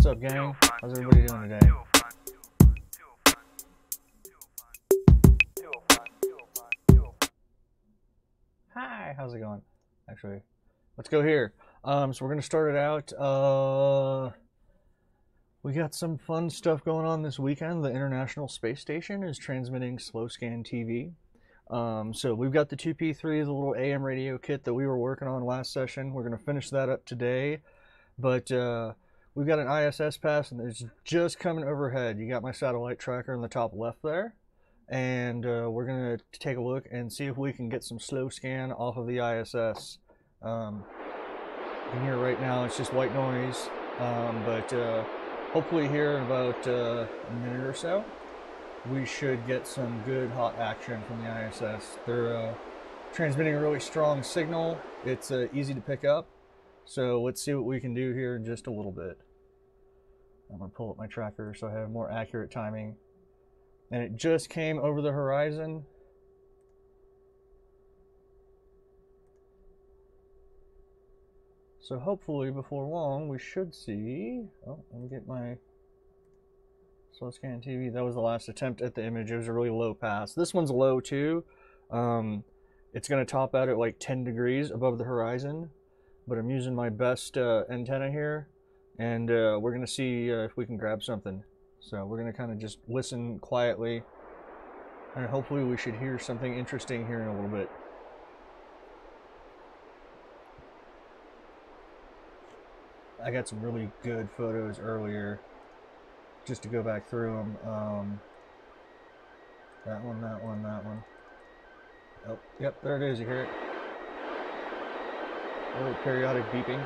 up, gang? How's everybody doing today? Hi, how's it going? Actually, let's go here. So we're gonna start it out. We got some fun stuff going on this weekend. The International Space Station is transmitting slow scan TV. So we've got the 2P3, the little AM radio kit that we were working on last session. We're gonna finish that up today, but we've got an ISS pass, and it's just coming overhead. You got my satellite tracker in the top left there, and we're gonna take a look and see if we can get some slow scan off of the ISS. In here right now it's just white noise, but hopefully here in about a minute or so we should get some good hot action from the ISS. They're transmitting a really strong signal. It's easy to pick up, so let's see what we can do here in just a little bit. I'm gonna pull up my tracker so I have more accurate timing. And it just came over the horizon. So hopefully before long we should see, oh, let me get my slow scan TV. That was the last attempt at the image. It was a really low pass. This one's low too. It's gonna top out at like 10 degrees above the horizon, but I'm using my best antenna here, and we're gonna see if we can grab something. So we're gonna kind of just listen quietly, and hopefully we should hear something interesting here in a little bit. I got some really good photos earlier, just to go back through them. That one, that one, that one. Oh, yep, there it is, you hear it. A little periodic beeping.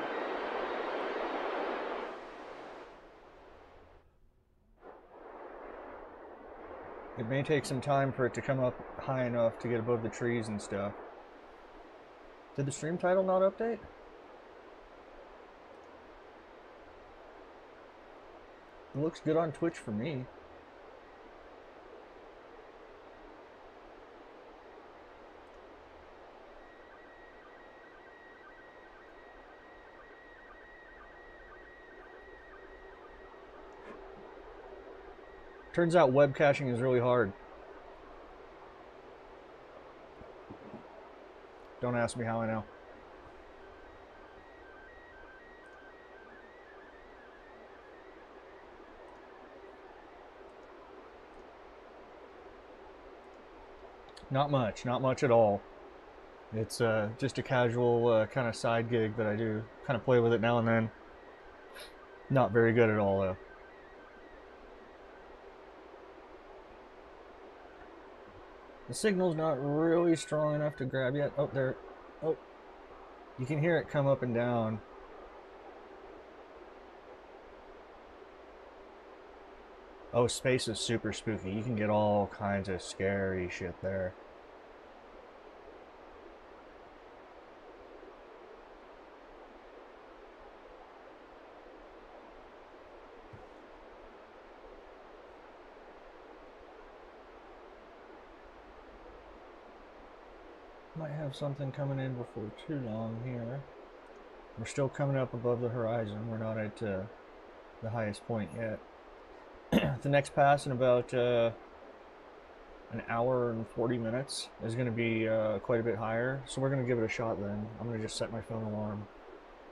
It may take some time for it to come up high enough to get above the trees and stuff. Did the stream title not update? It looks good on Twitch for me. Turns out web caching is really hard. Don't ask me how I know. Not much at all. It's just a casual kind of side gig that I do. Kind of play with it now and then. Not very good at all though. The signal's not really strong enough to grab yet. Oh, there. Oh, you can hear it come up and down. Oh, space is super spooky. You can get all kinds of scary shit there. Might have something coming in before too long here. We're still coming up above the horizon. We're not at the highest point yet. The next pass in about an hour and 40 minutes is going to be quite a bit higher, so we're going to give it a shot then. I'm going to just set my phone alarm,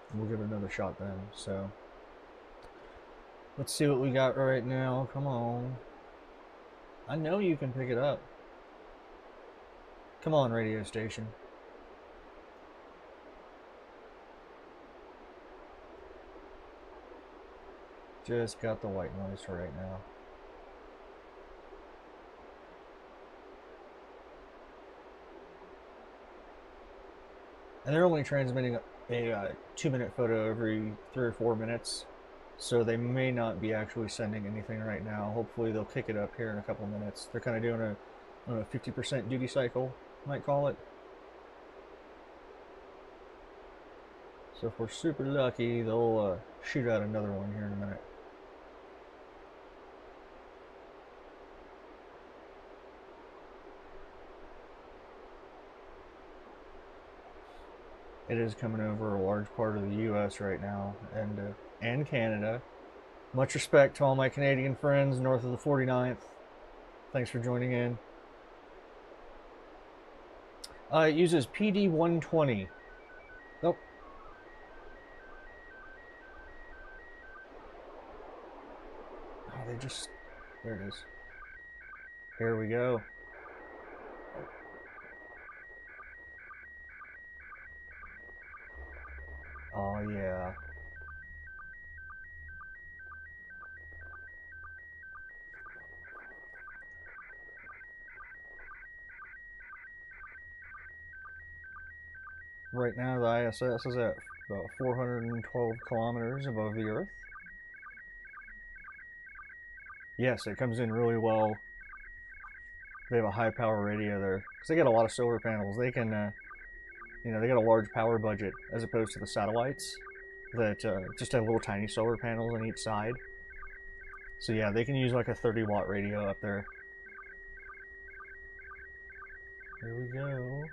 and we'll give it another shot then. So let's see what we got right now. Come on. I know you can pick it up. Come on, radio station. Just got the white noise for right now. And they're only transmitting a 2-minute photo every 3 or 4 minutes, so they may not be actually sending anything right now. Hopefully they'll kick it up here in a couple minutes. They're kind of doing a 50% duty cycle, might call it. So if we're super lucky, they'll shoot out another one here in a minute. It is coming over a large part of the U.S. right now, and Canada. Much respect to all my Canadian friends north of the 49th. Thanks for joining in. It uses PD-120. Nope. Oh, they just... There it is. Here we go. Oh, yeah. Right now, the ISS is at about 412 kilometers above the Earth. Yes, it comes in really well. They have a high power radio there because they got a lot of solar panels. They can, they got a large power budget as opposed to the satellites that just have little tiny solar panels on each side. So yeah, they can use like a 30-watt radio up there. Here we go.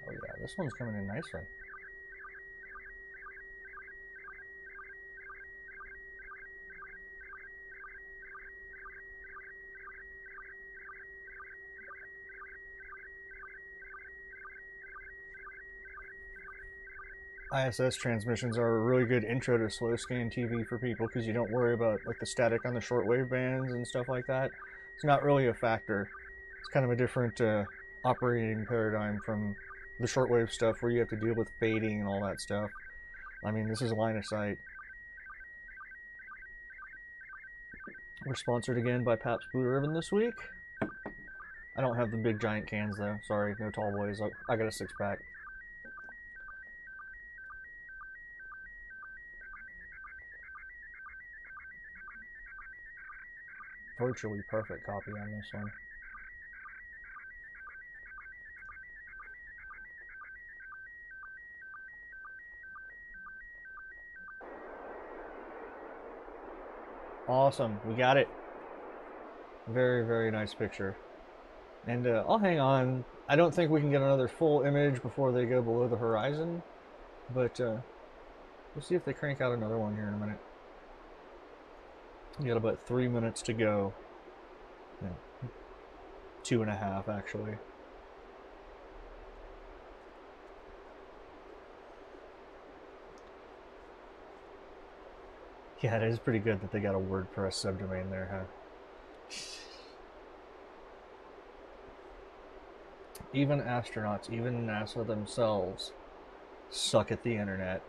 Oh yeah, this one's coming in nicely. ISS transmissions are a really good intro to slow scan TV for people because you don't worry about like the static on the shortwave bands and stuff like that. It's not really a factor. It's kind of a different operating paradigm from the shortwave stuff where you have to deal with fading and all that stuff. I mean, this is line of sight. We're sponsored again by Pabst Blue Ribbon this week. I don't have the big giant cans though. Sorry, no tall boys. I got a 6-pack. Virtually perfect copy on this one. Awesome, we got it. Very, very nice picture. And I'll hang on. I don't think we can get another full image before they go below the horizon, but we'll see if they crank out another one here in a minute. We got about 3 minutes to go. Yeah. 2.5 actually. Yeah, it is pretty good that they got a WordPress subdomain there, huh? Even astronauts, even NASA themselves, suck at the internet.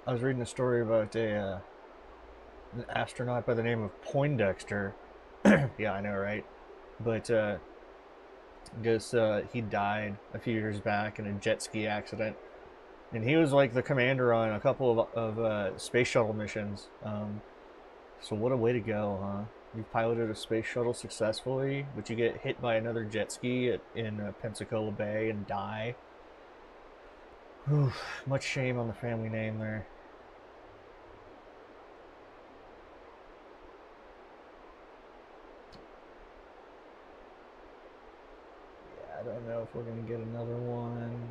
I was reading a story about an astronaut by the name of Poindexter. Yeah, I know, right? But I guess he died a few years back in a jet ski accident. And he was like the commander on a couple of space shuttle missions. So what a way to go, huh? You piloted a space shuttle successfully, but you get hit by another jet ski in Pensacola Bay and die. Whew, much shame on the family name there. Yeah, I don't know if we're going to get another one.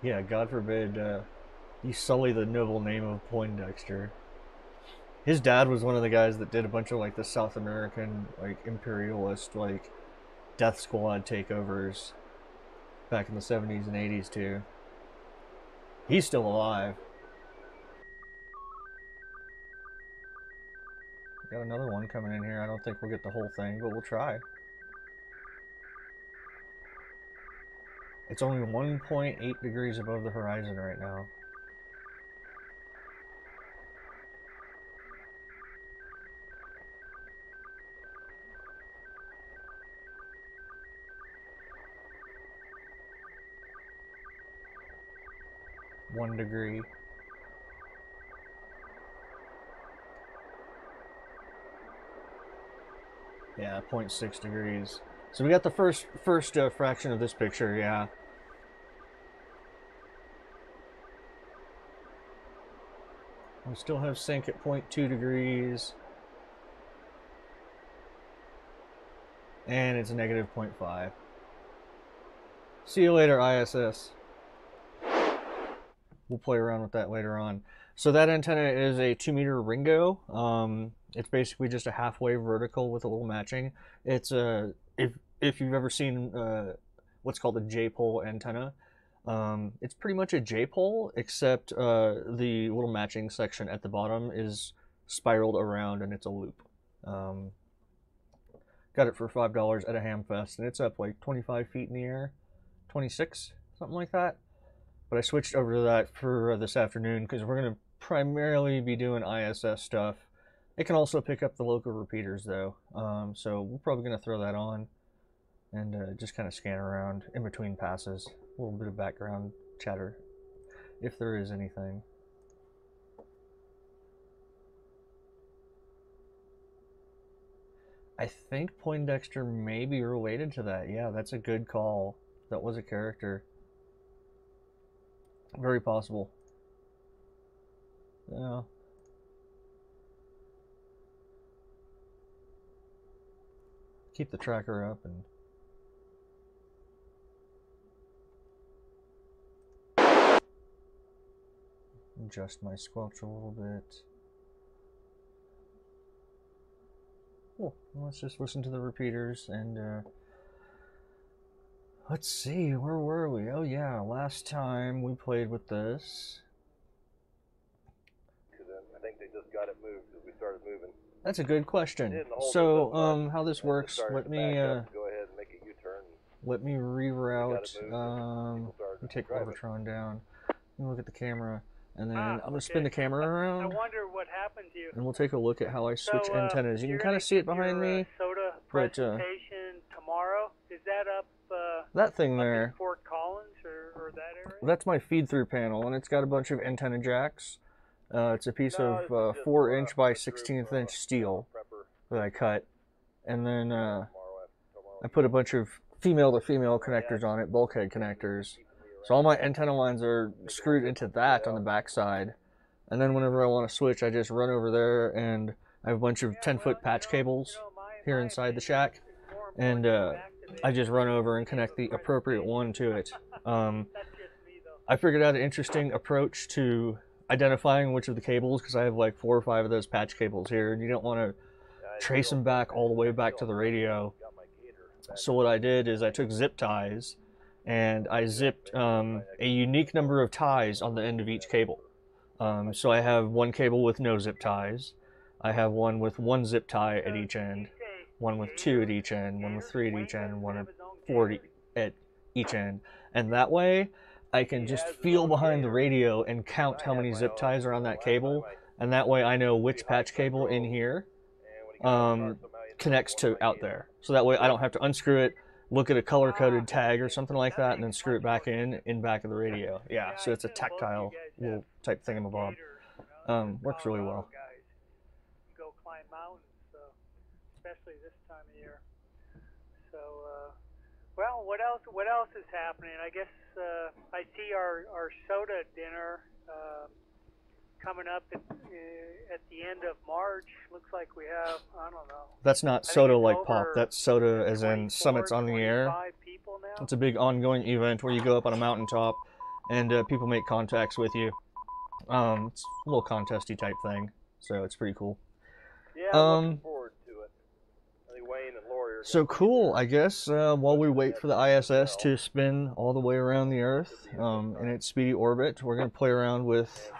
Yeah, God forbid you sully the noble name of Poindexter. His dad was one of the guys that did a bunch of like the South American like imperialist like death squad takeovers back in the 70s and 80s too. He's still alive. Got another one coming in here. I don't think we'll get the whole thing, but we'll try. It's only 1.8 degrees above the horizon right now. One degree. Yeah, 0.6 degrees. So we got the first fraction of this picture, yeah. We still have sync at 0.2 degrees. And it's negative 0.5. See you later, ISS. We'll play around with that later on. So that antenna is a 2-meter Ringo. It's basically just a half-wave vertical with a little matching. It's if you've ever seen what's called a J-pole antenna, it's pretty much a J-pole, except the little matching section at the bottom is spiraled around and it's a loop. Got it for $5 at a ham fest, and it's up like 25 feet in the air, 26, something like that. But I switched over to that for this afternoon because we're going to primarily be doing ISS stuff. It can also pick up the local repeaters though, so we're probably going to throw that on and just kind of scan around in between passes. A little bit of background chatter, if there is anything. I think Poindexter may be related to that. Yeah, that's a good call. That was a character. Very possible. Yeah. Keep the tracker up and... adjust my squelch a little bit. Cool. Let's just listen to the repeaters and let's see, where were we? Oh yeah, last time we played with this. I think they just got it moved because we started moving. That's a good question. So how this works? Let me go ahead and make a U-turn. Let me reroute. Let me take Overtron down. Let me look at the camera. And then I'm going to spin the camera around. I wonder what happened to you. And we'll take a look at how I switch antennas. You can kind of see it behind me. Soda presentation tomorrow. Is that up? That thing there. In Fort Collins or that area? That's my feed-through panel, and it's got a bunch of antenna jacks. It's a piece of 4-inch by 16th-inch steel that I cut. And then I put a bunch of female-to-female connectors on it, bulkhead connectors. So all my antenna lines are screwed into that on the back side. And then whenever I want to switch, I just run over there, and I have a bunch of 10-foot patch cables here inside the shack. And I just run over and connect the appropriate one to it. I figured out an interesting approach to identifying which of the cables, because I have like 4 or 5 of those patch cables here, and you don't want to trace them back all the way back to the radio. So what I did is I took zip ties, and I zipped a unique number of ties on the end of each cable. So I have one cable with no zip ties. I have one with 1 zip tie at each end, one with 2 at each end, one with 3 at each end, and one with 4 at each end. And that way, I can just feel behind the radio and count how many zip ties are on that cable. And that way I know which patch cable in here connects to out there. So that way I don't have to unscrew it, look at a color-coded tag or something like that, and then screw it back in back of the radio. Yeah, so it's a tactile little type thingamabob. Works really well. Go climb mountains, especially this time of year. So, well, what else is happening? I guess I see our soda dinner coming up at the end of March. Looks like we have, I don't know. That's not soda like pop. That's soda as in Summits on the Air. It's a big ongoing event where you go up on a mountaintop and people make contacts with you. It's a little contesty type thing, so it's pretty cool. Yeah, I'm looking forward to it. I think Wayne and Lori are so cool, I guess, while we wait for the ISS to spin all the way around the Earth in its speedy orbit, we're going to play around with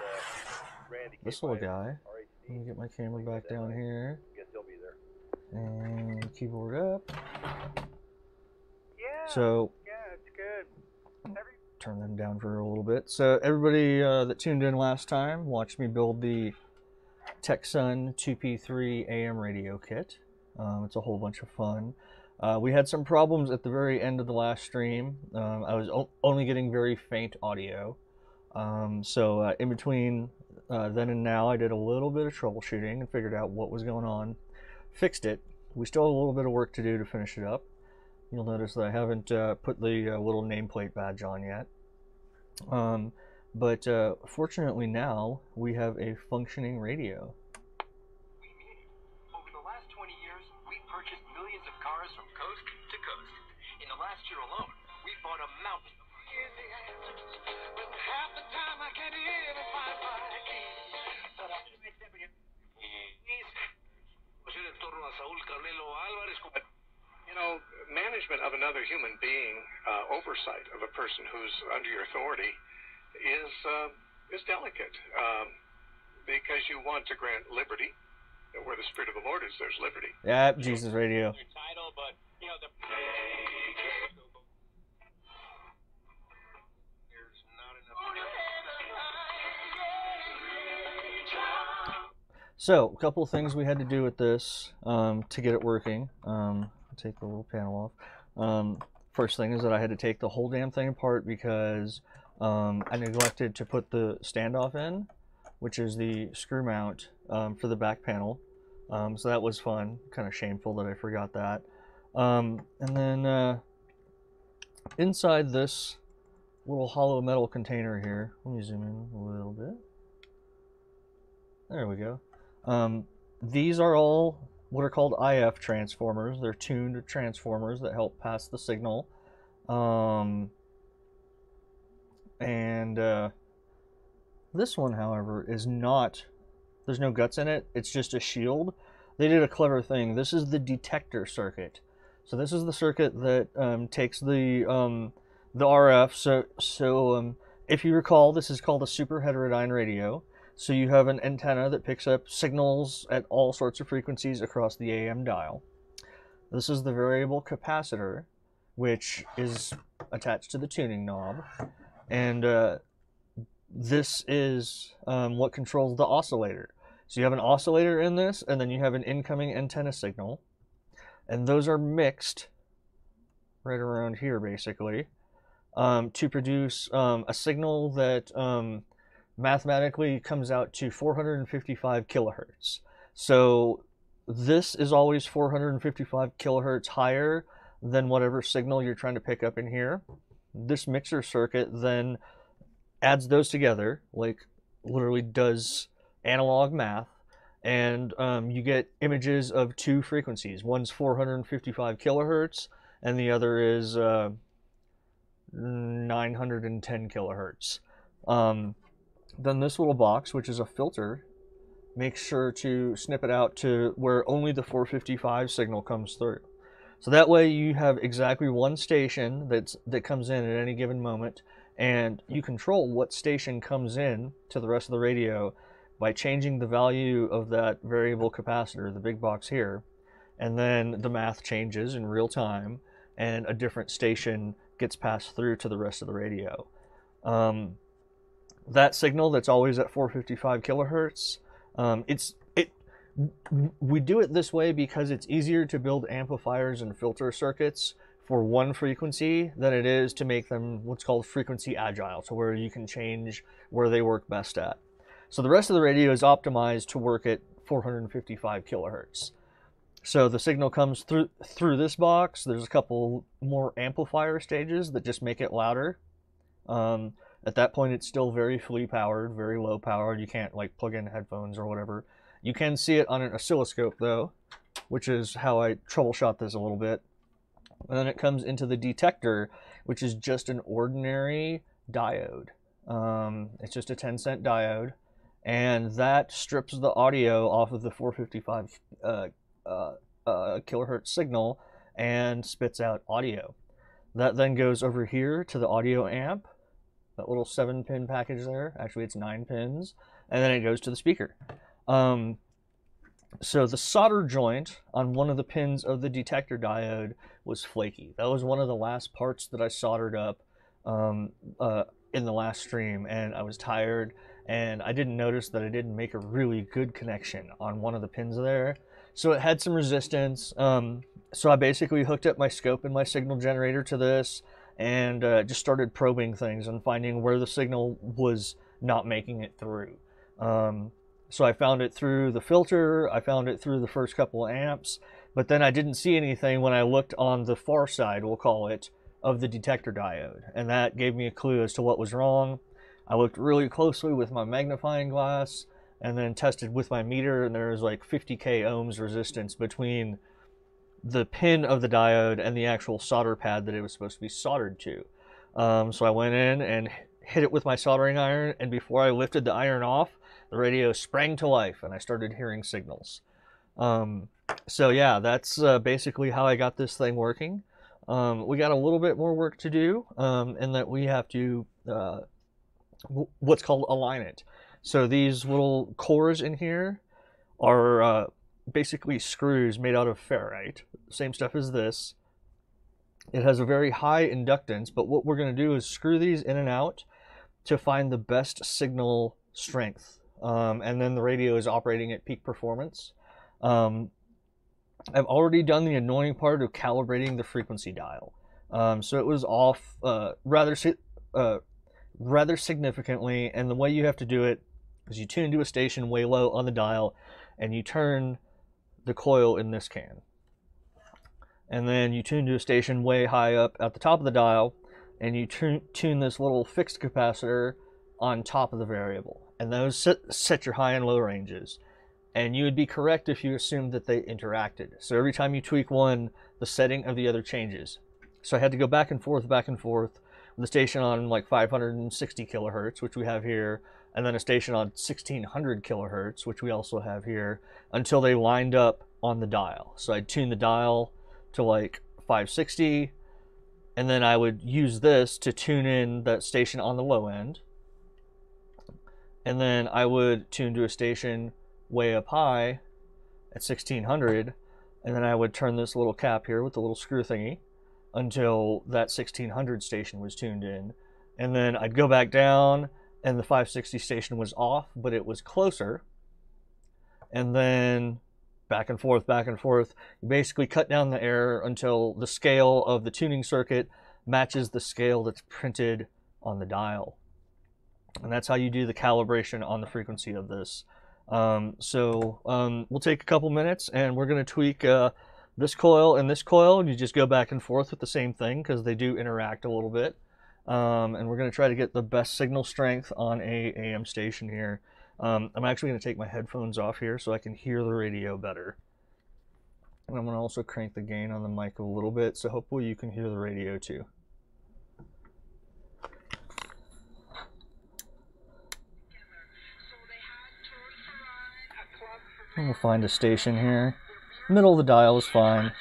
this little guy. Let me get my camera back down here. And keyboard up. Yeah, so, yeah, it's good. Turn them down for a little bit. So everybody that tuned in last time watched me build the Tecsun 2P3 AM radio kit. It's a whole bunch of fun. We had some problems at the very end of the last stream. I was only getting very faint audio. So in between then and now, I did a little bit of troubleshooting and figured out what was going on. Fixed it. We still have a little bit of work to do to finish it up. You'll notice that I haven't put the little nameplate badge on yet. But fortunately now we have a functioning radio. Over the last 20 years, we've purchased millions of cars from coast to coast. In the last year alone, we bought a mountain. Half the time I can't even find my keys. You know, management of another human being, oversight of a person who's under your authority, is delicate, because you want to grant liberty. Where the Spirit of the Lord is, there's liberty. Yeah, Jesus Radio. Title, but you know the. There's not enough. So, a couple of things we had to do with this to get it working. Take the little panel off. First thing is that I had to take the whole damn thing apart because I neglected to put the standoff in, which is the screw mount for the back panel. So that was fun. Kind of shameful that I forgot that. And then inside this little hollow metal container here, let me zoom in a little bit. There we go. These are all what are called IF transformers. They're tuned transformers that help pass the signal. This one, however, is not, there's no guts in it. It's just a shield. They did a clever thing. This is the detector circuit. So this is the circuit that takes the RF. So if you recall, this is called a super heterodyne radio. So you have an antenna that picks up signals at all sorts of frequencies across the AM dial. This is the variable capacitor, which is attached to the tuning knob. And this is what controls the oscillator. So you have an oscillator in this, and then you have an incoming antenna signal. And those are mixed right around here, basically, to produce a signal that mathematically comes out to 455 kilohertz. So this is always 455 kilohertz higher than whatever signal you're trying to pick up in here. This mixer circuit then adds those together, like literally does analog math, and you get images of two frequencies. One's 455 kilohertz, and the other is 910 kilohertz. Then this little box, which is a filter, makes sure to snip it out to where only the 455 signal comes through. So that way you have exactly one station that comes in at any given moment, and you control what station comes in to the rest of the radio by changing the value of that variable capacitor, the big box here, and then the math changes in real time, and a different station gets passed through to the rest of the radio. That signal that's always at 455 kilohertz, we do it this way because it's easier to build amplifiers and filter circuits for one frequency than it is to make them what's called frequency agile, so where you can change where they work best at. So the rest of the radio is optimized to work at 455 kilohertz. So the signal comes through this box. There's a couple more amplifier stages that just make it louder. At that point, it's still very fully powered, very low powered. You can't like plug in headphones or whatever. You can see it on an oscilloscope though, which is how I troubleshot this a little bit. And then it comes into the detector, which is just an ordinary diode. It's just a 10-cent diode, and that strips the audio off of the 455 kilohertz signal and spits out audio. That then goes over here to the audio amp, that little 7-pin package there. Actually, it's 9 pins, and then it goes to the speaker. So the solder joint on one of the pins of the detector diode was flaky. That was one of the last parts that I soldered up in the last stream, and I was tired, and I didn't notice that I didn't make a really good connection on one of the pins there. So it had some resistance. So I basically hooked up my scope and my signal generator to this, and just started probing things and finding where the signal was not making it through. So I found it through the filter, I found it through the first couple of amps, But then I didn't see anything when I looked on the far side, we'll call it, of the detector diode. And that gave me a clue as to what was wrong. I looked really closely with my magnifying glass and then tested with my meter, and there was like 50k ohms resistance between the pin of the diode and the actual solder pad that it was supposed to be soldered to. So I went in and hit it with my soldering iron, and before I lifted the iron off, the radio sprang to life and I started hearing signals. So yeah, that's basically how I got this thing working. We got a little bit more work to do, in that we have to what's called align it. So these little cores in here are basically screws made out of ferrite, same stuff as this. It has a very high inductance, but what we're going to do is screw these in and out to find the best signal strength, and then the radio is operating at peak performance. I've already done the annoying part of calibrating the frequency dial. So it was off rather significantly, and the way you have to do it is you tune to a station way low on the dial, and you turn the coil in this can. And then you tune to a station way high up at the top of the dial, and you tune this little fixed capacitor on top of the variable. And those set your high and low ranges. And you would be correct if you assumed that they interacted. So every time you tweak one, the setting of the other changes. So I had to go back and forth with the station on like 560 kilohertz, which we have here, and then a station on 1600 kilohertz, which we also have here, until they lined up on the dial. So I'd tune the dial to like 560, and then I would use this to tune in that station on the low end. And then I would tune to a station way up high at 1600, and then I would turn this little cap here with the little screw thingy until that 1600 station was tuned in. And then I'd go back down, and the 560 station was off, but it was closer. And then back and forth, you basically cut down the error until the scale of the tuning circuit matches the scale that's printed on the dial. And that's how you do the calibration on the frequency of this. We'll take a couple minutes, and we're going to tweak this coil and this coil, and you just go back and forth with the same thing because they do interact a little bit. And we're going to try to get the best signal strength on a AM station here. I'm actually going to take my headphones off here so I can hear the radio better. And I'm going to also crank the gain on the mic a little bit, so hopefully you can hear the radio too. And we'll find a station here. Middle of the dial is fine.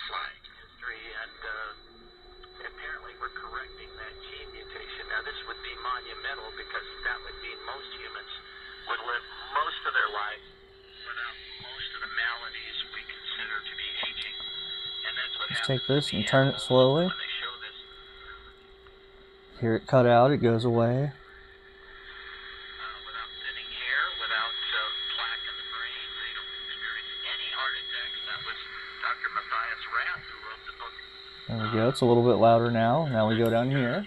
Just take this and turn it slowly. Hear it cut out, it goes away. There we go, it's a little bit louder now. Now we go down here.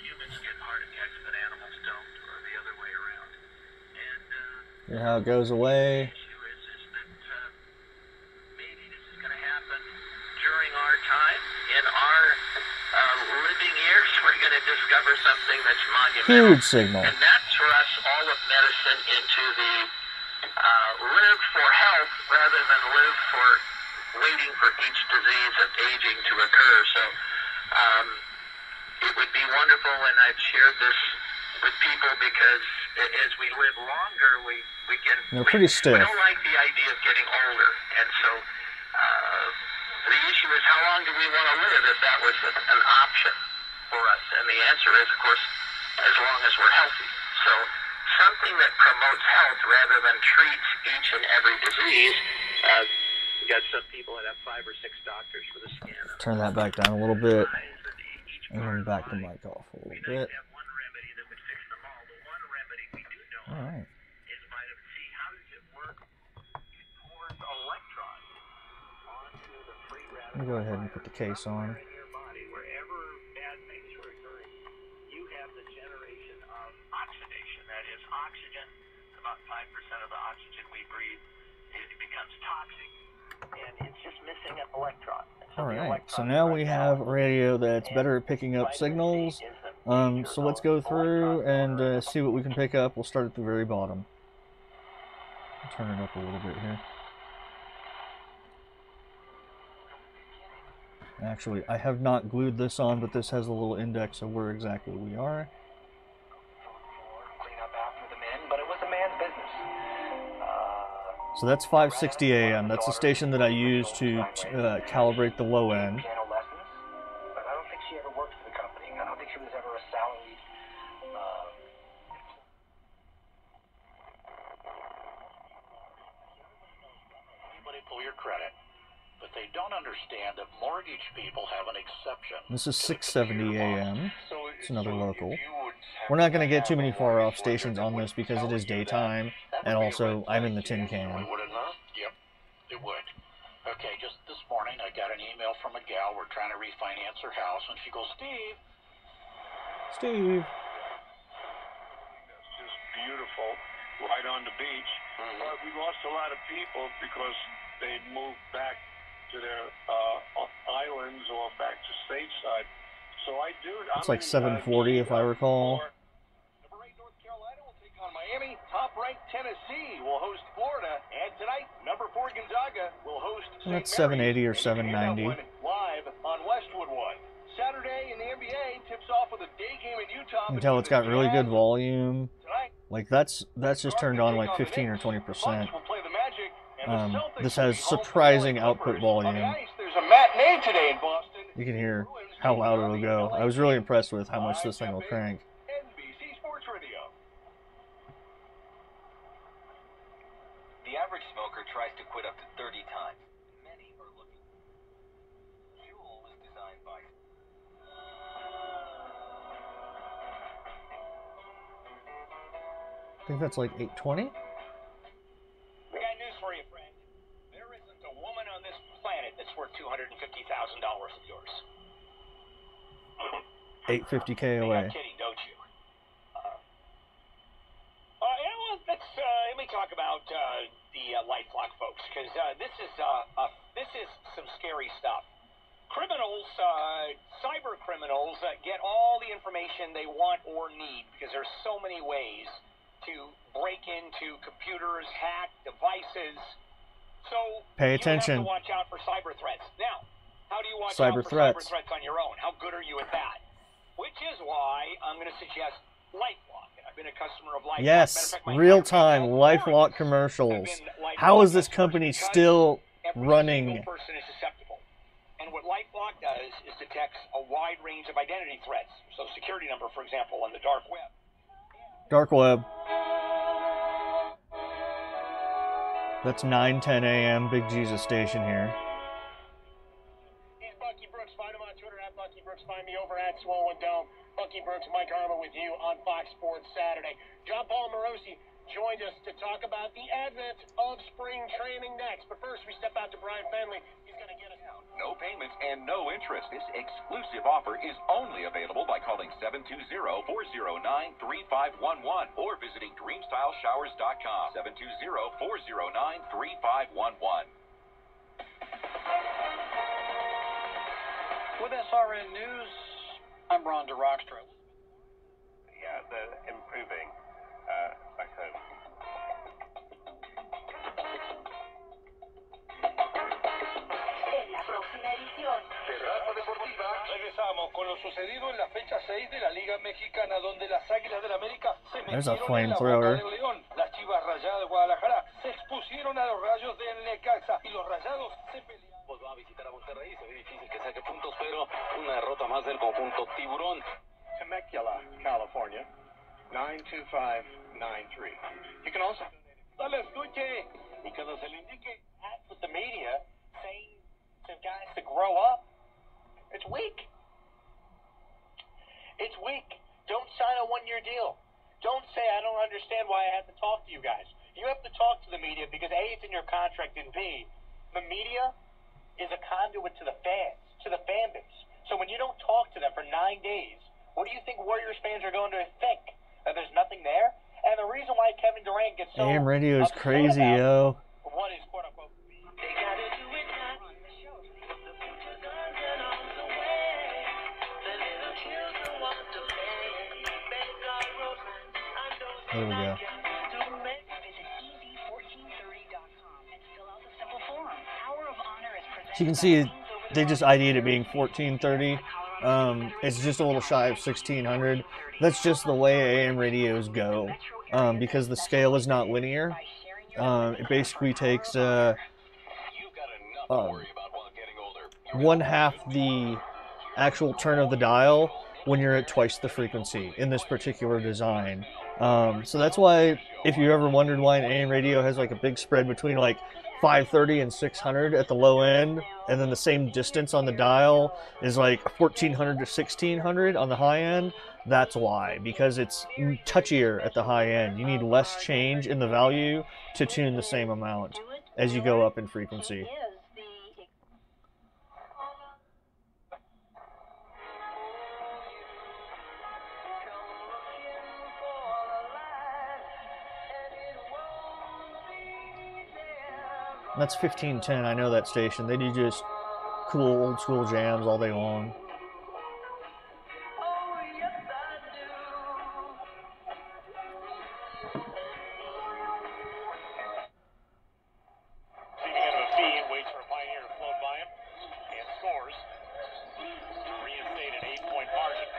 See how it goes away. Huge signal. And that thrusts all of medicine into the live for health rather than live for waiting for each disease and aging to occur. So it would be wonderful, and I've shared this with people because as we live longer, we get... They're pretty stiff. We don't like the idea of getting older, and so the issue is how long do we want to live if that was an option for us? And the answer is, of course, as long as we're healthy. So something that promotes health rather than treats each and every disease. We got some people that have 5 or 6 doctors for the scan. Turn that back down a little bit, and then back the mic off a little bit. All right. Let me go ahead and put the case on. Oxygen, about 5% of the oxygen we breathe, it becomes toxic. and it's just missing an electron. Alright, so now we have a radio that's better at picking up signals. So let's go through and see what we can pick up. We'll start at the very bottom. I'll turn it up a little bit here. Actually, I have not glued this on, but this has a little index of where exactly we are. So that's 560 AM. That's the station that I use to calibrate the low end. But I don't think she ever worked for the company. I don't think she was ever a salaried. Anybody pull your credit, but they don't understand that mortgage people have an exception. This is 670 AM. It's another local. We're not going to get too many far off stations on this because it is daytime, and also I'm in the tin can. Would it not? Yep, it would. Okay, just this morning I got an email from a gal. We're trying to refinance her house, and she goes, Steve. It's just beautiful, right on the beach. But we lost a lot of people because they moved back to their islands or back to stateside. So it's like 740 if I recall. Number 8 North Carolina will take on Miami. Top-ranked Tennessee will host Florida, and tonight number 4 Gonzaga will host St. That's 780 or 790. Live on Westwood One. Saturday in the NBA tips off with a day game in Utah. You can tell it's got really good volume. Like that's just turned on like 15 or 20%. This has surprising output volume. There's a matinee today in Boston. You can hear how loud it'll go. I was really impressed with how much this thing will crank. NBC Sports Radio. The average smoker tries to quit up to 30 times. Many are looking. Fuel was designed by. I think that's like 820. I got news for you, friend. There isn't a woman on this planet that's worth $250,000 of yours. 850 KOA. You're kidding, don't you? Let me talk about the LifeLock folks, because this is some scary stuff. Criminals, cyber criminals, get all the information they want or need because there's so many ways to break into computers, hack devices. So pay attention. You have to watch out for cyber threats. Now, how do you watch cyber out for threats. cyber threats on your own? How good are you at that? Which is why I'm going to suggest LifeLock. I've been a customer of LifeLock. Yes, real-time LifeLock commercials. How is this company still running? Every person is susceptible. And what LifeLock does is detects a wide range of identity threats. So security number, for example, on the dark web. Dark web. That's 9:10 AM, Big Jesus station here. He's Bucky Brooks. Find him on Twitter at Bucky Brooks. Find me over at Swollen Dome. Bucky Brooks, Mike Harmon with you on Fox Sports Saturday. John Paul Morosi joined us to talk about the advent of spring training next. But first, we step out to Brian Fenley. He's going to get us out. No payments and no interest. This exclusive offer is only available by calling 720-409-3511 or visiting DreamStyleShowers.com. 720-409-3511. With SRN News, I'm Rhonda Rockstra. Yeah, they're improving back home. En la próxima edición. Terraza Deportiva. Regresamos con lo sucedido en la fecha 6 de la Liga Mexicana, donde las Águilas del América se There's a metieron en la boca flamethrower. del León. Las Chivas Rayadas de Guadalajara se expusieron a los Rayos del Necaxa y los Rayados se pelearon. Pues va a visitar a Monterrey, se ve difícil que saque puntos, pero una derrota más del conjunto tiburón. Temecula, California, 92593. You can also... No lo escuche, y cuando se le indique act with the media saying to guys to grow up, it's weak. It's weak. Don't sign a one-year deal. Don't say, I don't understand why I have to talk to you guys. You have to talk to the media because A, it's in your contract, and B, the media is a conduit to the fans, to the fan base. So when you don't talk to them for 9 days, what do you think Warriors fans are going to think? That there's nothing there? And the reason why Kevin Durant gets so AM radio is upset crazy, about yo. what is quote-unquote, They gotta do go. So you can see they just ID'd it being 1430. It's just a little shy of 1600. That's just the way AM radios go, because the scale is not linear. It basically takes 1/2 the actual turn of the dial when you're at twice the frequency in this particular design. So that's why, if you ever wondered why an AM radio has like a big spread between like 530 and 600 at the low end, and then the same distance on the dial is like 1400 to 1600 on the high end, that's why, because it's touchier at the high end. You need less change in the value to tune the same amount as you go up in frequency. That's 1510. I know that station. They do just cool old school jams all day long.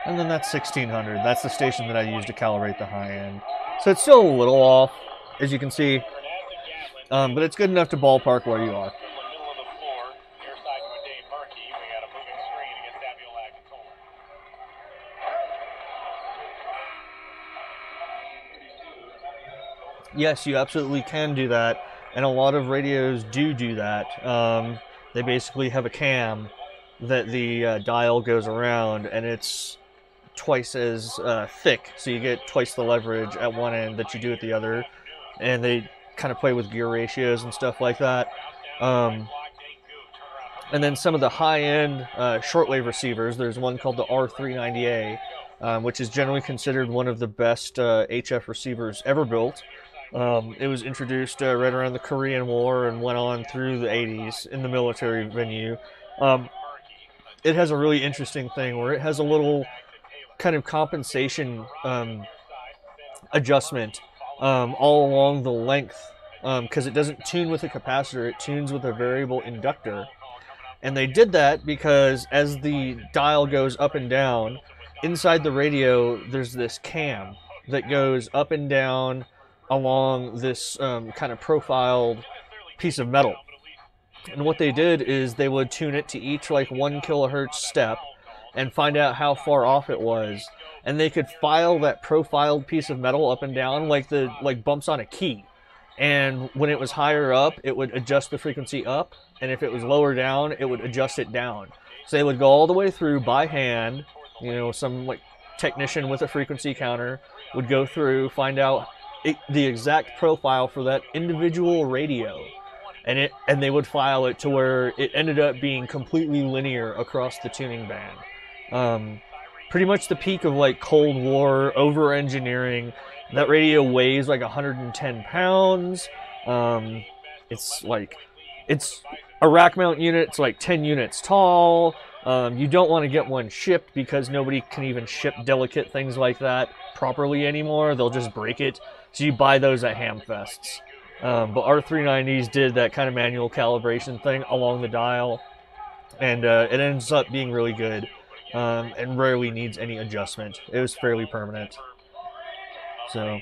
And then that's 1600. That's the station that I use to calibrate the high end. So it's still a little off, as you can see. But it's good enough to ballpark where you are. Yes, you absolutely can do that, and a lot of radios do that. They basically have a cam that the dial goes around, and it's twice as thick, so you get twice the leverage at one end that you do at the other, and they kind of play with gear ratios and stuff like that. And then some of the high-end shortwave receivers, there's one called the R390A, which is generally considered one of the best HF receivers ever built. It was introduced right around the Korean War and went on through the 80s in the military venue. It has a really interesting thing where it has a little kind of compensation adjustment all along the length, because it doesn't tune with a capacitor, it tunes with a variable inductor. And they did that because as the dial goes up and down, inside the radio there's this cam that goes up and down along this kind of profiled piece of metal. And what they did is they would tune it to each like 1 kilohertz step and find out how far off it was. And they could file that profiled piece of metal up and down like bumps on a key. And when it was higher up, it would adjust the frequency up, and if it was lower down, it would adjust it down. So they would go all the way through by hand. You know, some like technician with a frequency counter would go through, find out the exact profile for that individual radio, and they would file it to where it ended up being completely linear across the tuning band. Pretty much the peak of like Cold War over-engineering. That radio weighs like 110 pounds. It's a rack mount unit. It's like 10 units tall. You don't want to get one shipped because nobody can even ship delicate things like that properly anymore. They'll just break it. So you buy those at Hamfests. But R390s did that kind of manual calibration thing along the dial, and it ends up being really good, and rarely needs any adjustment. It was fairly permanent. So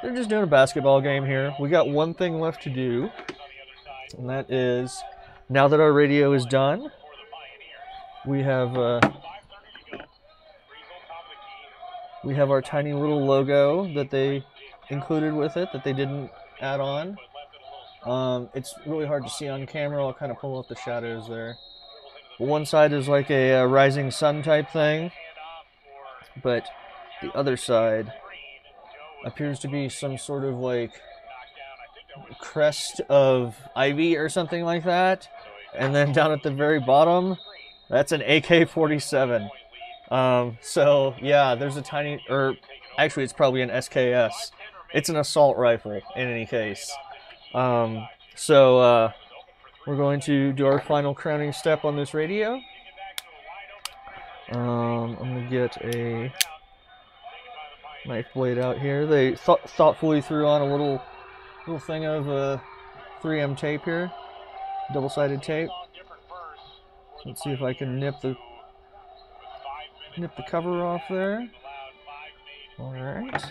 they're just doing a basketball game here. We got one thing left to do, and that is, now that our radio is done, we have our tiny little logo that they included with it that they didn't add on. It's really hard to see on camera. I'll kind of pull up the shadows there. One side is like a rising sun type thing, but the other side appears to be some sort of like crest of ivy or something like that. And then down at the very bottom, that's an AK-47. So yeah, there's a tiny, or actually it's probably an SKS. It's an assault rifle in any case. So we're going to do our final crowning step on this radio. I'm going to get a knife blade out here. They thoughtfully threw on a little thing of 3M tape here, double-sided tape. So let's see if I can nip the cover off there. All right.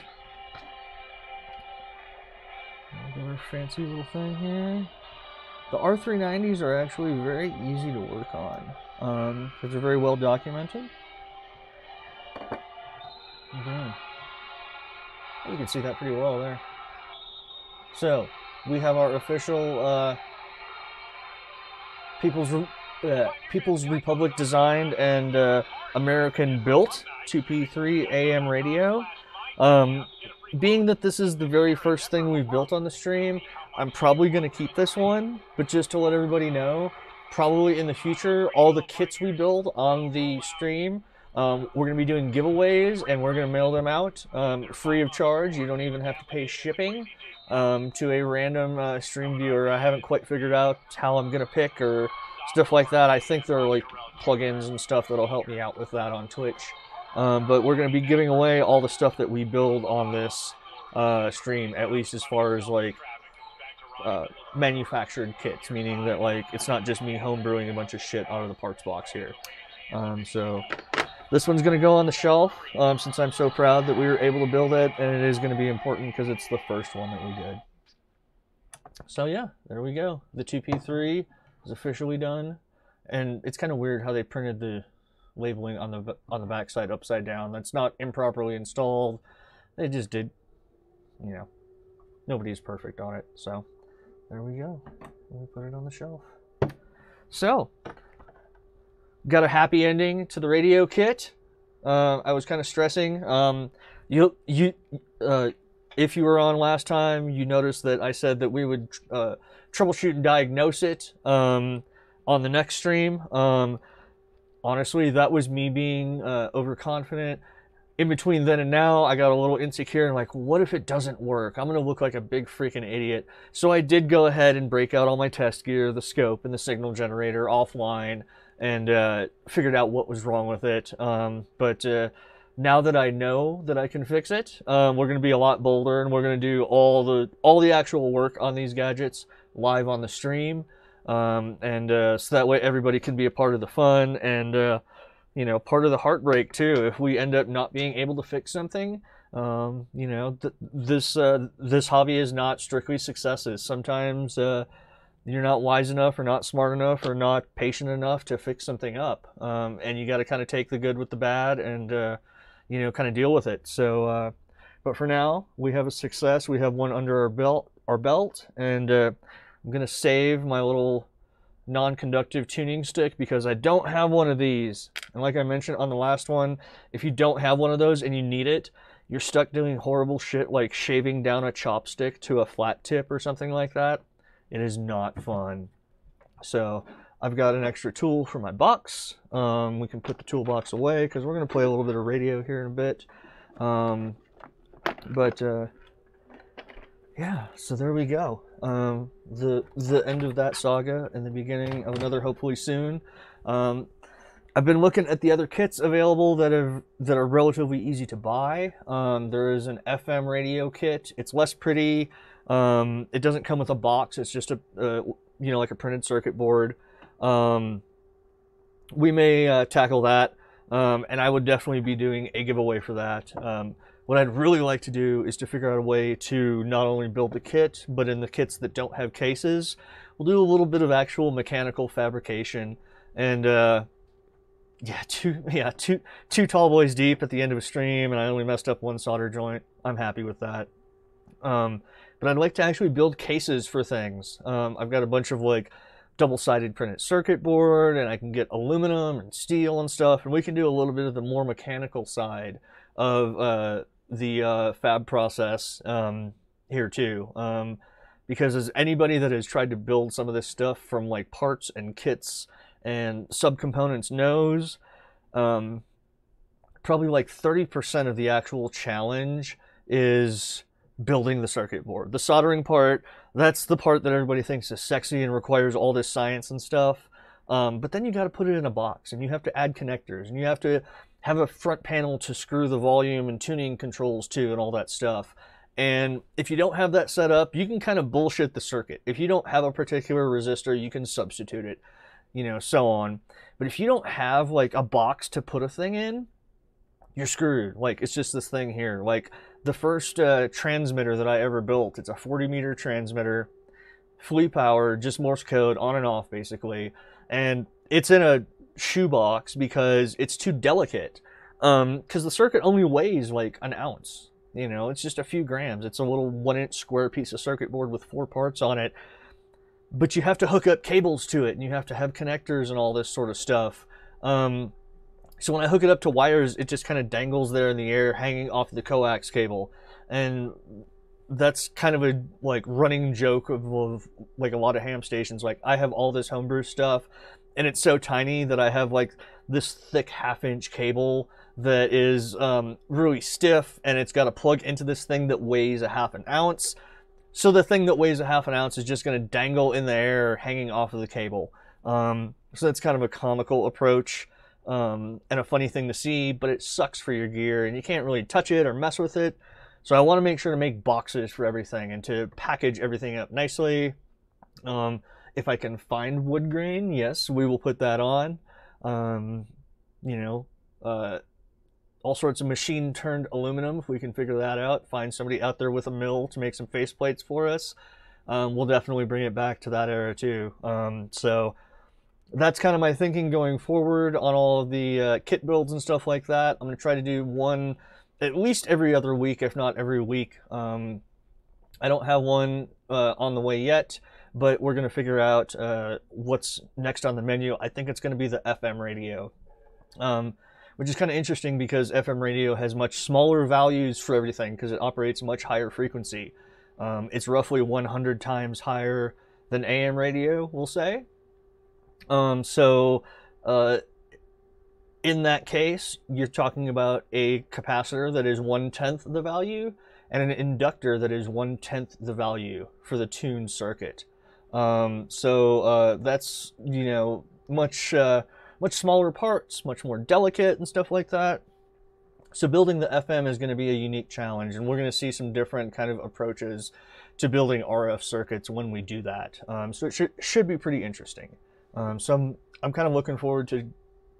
Another fancy little thing here. The R390s are actually very easy to work on because they're very well documented. Okay. You can see that pretty well there. So we have our official People's Republic designed and American built 2P3 AM radio. Being that this is the very first thing we've built on the stream, I'm probably going to keep this one, but just to let everybody know, probably in the future, all the kits we build on the stream, we're going to be doing giveaways, and we're going to mail them out free of charge. You don't even have to pay shipping to a random stream viewer. I haven't quite figured out how I'm going to pick or stuff like that. I think there are like plugins and stuff that'll help me out with that on Twitch. But we're going to be giving away all the stuff that we build on this stream, at least as far as like manufactured kits, meaning that like it's not just me homebrewing a bunch of shit out of the parts box here. So this one's going to go on the shelf since I'm so proud that we were able to build it, and it is going to be important because it's the first one that we did. So yeah, there we go. The 2P3 is officially done, and it's kind of weird how they printed the labeling on the backside upside down. That's not improperly installed. They just did, you know, nobody's perfect on it. So there we go. We put it on the shelf. So got a happy ending to the radio kit. I was kind of stressing. If you were on last time, you noticed that I said that we would troubleshoot and diagnose it on the next stream. Honestly, that was me being overconfident. In between then and now, I got a little insecure and like, what if it doesn't work? I'm going to look like a big freaking idiot. So I did go ahead and break out all my test gear, the scope, and the signal generator offline, and figured out what was wrong with it. But now that I know that I can fix it, we're going to be a lot bolder, and we're going to do all the actual work on these gadgets live on the stream. So that way everybody can be a part of the fun and, you know, part of the heartbreak too. If we end up not being able to fix something, you know, this hobby is not strictly successes. Sometimes, you're not wise enough or not smart enough or not patient enough to fix something up. And you got to kind of take the good with the bad and, you know, kind of deal with it. So, but for now we have a success. We have one under our belt, and, I'm going to save my little non-conductive tuning stick because I don't have one of these. And like I mentioned on the last one, if you don't have one of those and you need it, you're stuck doing horrible shit like shaving down a chopstick to a flat tip or something like that. It is not fun. So I've got an extra tool for my box. We can put the toolbox away because we're going to play a little bit of radio here in a bit. Yeah, so there we go. The end of that saga and the beginning of another hopefully soon. I've been looking at the other kits available that are relatively easy to buy. There is an FM radio kit. It's less pretty. It doesn't come with a box. It's just a you know, like a printed circuit board. We may tackle that, and I would definitely be doing a giveaway for that. What I'd really like to do is to figure out a way to not only build the kit, but in the kits that don't have cases, we'll do a little bit of actual mechanical fabrication. And two tall boys deep at the end of a stream, and I only messed up one solder joint. I'm happy with that. But I'd like to actually build cases for things. I've got a bunch of like double-sided printed circuit board, and I can get aluminum and steel and stuff, and we can do a little bit of the more mechanical side of the fab process here too. Because as anybody that has tried to build some of this stuff from like parts and kits and subcomponents knows, probably like 30% of the actual challenge is building the circuit board. The soldering part, that's the part that everybody thinks is sexy and requires all this science and stuff. But then you got to put it in a box, and you have to add connectors, and you have to have a front panel to screw the volume and tuning controls to and all that stuff. And if you don't have that set up, you can kind of bullshit the circuit. If you don't have a particular resistor, you can substitute it, you know, so on. But if you don't have like a box to put a thing in, you're screwed. Like, it's just this thing here. Like, the first transmitter that I ever built, it's a 40-meter transmitter, fully powered, just Morse code, on and off, basically. And it's in a shoebox because it's too delicate. Because the circuit only weighs like an ounce. You know, it's just a few grams. It's a little 1-inch square piece of circuit board with 4 parts on it. But you have to hook up cables to it, and you have to have connectors and all this sort of stuff. So when I hook it up to wires, it just kind of dangles there in the air, hanging off the coax cable. And that's kind of a like running joke of like a lot of ham stations. Like, I have all this homebrew stuff, and it's so tiny that I have like this thick 1/2-inch cable that is really stiff, and it's got to plug into this thing that weighs a 1/2 ounce. So the thing that weighs a 1/2 ounce is just going to dangle in the air, hanging off of the cable. So that's kind of a comical approach, and a funny thing to see, but it sucks for your gear, and you can't really touch it or mess with it. So I want to make sure to make boxes for everything and to package everything up nicely. If I can find wood grain, yes, we will put that on. You know, all sorts of machine-turned aluminum, if we can figure that out. Find somebody out there with a mill to make some faceplates for us. We'll definitely bring it back to that era too. So that's kind of my thinking going forward on all of the kit builds and stuff like that. I'm going to try to do one at least every other week, if not every week. I don't have one on the way yet, but we're going to figure out what's next on the menu. I think it's going to be the FM radio, which is kind of interesting because FM radio has much smaller values for everything because it operates much higher frequency. It's roughly 100 times higher than AM radio, we'll say. In that case, you're talking about a capacitor that is 1/10 the value and an inductor that is 1/10 the value for the tuned circuit. That's, you know, much smaller parts, much more delicate and stuff like that. So building the FM is going to be a unique challenge, and we're going to see some different kind of approaches to building RF circuits when we do that. So it should be pretty interesting. So I'm kind of looking forward to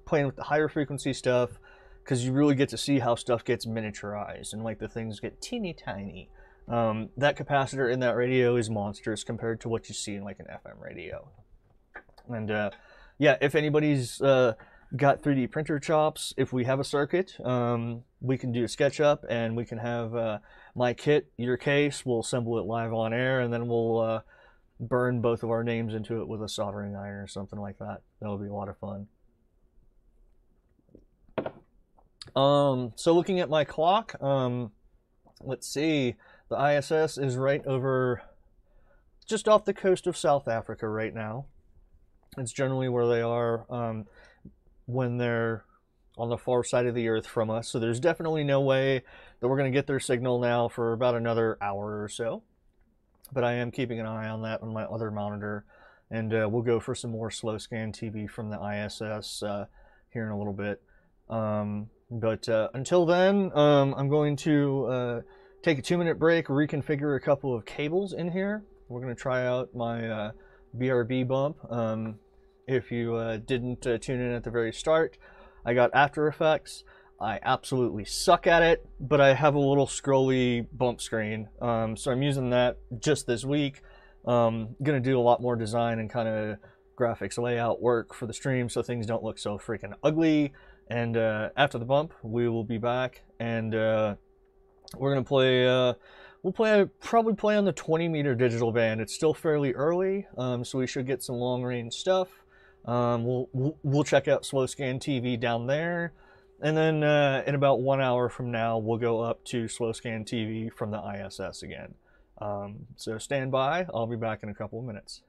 playing with the higher frequency stuff, because you really get to see how stuff gets miniaturized and like the things get teeny tiny. That capacitor in that radio is monstrous compared to what you see in like an FM radio. And yeah, if anybody's got 3D printer chops, if we have a circuit, we can do a SketchUp, and we can have my kit, your case, we'll assemble it live on air, and then we'll burn both of our names into it with a soldering iron or something like that. That'll be a lot of fun. So looking at my clock, let's see, the ISS is right over, just off the coast of South Africa right now. It's generally where they are when they're on the far side of the Earth from us. So there's definitely no way that we're going to get their signal now for about another hour or so. But I am keeping an eye on that on my other monitor. And we'll go for some more slow scan TV from the ISS here in a little bit. But until then, I'm going to take a 2-minute break, reconfigure a couple of cables in here. We're going to try out my BRB bump. If you didn't tune in at the very start, I got After Effects. I absolutely suck at it, but I have a little scrolly bump screen. So I'm using that just this week. Going to do a lot more design and kind of graphics layout work for the stream so things don't look so freaking ugly. And after the bump, we will be back, and we're gonna play. We'll probably play on the 20-meter digital band. It's still fairly early, so we should get some long-range stuff. We'll check out Slow Scan TV down there, and then in about 1 hour from now, we'll go up to Slow Scan TV from the ISS again. So stand by. I'll be back in a couple of minutes.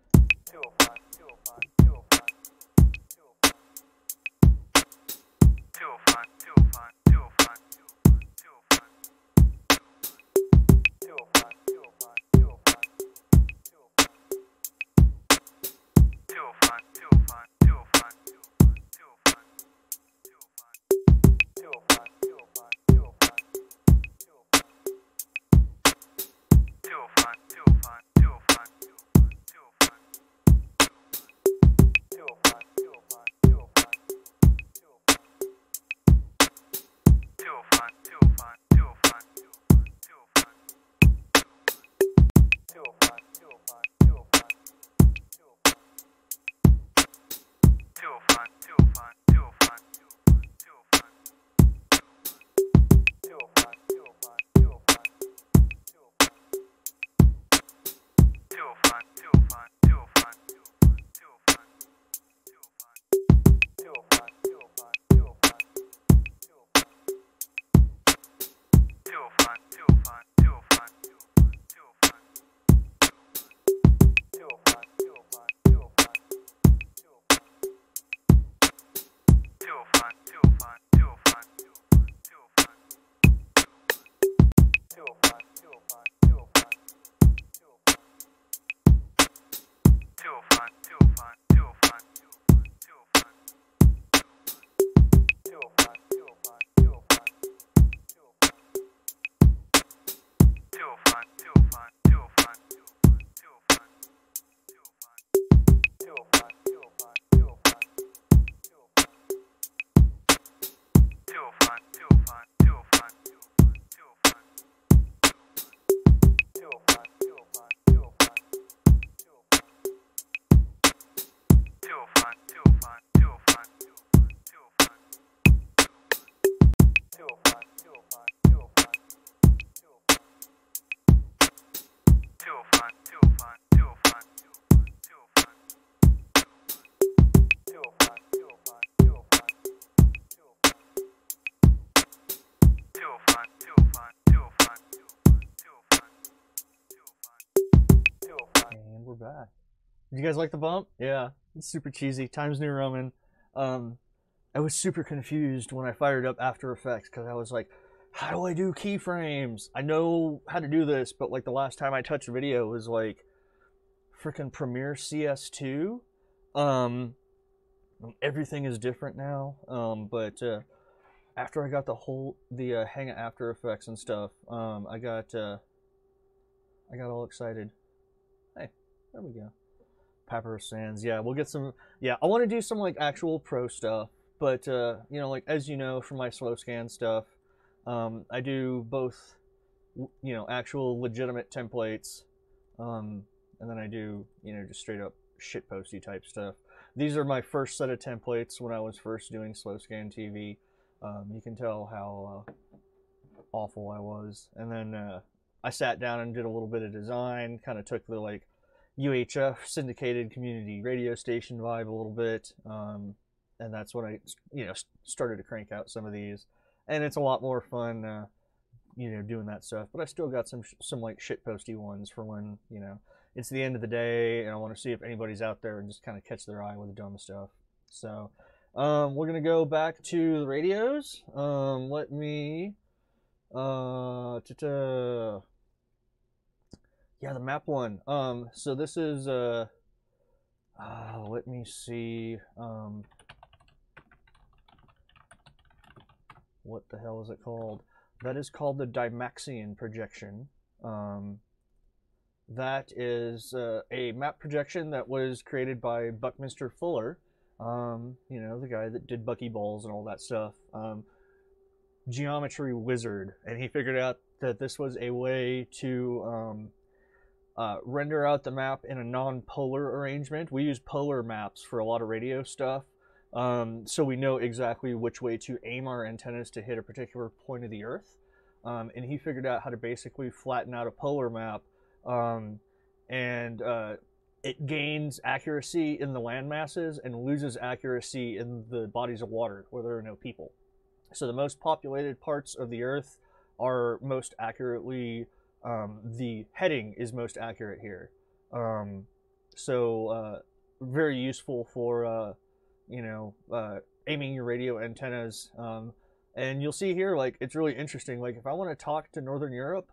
And we're back. Did you guys like the bump? Yeah, it's super cheesy. Times New Roman. I was super confused when I fired up After Effects because I was like, how do I do keyframes? I know how to do this, but like the last time I touched video was like freaking Premiere CS2. Everything is different now. But after I got the hang of After Effects and stuff, I got all excited. Hey, there we go. Papyrus Sands. Yeah, we'll get some. Yeah, I want to do some like actual pro stuff, but you know, like as you know from my slow scan stuff, I do both, you know, actual legitimate templates, and then I do, you know, just straight up shitposty type stuff. These are my first set of templates when I was first doing slow scan TV. You can tell how awful I was, and then I sat down and did a little bit of design, kind of took the like UHF syndicated community radio station vibe a little bit, and that's when I, you know, started to crank out some of these, and it's a lot more fun, you know, doing that stuff. But I still got some like shitposty ones for when, you know, it's the end of the day and I want to see if anybody's out there and just kind of catch their eye with the dumb stuff. So we're gonna go back to the radios. Let me yeah, the map one. So this is let me see. What the hell is it called? That is called the Dymaxion projection. That is a map projection that was created by Buckminster Fuller. You know, the guy that did buckyballs and all that stuff. Geometry wizard, and he figured out that this was a way to render out the map in a non-polar arrangement. We use polar maps for a lot of radio stuff, so we know exactly which way to aim our antennas to hit a particular point of the Earth. And he figured out how to basically flatten out a polar map, and it gains accuracy in the land masses and loses accuracy in the bodies of water where there are no people. So the most populated parts of the Earth are most accurately, the heading is most accurate here. So very useful for, you know, aiming your radio antennas. And you'll see here, like, it's really interesting. Like, if I want to talk to Northern Europe,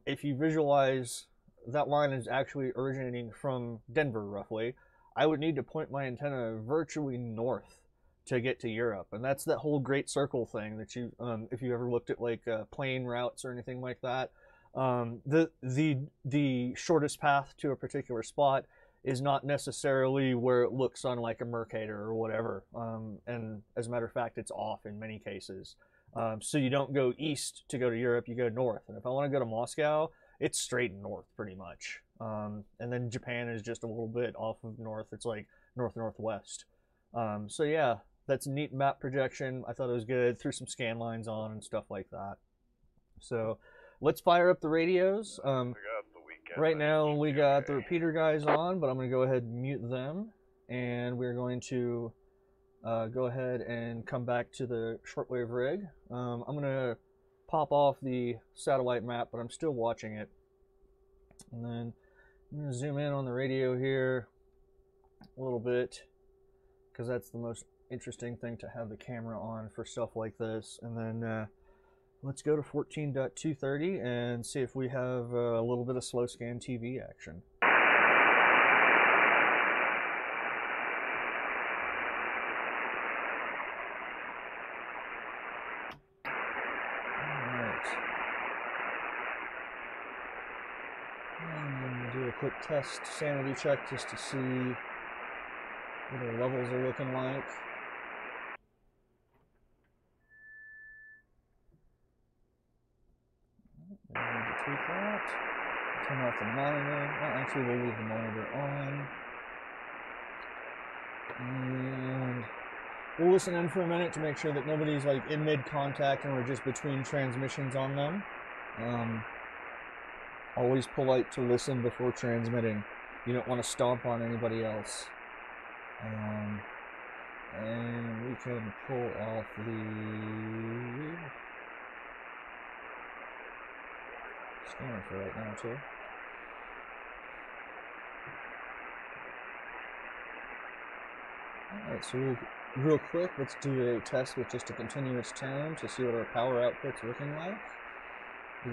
if you visualize that line is actually originating from Denver, roughly, I would need to point my antenna virtually north to get to Europe. And that's that whole Great Circle thing that you, if you ever looked at like plane routes or anything like that, the shortest path to a particular spot is not necessarily where it looks on like a Mercator or whatever. And as a matter of fact, it's off in many cases. So you don't go east to go to Europe, you go north. And if I want to go to Moscow, it's straight north pretty much. And then Japan is just a little bit off of north. It's like north-northwest. So yeah, that's a neat map projection. I thought it was good. Threw some scan lines on and stuff like that. So let's fire up the radios. I got the weekend Right now we got the repeater guys on, but I'm going to go ahead and mute them, and we're going to go ahead and come back to the shortwave rig. I'm going to pop off the satellite map, but I'm still watching it. And then I'm going to zoom in on the radio here a little bit, because that's the most interesting thing to have the camera on for stuff like this. And then let's go to 14.230 and see if we have a little bit of slow scan TV action. Alright. And we'll do a quick test sanity check just to see what our levels are looking like. We need to tweak that. Turn off the monitor. Well, actually, we'll leave the monitor on. And we'll listen in for a minute to make sure that nobody's like in mid-contact and we're just between transmissions on them. Always polite to listen before transmitting. You don't want to stomp on anybody else. And we can pull off the scanner for right now too. Alright, so real quick, let's do a test with just a continuous tone to see what our power output's looking like.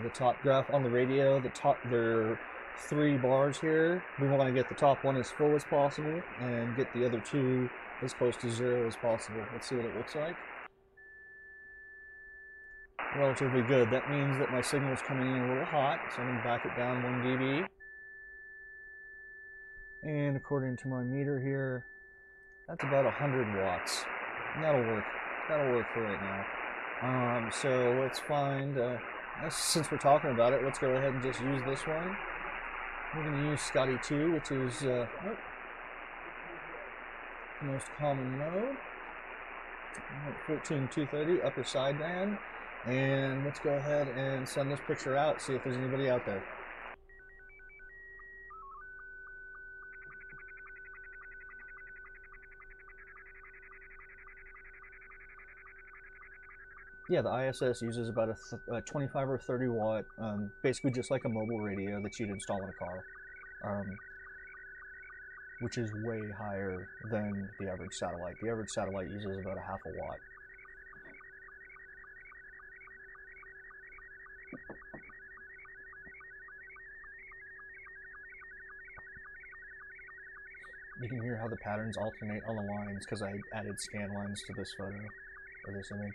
The top graph on the radio, there are 3 bars here. We want to get the top one as full as possible and get the other 2 as close to 0 as possible. Let's see what it looks like. Relatively good. That means that my signal's coming in a little hot, so I'm going to back it down 1 dB. And according to my meter here, that's about 100 watts. And that'll work. That'll work for right now. So let's find, since we're talking about it, let's go ahead and just use this one. We're going to use Scotty 2, which is the most common mode. 14.230, upper sideband. And let's go ahead and send this picture out, see if there's anybody out there. Yeah, the ISS uses about a 25 or 30 watt, basically just like a mobile radio that you'd install in a car, which is way higher than the average satellite. The average satellite uses about a half a watt. You can hear how the patterns alternate on the lines because I added scan lines to this photo, or this image.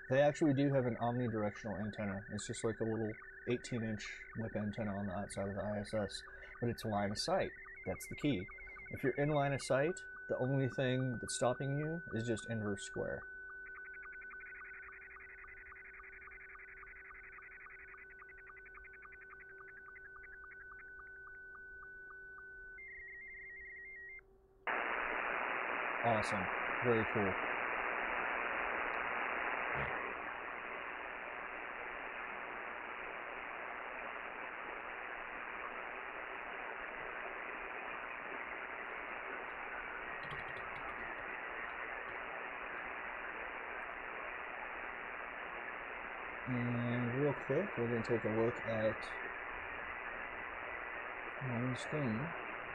They actually do have an omnidirectional antenna. It's just like a little 18-inch whip antenna on the outside of the ISS, but it's line of sight. That's the key. If you're in line of sight, the only thing that's stopping you is just inverse square. Awesome. Very cool. And real quick, we're going to take a look at my screen,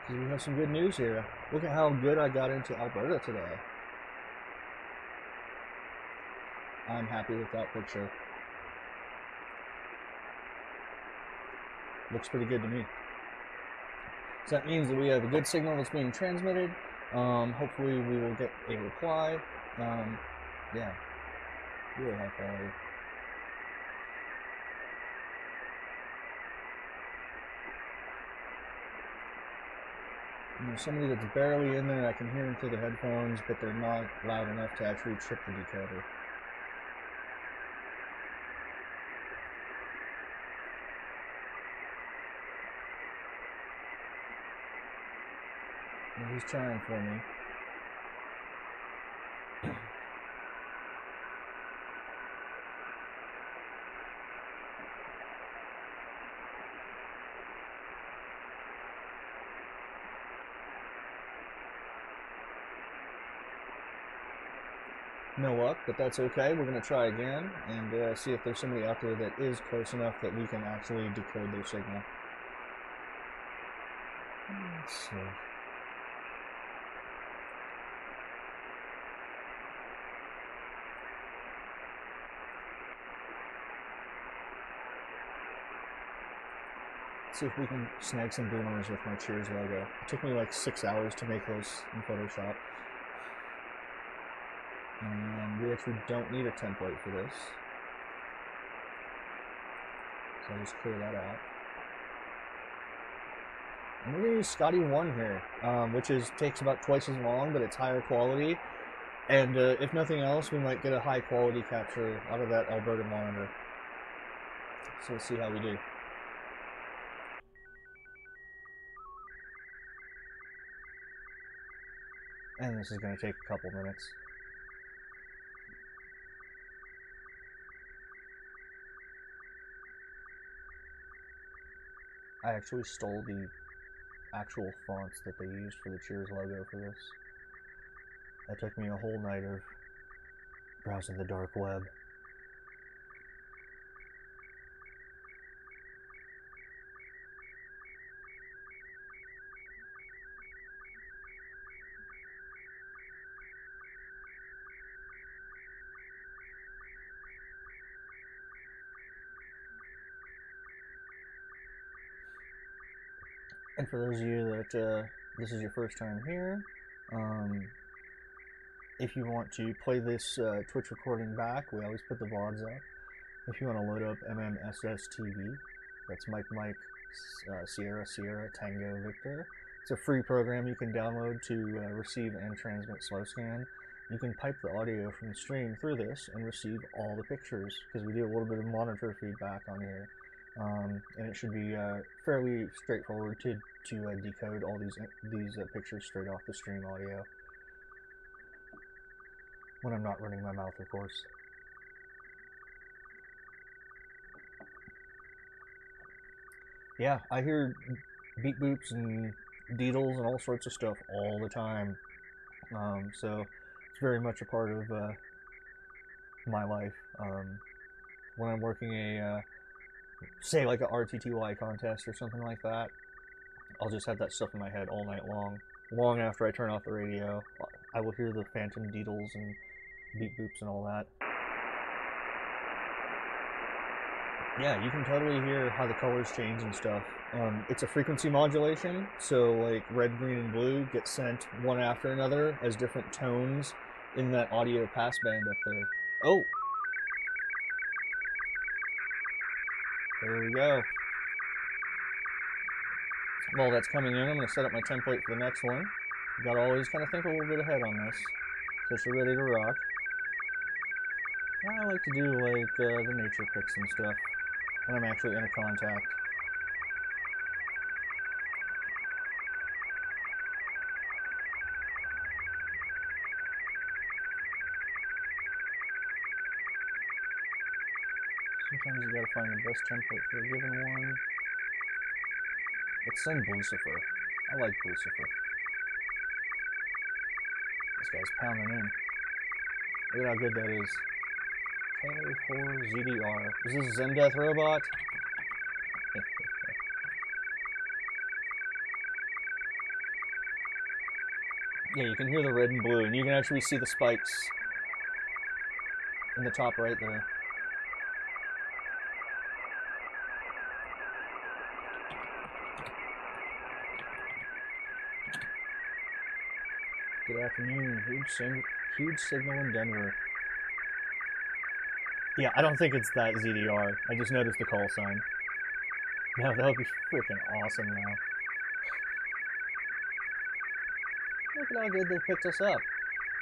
because we have some good news here. Look at how good I got into Alberta today. I'm happy with that picture. Looks pretty good to me. So that means that we have a good signal that's being transmitted. Hopefully we will get a reply. Yeah, really high quality. And there's somebody that's barely in there. I can hear them through the headphones, but they're not loud enough to actually trip the decoder. And he's trying for me. No luck, but that's okay. We're going to try again and see if there's somebody out there that is close enough that we can actually decode their signal. Let's see. Let's see if we can snag some boomers with my Cheers logo. It took me like 6 hours to make those in Photoshop. And we actually don't need a template for this. So I'll just clear that out. And we're going to use Scotty 1 here, which takes about twice as long, but it's higher quality. And if nothing else, we might get a high quality capture out of that Alberta monitor. So we'll see how we do. And this is going to take a couple minutes. I actually stole the actual fonts that they used for the Cheers logo for this. That took me a whole night of browsing the dark web. And for those of you that this is your first time here, if you want to play this Twitch recording back, we always put the VODs up. If you want to load up MMSSTV, that's Mike Sierra Sierra Tango Victor. It's a free program you can download to receive and transmit slow scan. You can pipe the audio from the stream through this and receive all the pictures, because we do a little bit of monitor feedback on here. And it should be fairly straightforward to decode all these pictures straight off the stream audio. When I'm not running my mouth, of course. Yeah, I hear beep boops and deedles and all sorts of stuff all the time. So it's very much a part of my life. When I'm working say like a RTTY contest or something like that, I'll just have that stuff in my head all night long. Long after I turn off the radio, I will hear the phantom deedles and beep boops and all that. Yeah, you can totally hear how the colors change and stuff. It's a frequency modulation, so like red, green, and blue get sent one after another as different tones in that audio passband up there. Oh! There we go. While that's coming in, I'm going to set up my template for the next one. You gotta always kind of think a little bit ahead on this, so you're ready to rock. I like to do like the nature pics and stuff when I'm actually in a contact. Sometimes you gotta find the best template for a given one. Let's send Lucifer. I like Lucifer. This guy's pounding in. Look at how good that is. K4ZDR. Is this Zen Death Robot? Yeah, you can hear the red and blue, and you can actually see the spikes in the top right there. Good afternoon. Huge signal in Denver. Yeah, I don't think it's that ZDR. I just noticed the call sign. No, that would be freaking awesome now. Look at how good they picked us up.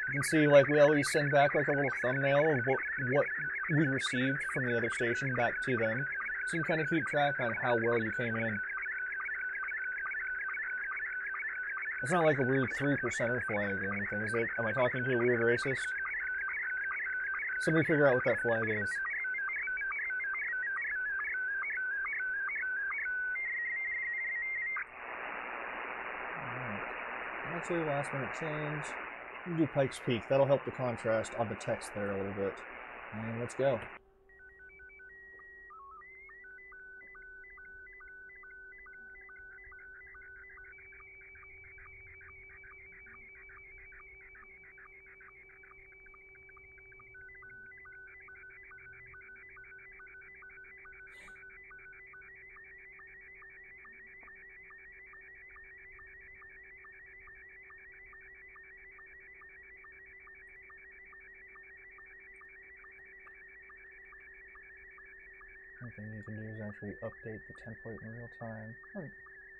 You can see, like, we always send back, like, a little thumbnail of what we received from the other station back to them. So you can kind of keep track on how well you came in. It's not like a weird 3%er flag or anything, is it? Am I talking to a weird racist? Somebody figure out what that flag is. Alright. Actually, last minute change. We'll do Pike's Peak. That'll help the contrast on the text there a little bit. And let's go. One thing you can do is actually update the template in real time. Well,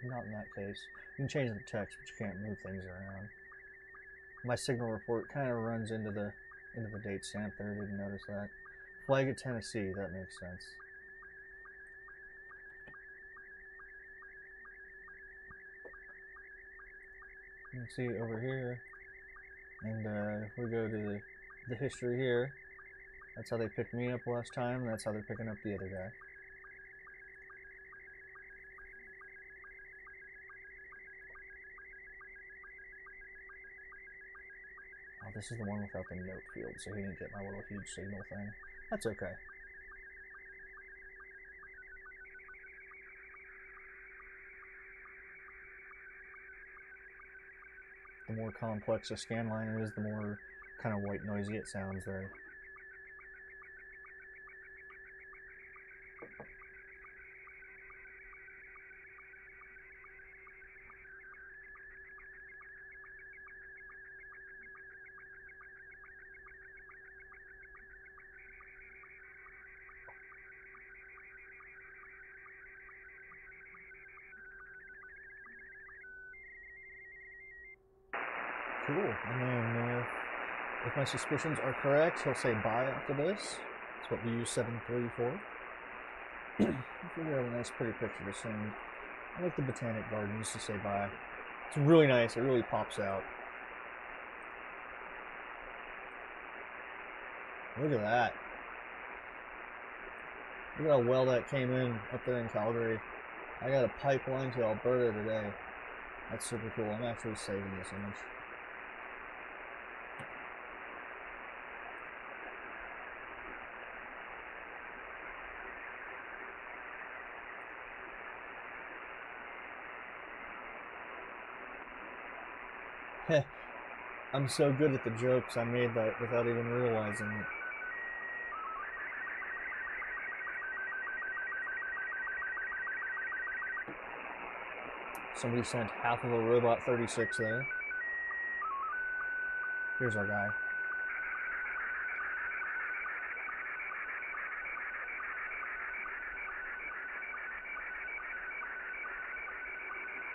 not in that case. You can change the text, but you can't move things around. My signal report kind of runs into the date stamp there. Didn't notice that. Flag of Tennessee. That makes sense. You can see over here, and if we go to the history here, that's how they picked me up last time, and that's how they're picking up the other guy. Oh, this is the one without the note field, so he didn't get my little huge signal thing. That's okay. The more complex a scan line is, the more kind of white noisy it sounds there. Cool. And then, if my suspicions are correct, he'll say bye after this. That's what we use 7.3 for. I figure out a nice, pretty picture to send. I like the Botanic Gardens to say bye. It's really nice. It really pops out. Look at that. Look at how well that came in up there in Calgary. I got a pipeline to Alberta today. That's super cool. I'm actually saving this image. Heh, I'm so good at the jokes, I made that without even realizing it. Somebody sent half of a Robot 36 there. Here's our guy.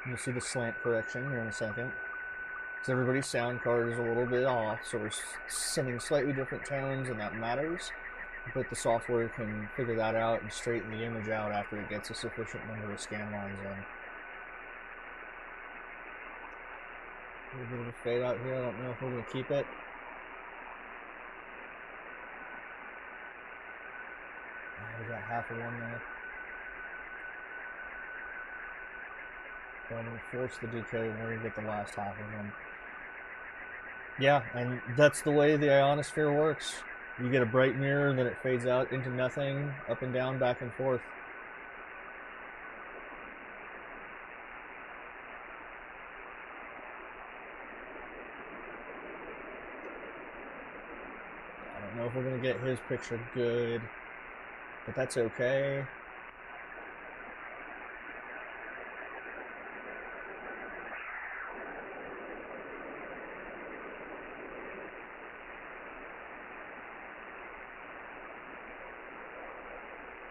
You'll see the slant correction here in a second. Because everybody's sound card is a little bit off, so we're sending slightly different tones, and that matters. But the software can figure that out and straighten the image out after it gets a sufficient number of scan lines in. A little bit of a fade out here. I don't know if we're going to keep it. We got half of one there. But I'm going to force the decode and we're going to get the last half of them. Yeah, and that's the way the ionosphere works. You get a bright mirror, and then it fades out into nothing, up and down, back and forth. I don't know if we're going to get his picture good, but that's okay.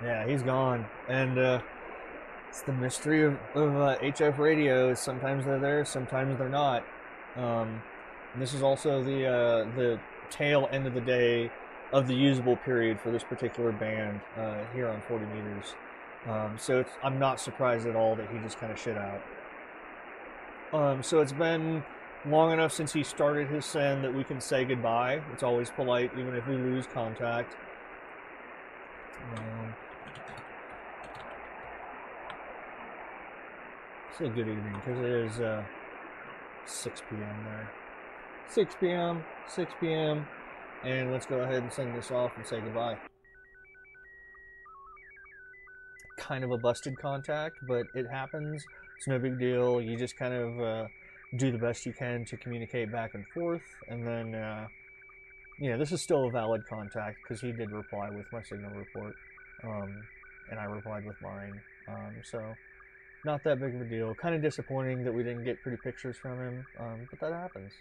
Yeah, he's gone, and it's the mystery of HF radios. Sometimes they're there, sometimes they're not. And this is also the tail end of the day of the usable period for this particular band here on 40 meters. So I'm not surprised at all that he just kind of shit out. So it's been long enough since he started his send that we can say goodbye. It's always polite, even if we lose contact. Say good evening, because it is 6 p.m. there. 6 p.m., 6 p.m., and let's go ahead and send this off and say goodbye. Kind of a busted contact, but it happens. It's no big deal. You just kind of do the best you can to communicate back and forth, and then, this is still a valid contact, because he did reply with my signal report, and I replied with mine, so not that big of a deal. Kind of disappointing that we didn't get pretty pictures from him, but that happens.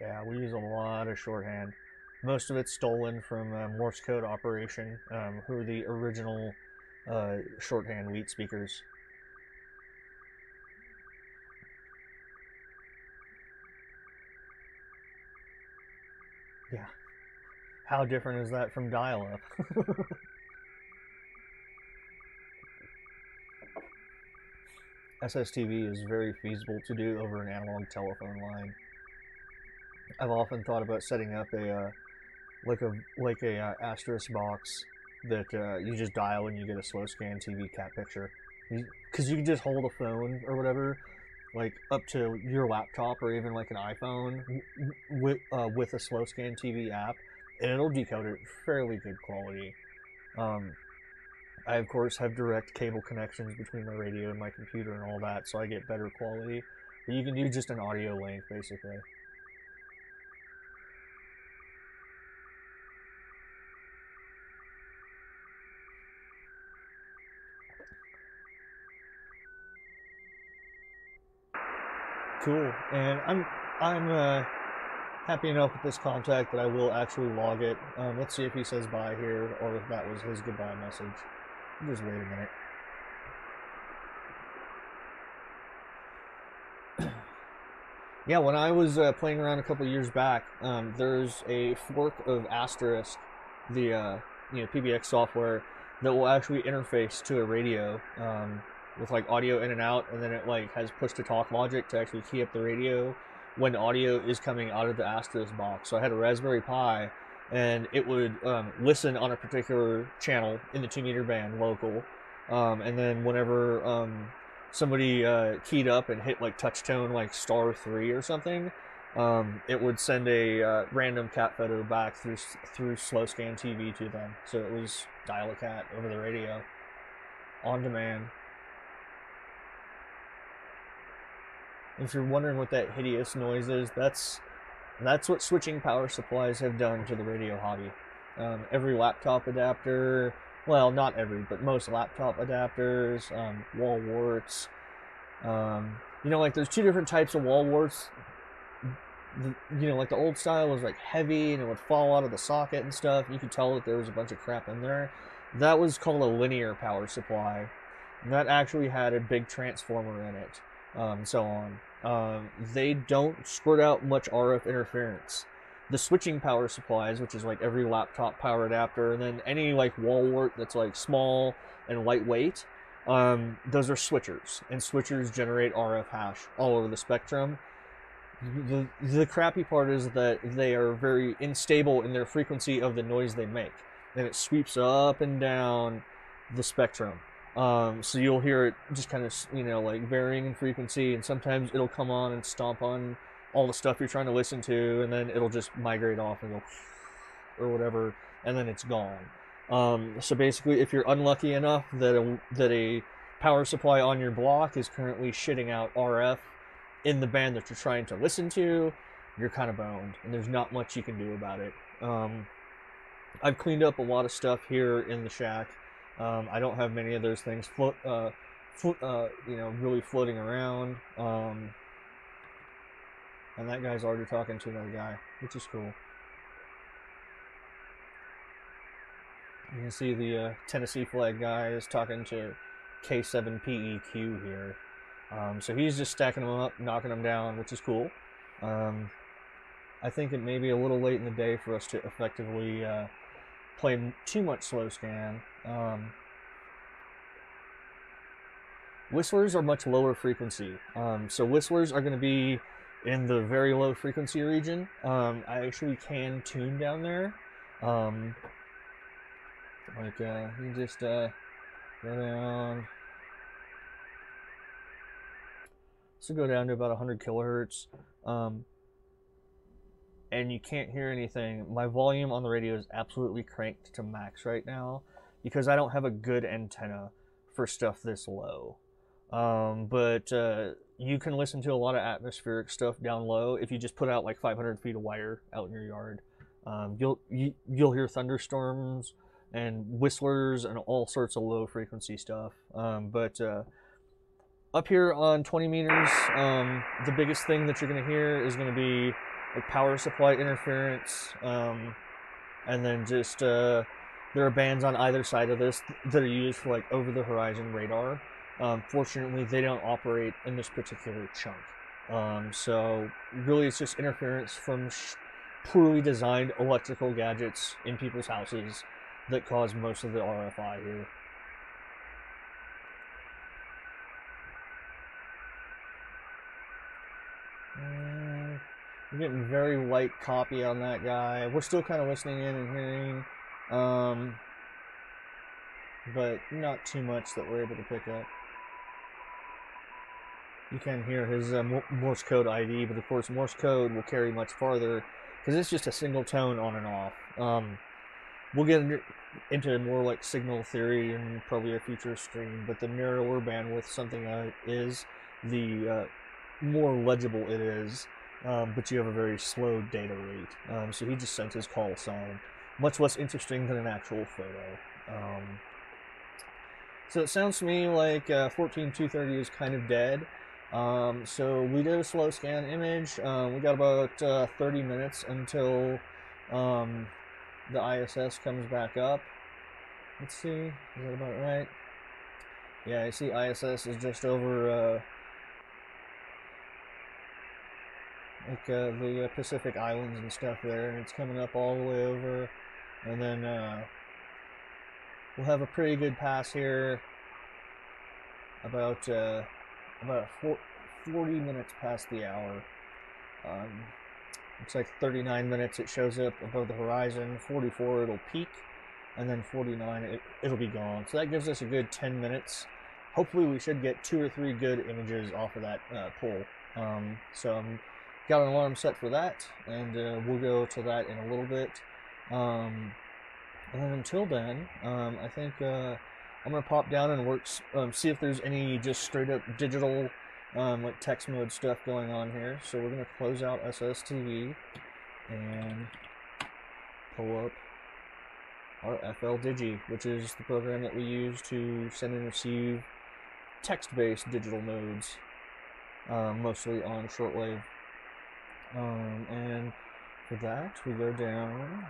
Yeah, we use a lot of shorthand. Most of it's stolen from Morse code operation, who are the original shorthand wheat speakers. Yeah. How different is that from dial-up? SSTV is very feasible to do over an analog telephone line. I've often thought about setting up a asterisk box that you just dial and you get a slow scan TV cat picture. Because you can just hold a phone or whatever, like up to your laptop or even like an iPhone with a slow scan TV app, and it'll decode it fairly good quality. I of course have direct cable connections between my radio and my computer and all that, so I get better quality. But you can do just an audio link basically. Cool, and I'm happy enough with this contact that I will actually log it. Let's see if he says bye here, or if that was his goodbye message. Just wait a minute. Yeah, when I was playing around a couple years back, there's a fork of Asterisk, the PBX software, that will actually interface to a radio. With like audio in and out, and then it like has push-to-talk logic to actually key up the radio when audio is coming out of the Asterisk box. So I had a Raspberry Pi, and it would listen on a particular channel in the 2-meter band local, and then whenever somebody keyed up and hit like touch tone like *3 or something, it would send a random cat photo back through slow scan TV to them. So it was dial a cat over the radio on demand. If you're wondering what that hideous noise is, that's what switching power supplies have done to the radio hobby. Every laptop adapter, well, not every, but most laptop adapters, wall warts. Like there's 2 different types of wall warts. Like the old style was like heavy and it would fall out of the socket and stuff. You could tell that there was a bunch of crap in there. That was called a linear power supply. And that actually had a big transformer in it. So on. They don't squirt out much RF interference. The switching power supplies, which is like every laptop power adapter, and then any like wall wart that's like small and lightweight, those are switchers, and switchers generate RF hash all over the spectrum. The crappy part is that they are very unstable in their frequency of the noise they make, and it sweeps up and down the spectrum. So you'll hear it just kind of, like varying in frequency, and sometimes it'll come on and stomp on all the stuff you're trying to listen to, and then it'll just migrate off and go or whatever, and then it's gone. So basically, if you're unlucky enough that a power supply on your block is currently shitting out RF in the band that you're trying to listen to, you're kind of boned, and there's not much you can do about it. I've cleaned up a lot of stuff here in the shack. I don't have many of those things really floating around. And that guy's already talking to another guy, which is cool. You can see the Tennessee flag guy is talking to K7PEQ here. So he's just stacking them up, knocking them down, which is cool. I think it may be a little late in the day for us to effectively play too much slow scan. Whistlers are much lower frequency. So whistlers are going to be in the very low frequency region. I actually can tune down there. You just go down. So go down to about 100 kilohertz. And you can't hear anything. My volume on the radio is absolutely cranked to max right now because I don't have a good antenna for stuff this low. But you can listen to a lot of atmospheric stuff down low if you just put out like 500 feet of wire out in your yard. You'll hear thunderstorms and whistlers and all sorts of low frequency stuff. But up here on 20 meters, the biggest thing that you're going to hear is going to be like power supply interference, and then just there are bands on either side of this that are used for like over the horizon radar. Fortunately, they don't operate in this particular chunk. So really it's just interference from poorly designed electrical gadgets in people's houses that cause most of the RFI here. I'm getting very light copy on that guy. We're still kind of listening in and hearing, but not too much that we're able to pick up. You can hear his Morse code ID, but of course Morse code will carry much farther because it's just a single tone on and off. We'll get into more like signal theory in probably a future stream, but the narrower bandwidth something is, the more legible it is. But you have a very slow data rate. So he just sent his call sign. Much less interesting than an actual photo. So it sounds to me like 14230 is kind of dead. So we did a slow scan image. We got about 30 minutes until the ISS comes back up. Let's see, is that about right? Yeah, I see ISS is just over the Pacific Islands and stuff there, and it's coming up all the way over, and then we'll have a pretty good pass here about 40 minutes past the hour. Looks like 39 minutes it shows up above the horizon, 44 it'll peak, and then 49 it'll be gone. So that gives us a good 10 minutes. Hopefully we should get 2 or 3 good images off of that pole. So got an alarm set for that, and we'll go to that in a little bit. And then until then, I think I'm going to pop down and work, see if there's any just straight up digital like text mode stuff going on here. So we're going to close out SSTV and pull up our FL Digi, which is the program that we use to send and receive text-based digital modes, mostly on shortwave. And for that, we go down,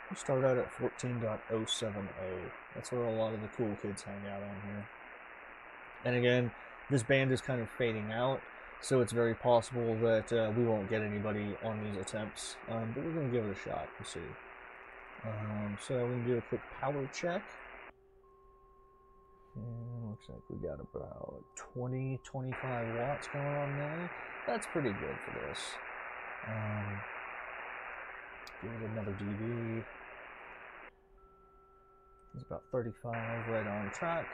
we start out at 14.070. That's where a lot of the cool kids hang out on here. And again, this band is kind of fading out, so it's very possible that we won't get anybody on these attempts, but we're going to give it a shot and see. So we're going to do a quick power check. And looks like we got about 20-25 watts going on there. That's pretty good for this. Give it another dB. It's about 35, right on track.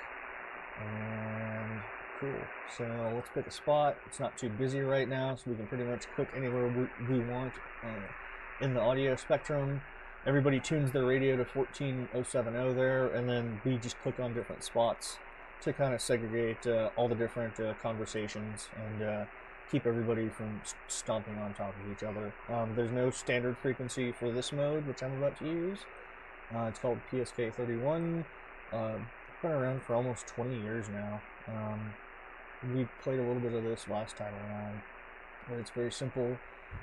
And cool. So let's pick a spot. It's not too busy right now, so we can pretty much click anywhere we want in the audio spectrum. Everybody tunes their radio to 14.070 there, and then we just click on different spots to kind of segregate all the different conversations and keep everybody from stomping on top of each other. There's no standard frequency for this mode, which I'm about to use. It's called PSK31. Been around for almost 20 years now. We played a little bit of this last time around, but it's very simple.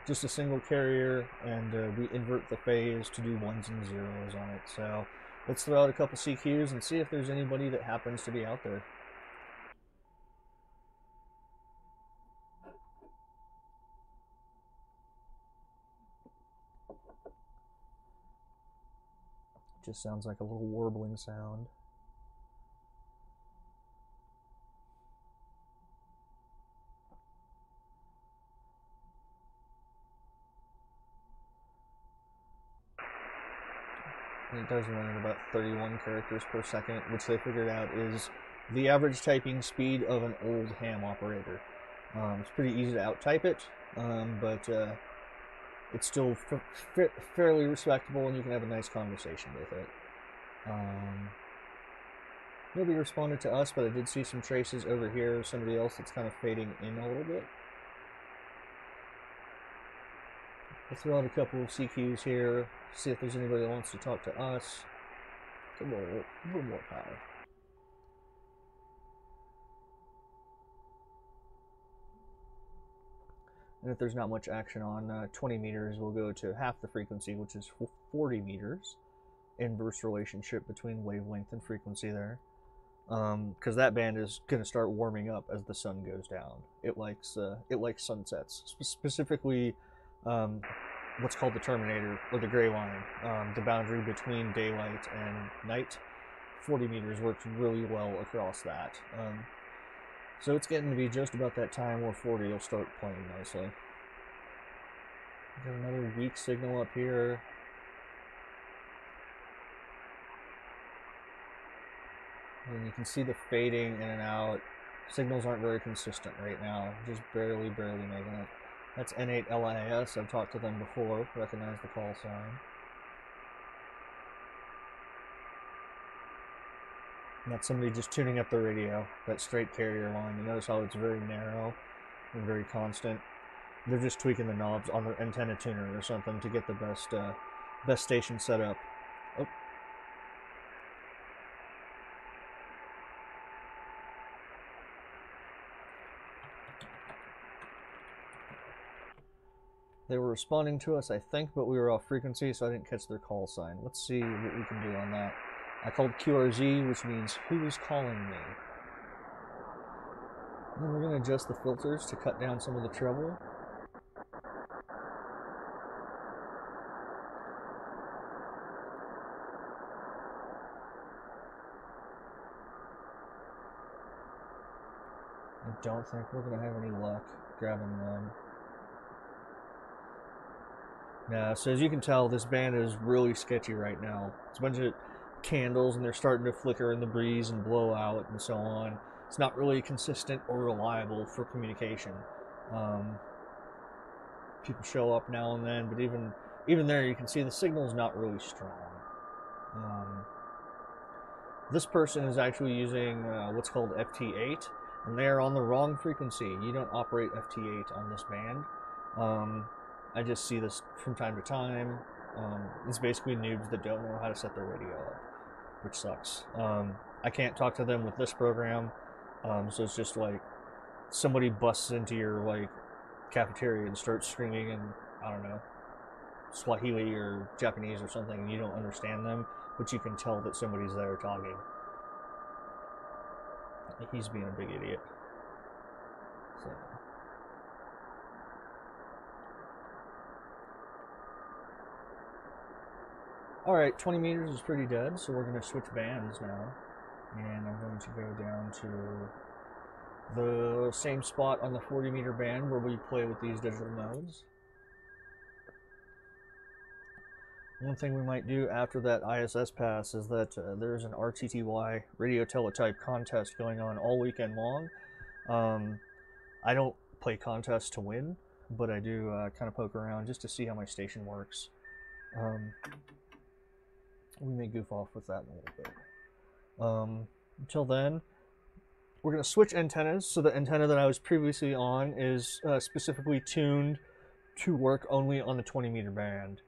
Just a single carrier, and we invert the phase to do 1s and 0s on it. So let's throw out a couple CQs and see if there's anybody that happens to be out there. Just sounds like a little warbling sound. And it does run at about 31 characters per second, which they figured out is the average typing speed of an old ham operator. It's pretty easy to out-type it, but it's still fairly respectable, and you can have a nice conversation with it. Nobody responded to us, but I did see some traces over here, somebody else that's kind of fading in a little bit. We'll throw out a couple of CQs here, see if there's anybody that wants to talk to us. A little more power. And if there's not much action on 20 meters, we'll go to half the frequency, which is 40 meters. Inverse relationship between wavelength and frequency there. Because that band is going to start warming up as the sun goes down. It likes sunsets, specifically what's called the terminator, or the gray line, the boundary between daylight and night. 40 meters works really well across that. So it's getting to be just about that time where 40 will start playing nicely. Got another weak signal up here. And you can see the fading in and out. Signals aren't very consistent right now, just barely making it. That's N8 LIS. I've talked to them before, recognize the call sign. And that's somebody just tuning up the radio, that straight carrier line. You notice how it's very narrow and very constant. They're just tweaking the knobs on their antenna tuner or something to get the best station set up. Oh. They were responding to us, I think, but we were off frequency, so I didn't catch their call sign. Let's see what we can do on that. I called QRZ, which means who is calling me. And then we're going to adjust the filters to cut down some of the treble. I don't think we're going to have any luck grabbing them. Yeah, so as you can tell, this band is really sketchy right now. It's a bunch of candles, and they're starting to flicker in the breeze and blow out and so on. It's not really consistent or reliable for communication. People show up now and then, but even there, you can see the signal's not really strong. This person is actually using what's called FT8, and they're on the wrong frequency. You don't operate FT8 on this band. I just see this from time to time. It's basically noobs that don't know how to set their radio up, which sucks. I can't talk to them with this program, so it's just like somebody busts into your like cafeteria and starts screaming in, I don't know, Swahili or Japanese or something, and you don't understand them, but you can tell that somebody's there talking. He's being a big idiot. So. Alright, 20 meters is pretty dead, so we're going to switch bands now. And I'm going to go down to the same spot on the 40 meter band where we play with these digital nodes. One thing we might do after that ISS pass is that there's an RTTY radio teletype contest going on all weekend long. I don't play contests to win, but I do kind of poke around just to see how my station works. We may goof off with that in a little bit. Until then, we're going to switch antennas. So the antenna that I was previously on is specifically tuned to work only on the 20 meter band.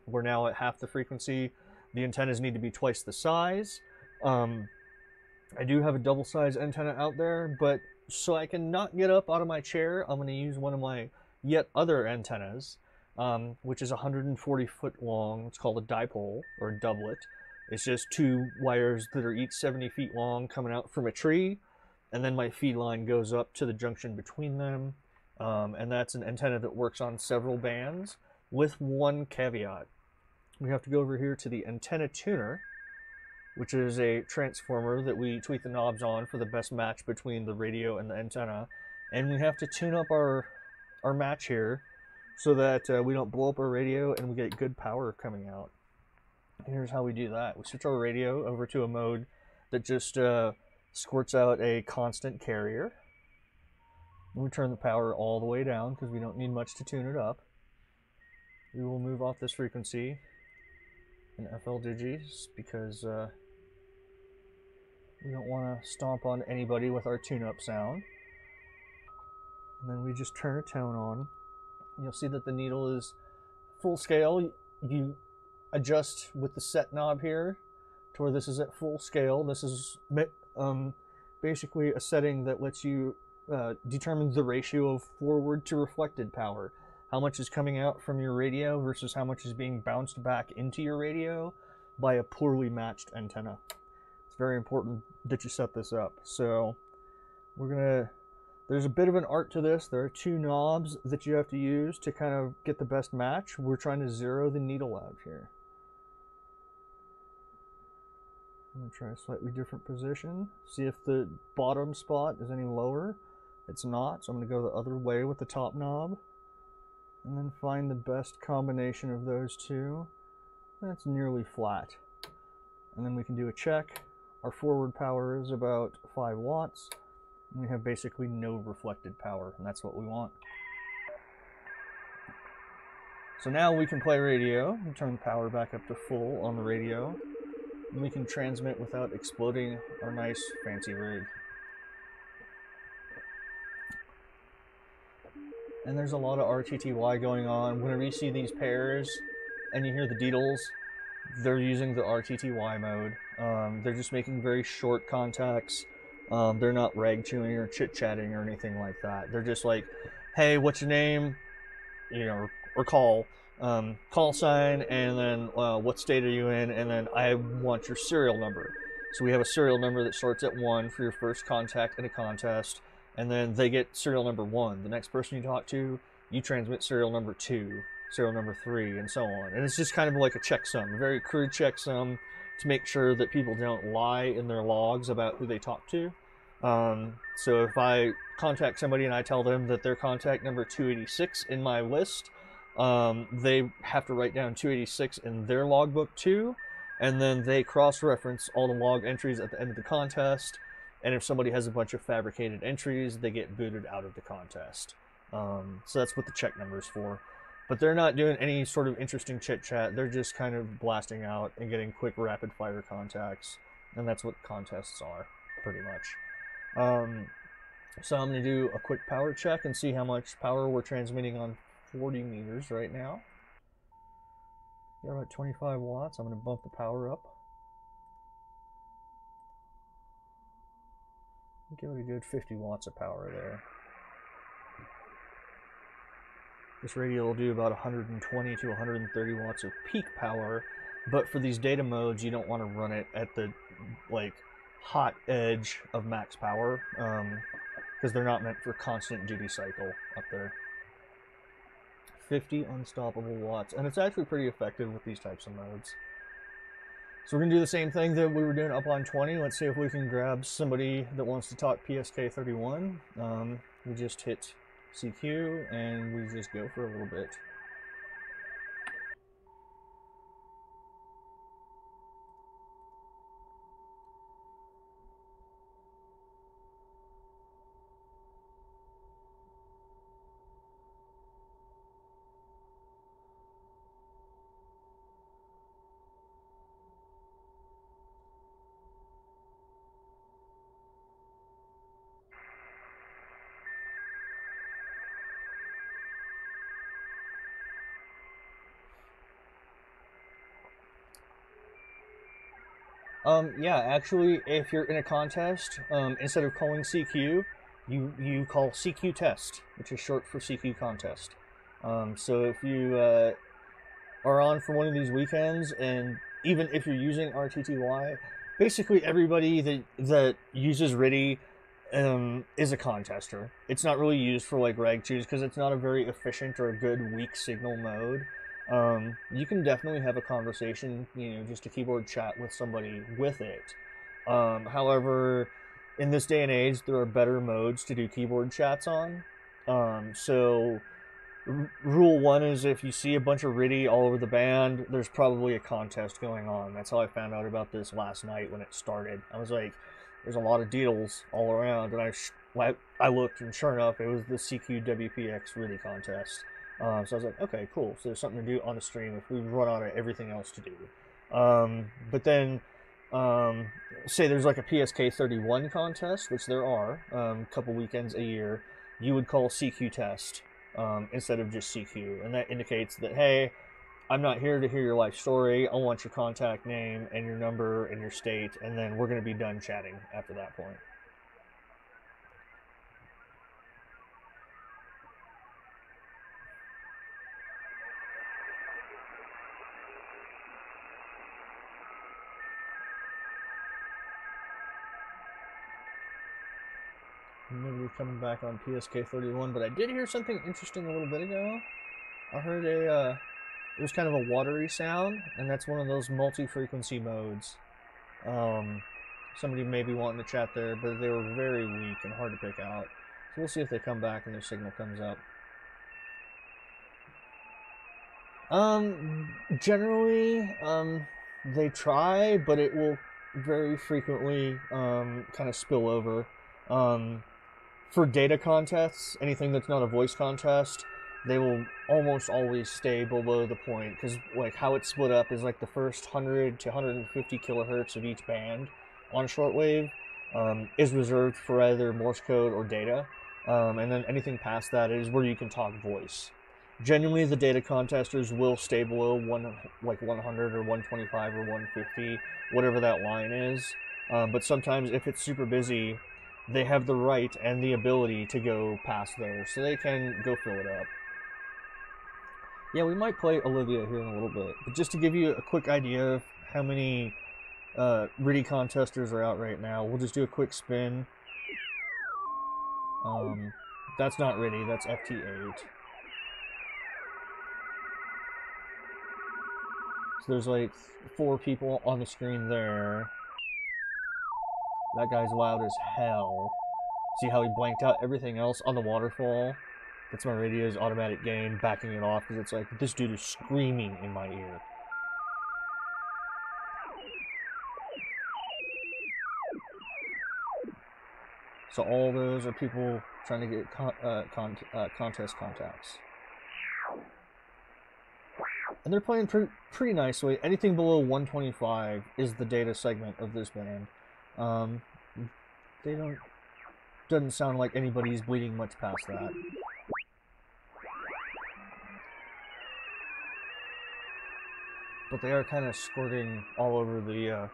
We're now at half the frequency. The antennas need to be twice the size. I do have a double size antenna out there, but so I can not get up out of my chair, I'm going to use one of my yet other antennas, which is 140 foot long. It's called a dipole, or a doublet. It's just two wires that are each 70 feet long coming out from a tree, and then my feed line goes up to the junction between them, and that's an antenna that works on several bands, with one caveat. we have to go over here to the antenna tuner, which is a transformer that we tweak the knobs on for the best match between the radio and the antenna. And we have to tune up our match here so that we don't blow up our radio and we get good power coming out. Here's how we do that. We switch our radio over to a mode that just squirts out a constant carrier. And we turn the power all the way down because we don't need much to tune it up. We will move off this frequency in FL digis because we don't want to stomp on anybody with our tune-up sound. And then we just turn a tone on. You'll see that the needle is full scale. You adjust with the set knob here to where this is at full scale. This is basically a setting that lets you determine the ratio of forward to reflected power. How much is coming out from your radio versus how much is being bounced back into your radio by a poorly matched antenna. It's very important that you set this up. So there's a bit of an art to this. There are two knobs that you have to use to kind of get the best match. We're trying to zero the needle out here. I'm going to try a slightly different position. See if the bottom spot is any lower. It's not, so I'm going to go the other way with the top knob. And then find the best combination of those two. That's nearly flat. And then we can do a check. Our forward power is about 5 watts. And we have basically no reflected power, and that's what we want. So now we can play radio. We turn the power back up to full on the radio. And we can transmit without exploding our nice fancy rig. And there's a lot of RTTY going on. Whenever you see these pairs and you hear the deedles, they're using the RTTY mode. They're just making very short contacts. They're not rag chewing or chit chatting or anything like that. They're just like, hey, what's your name? You know, or call sign, and then what state are you in? And then I want your serial number. So we have a serial number that starts at 1 for your first contact in a contest. And then they get serial number 1. The next person you talk to, you transmit serial number 2, serial number 3, and so on. And it's just kind of like a checksum, a very crude checksum to make sure that people don't lie in their logs about who they talk to. So if I contact somebody and I tell them that their contact number 286 in my list, they have to write down 286 in their logbook too, and then they cross-reference all the log entries at the end of the contest. And if somebody has a bunch of fabricated entries, they get booted out of the contest. So that's what the check number is for. But they're not doing any sort of interesting chit-chat. They're just kind of blasting out and getting quick, rapid-fire contacts. And that's what contests are, pretty much. So I'm going to do a quick power check and see how much power we're transmitting on 40 meters right now. Got about 25 watts. I'm going to bump the power up. Give it a good 50 watts of power there. This radio will do about 120 to 130 watts of peak power, but for these data modes, you don't want to run it at the hot edge of max power, because they're not meant for constant duty cycle up there. 50 unstoppable watts, and it's actually pretty effective with these types of modes. So we're going to do the same thing that we were doing up on 20. Let's see if we can grab somebody that wants to talk PSK 31. We just hit CQ and we just go for a little bit. Yeah, actually, if you're in a contest, instead of calling CQ, you call CQ test, which is short for CQ contest. So if you are on for one of these weekends, and even if you're using RTTY, basically everybody that uses RTTY is a contester. It's not really used for like rag chews because it's not a very efficient or a good weak signal mode. you can definitely have a conversation, just a keyboard chat with somebody with it. However, in this day and age, there are better modes to do keyboard chats on. So rule one is if you see a bunch of RIDI all over the band, there's probably a contest going on. That's how I found out about this last night when it started. I was like, there's a lot of deals all around, and I looked, and sure enough, it was the CQWPX RIDI contest. So I was like, okay, cool. So there's something to do on the stream if we run out of everything else to do. But then, say there's like a PSK 31 contest, which there are, a couple weekends a year. You would call CQ test instead of just CQ, and that indicates that, hey, I'm not here to hear your life story. I want your contact name and your number and your state, and then we're going to be done chatting after that point. Nobody coming back on PSK 31, but I did hear something interesting a little bit ago. I heard it was kind of a watery sound, and that's one of those multi-frequency modes. Somebody may be wanting to chat there, but they were very weak and hard to pick out. So we'll see if they come back and their signal comes up. Generally, they try, but it will very frequently kind of spill over. For data contests, anything that's not a voice contest, they will almost always stay below the point, because like how it's split up is like the first 100 to 150 kilohertz of each band on shortwave is reserved for either Morse code or data, and then anything past that is where you can talk voice. Generally, the data contesters will stay below 100 or 125 or 150, whatever that line is. But sometimes, if it's super busy, they have the right and the ability to go past there, so they can go fill it up. Yeah, we might play Olivia here in a little bit, but just to give you a quick idea of how many RIDI contesters are out right now, we'll just do a quick spin. That's not RIDI, that's FT8. So there's like 4 people on the screen there. That guy's loud as hell. See how he blanked out everything else on the waterfall? That's my radio's automatic gain, backing it off, because it's like, this dude is screaming in my ear. So all those are people trying to get contest contacts. And they're playing pretty nicely. Anything below 125 is the data segment of this band. Doesn't sound like anybody's bleeding much past that. But they are kind of squirting all over the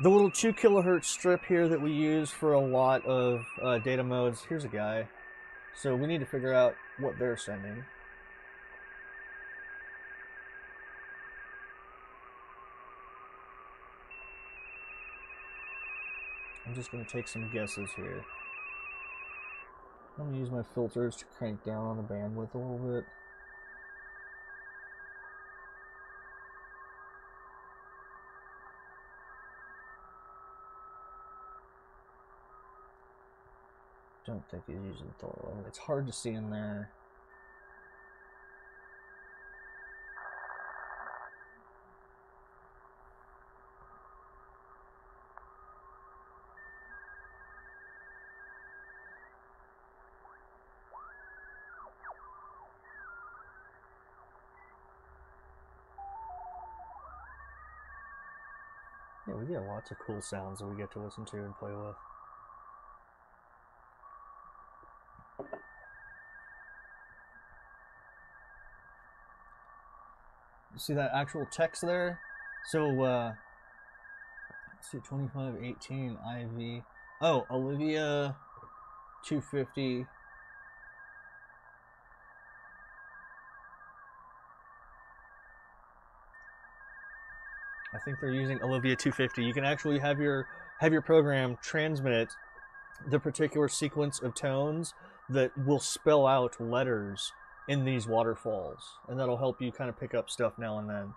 little 2 kilohertz strip here that we use for a lot of data modes. Here's a guy. So we need to figure out what they're sending. I'm just going to take some guesses here. I'm going to use my filters to crank down on the bandwidth a little bit. Don't think he's using Thor. It's hard to see in there. Yeah, we get lots of cool sounds that we get to listen to and play with. You see that actual text there? So, let's see, 2518 IV. Oh, Olivia 250. I think they're using Olivia 250. You can actually have your program transmit the particular sequence of tones that will spell out letters in these waterfalls, and that'll help you kind of pick up stuff now and then.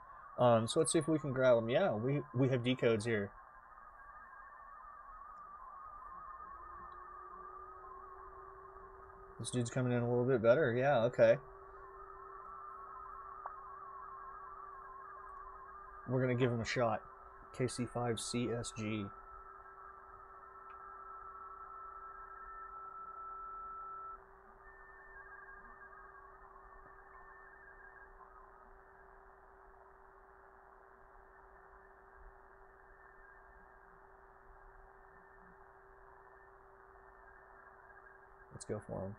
So let's see if we can grab them. Yeah, we have decodes here. This dude's coming in a little bit better. Yeah, okay. We're going to give him a shot. KC5CSG. Let's go for him.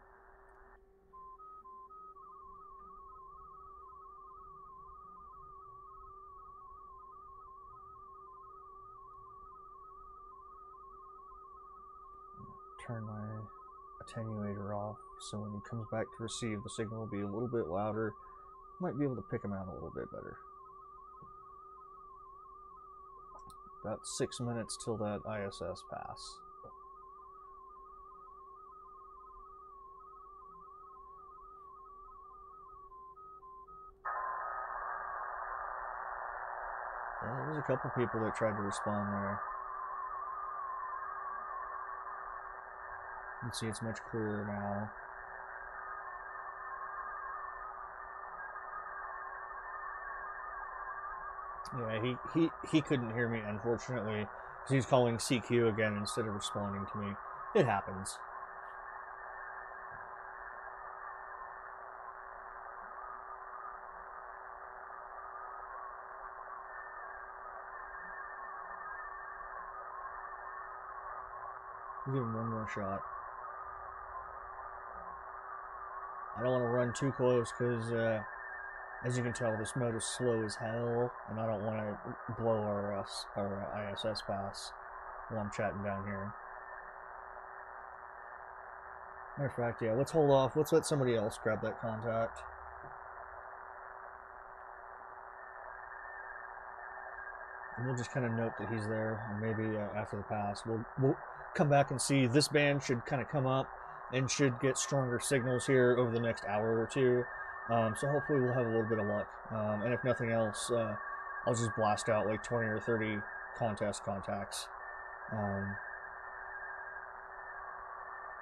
Turn my attenuator off so when he comes back to receive, the signal will be a little bit louder. Might be able to pick him out a little bit better. About 6 minutes till that ISS pass. Yeah, there was a couple people that tried to respond there. You can see it's much clearer now. Yeah, he couldn't hear me, unfortunately, because he's calling CQ again instead of responding to me. It happens. Give him one more shot. I don't want to run too close because, as you can tell, this mode is slow as hell, and I don't want to blow our ISS pass while I'm chatting down here. Matter of fact, yeah, let's hold off. Let's let somebody else grab that contact. And we'll just kind of note that he's there, and maybe after the pass, we'll come back and see. This band should kind of come up and should get stronger signals here over the next hour or two. So hopefully we'll have a little bit of luck. And if nothing else, I'll just blast out like 20 or 30 contacts.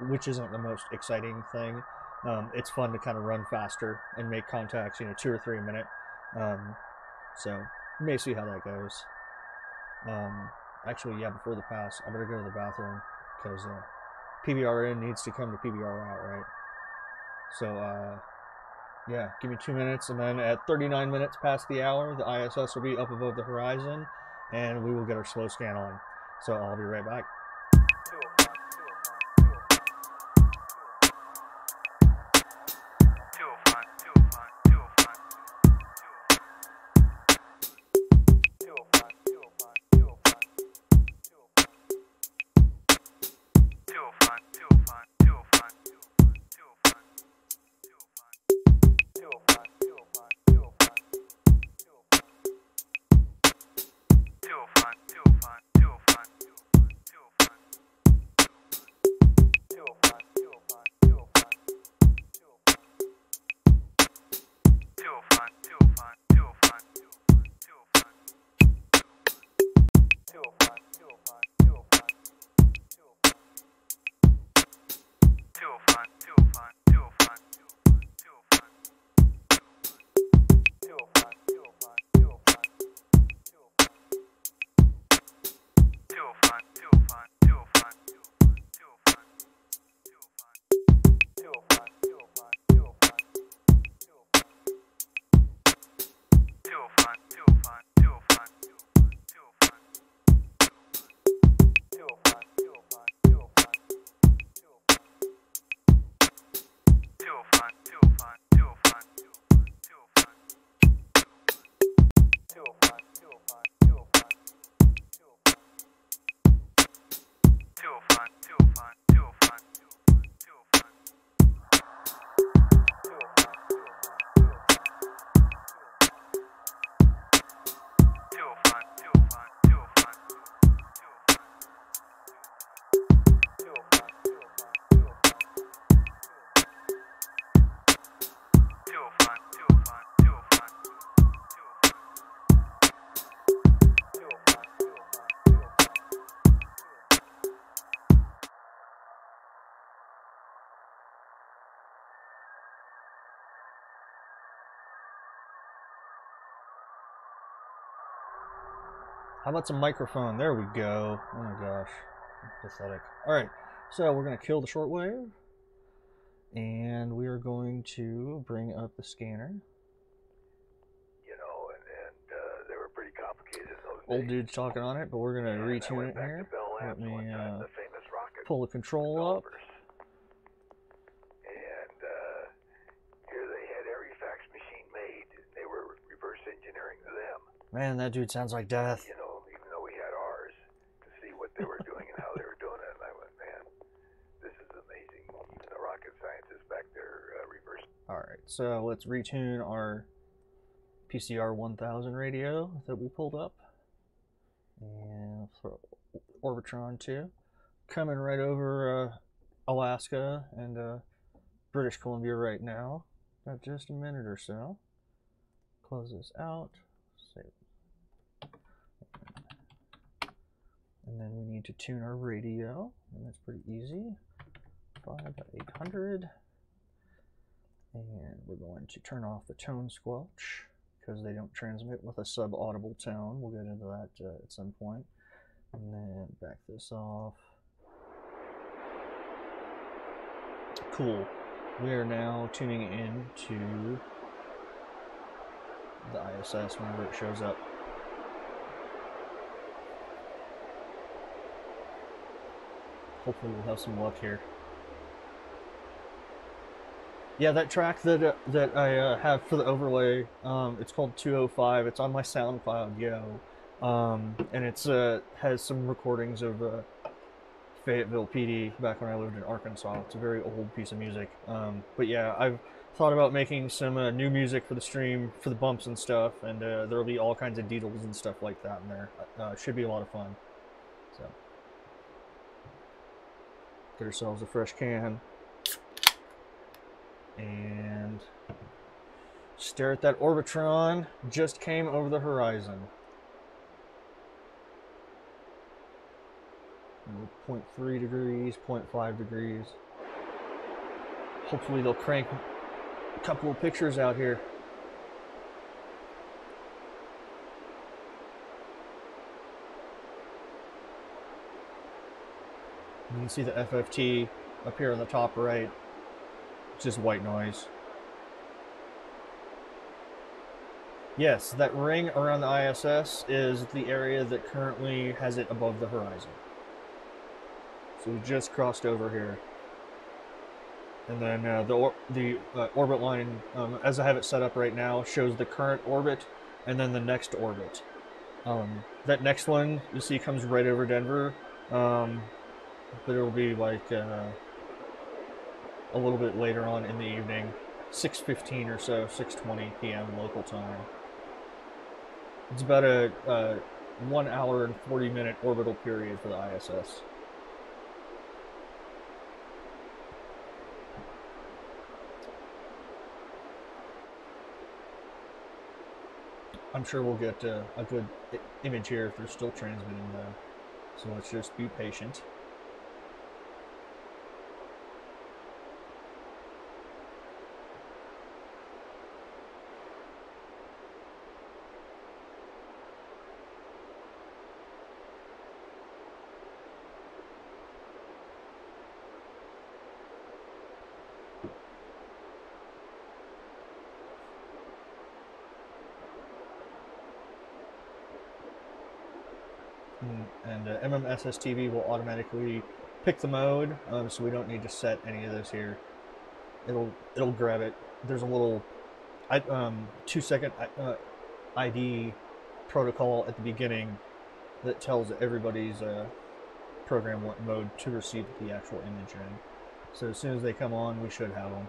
Which isn't the most exciting thing. It's fun to kind of run faster and make contacts, 2 or 3 a minute. So you may see how that goes. Actually, yeah, before the pass, I better go to the bathroom because PBR in needs to come to PBR out, right? So, yeah, give me 2 minutes, and then at 39 minutes past the hour, the ISS will be up above the horizon, and we will get our slow scan on. So I'll be right back. How about some microphone? There we go. Oh my gosh. Pathetic. Alright, so we're going to kill the shortwave. And we are going to bring up the scanner. You know, and they were pretty complicated in those Old days. dude's talking on it, but we're going to retune it here. Let me pull the control up. And here they had every fax machine made. They were reverse engineering them. Man, that dude sounds like death. You know, even though we had ours, to see what they were doing and how they were doing it. And I went, man, this is amazing. Even the rocket scientists back there reverse. Alright, so let's retune our PCR 1000 radio that we pulled up. And throw Orbitron 2. Coming right over Alaska and British Columbia right now. Got just a minute or so. Close this out. Save. And then we need to tune our radio, and that's pretty easy. 5x800. And we're going to turn off the tone squelch because they don't transmit with a sub-audible tone. We'll get into that at some point. And then back this off. Cool. We are now tuning in to the ISS whenever it shows up. Hopefully we'll have some luck here. Yeah, that track that I have for the overlay, it's called 205. It's on my SoundCloud, and it's has some recordings of Fayetteville PD back when I lived in Arkansas. It's a very old piece of music. But yeah, I've thought about making some new music for the stream, for the bumps and stuff, and there'll be all kinds of deedles and stuff like that in there. Should be a lot of fun. So, get ourselves a fresh can. And stare at that Orbitron. Just came over the horizon. 0.3 degrees, 0.5 degrees. Hopefully they'll crank a couple of pictures out here. You can see the FFT up here on the top right. It's just white noise. Yes, that ring around the ISS is the area that currently has it above the horizon. So we just crossed over here. And then the orbit line, as I have it set up right now, shows the current orbit and then the next orbit. That next one you see comes right over Denver, but it'll be like a little bit later on in the evening, 6:15 or so, 6:20 p.m. local time. It's about a 1 hour and 40-minute orbital period for the ISS. I'm sure we'll get a good image here if they're still transmitting though. So let's just be patient. And MMSSTV will automatically pick the mode, so we don't need to set any of this here. It'll grab it. There's a little 2-second ID protocol at the beginning that tells everybody's program what mode to receive the actual image in. So as soon as they come on, we should have them.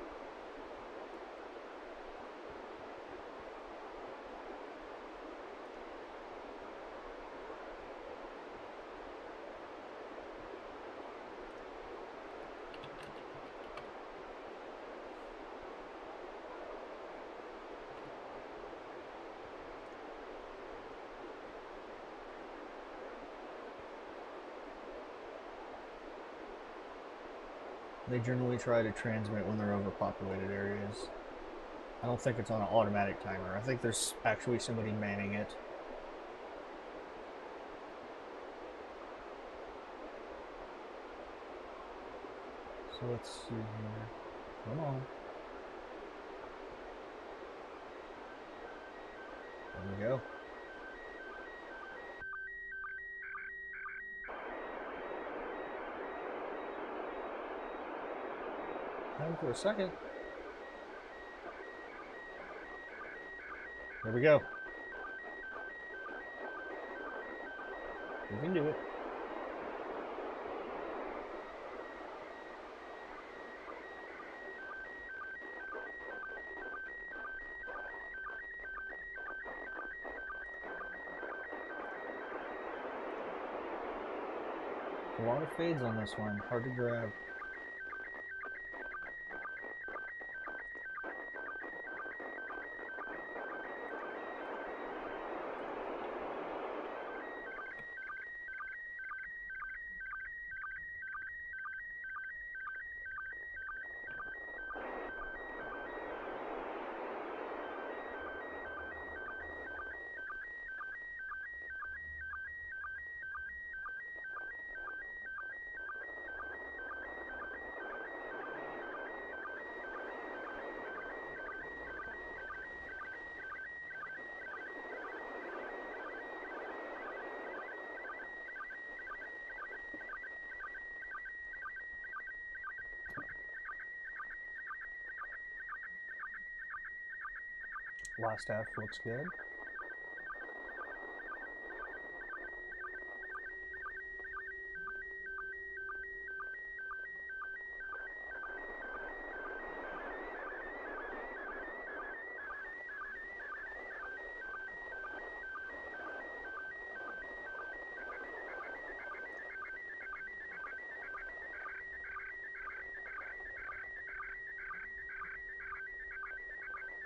They generally try to transmit when they're overpopulated areas. I don't think it's on an automatic timer. I think there's actually somebody manning it. So let's see here. Come on. There we go. Hang for a second. There we go. We can do it. A lot of fades on this one. Hard to grab. Last half looks good.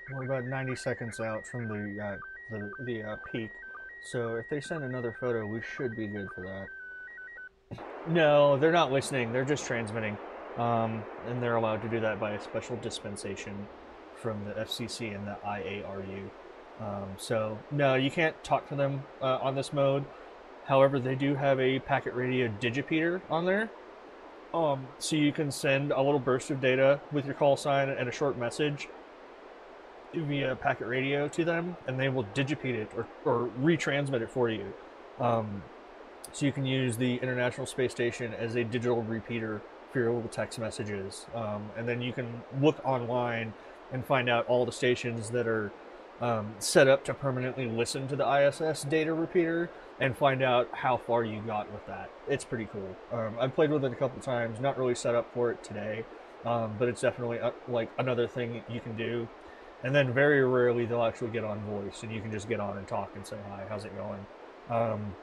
We're about 90 seconds out from the peak, so if they send another photo, we should be good for that. No, they're not listening. They're just transmitting, and they're allowed to do that by a special dispensation from the FCC and the IARU. So no, you can't talk to them on this mode. However, they do have a packet radio digipeater on there. So you can send a little burst of data with your call sign and a short message via packet radio to them, and they will digipede it or retransmit it for you. So you can use the International Space Station as a digital repeater for your little text messages. And then you can look online and find out all the stations that are set up to permanently listen to the ISS data repeater and find out how far you got with that. It's pretty cool. I've played with it a couple times, not really set up for it today, but it's definitely like another thing you can do. And then very rarely they'll actually get on voice, and you can just get on and talk and say, hi, how's it going?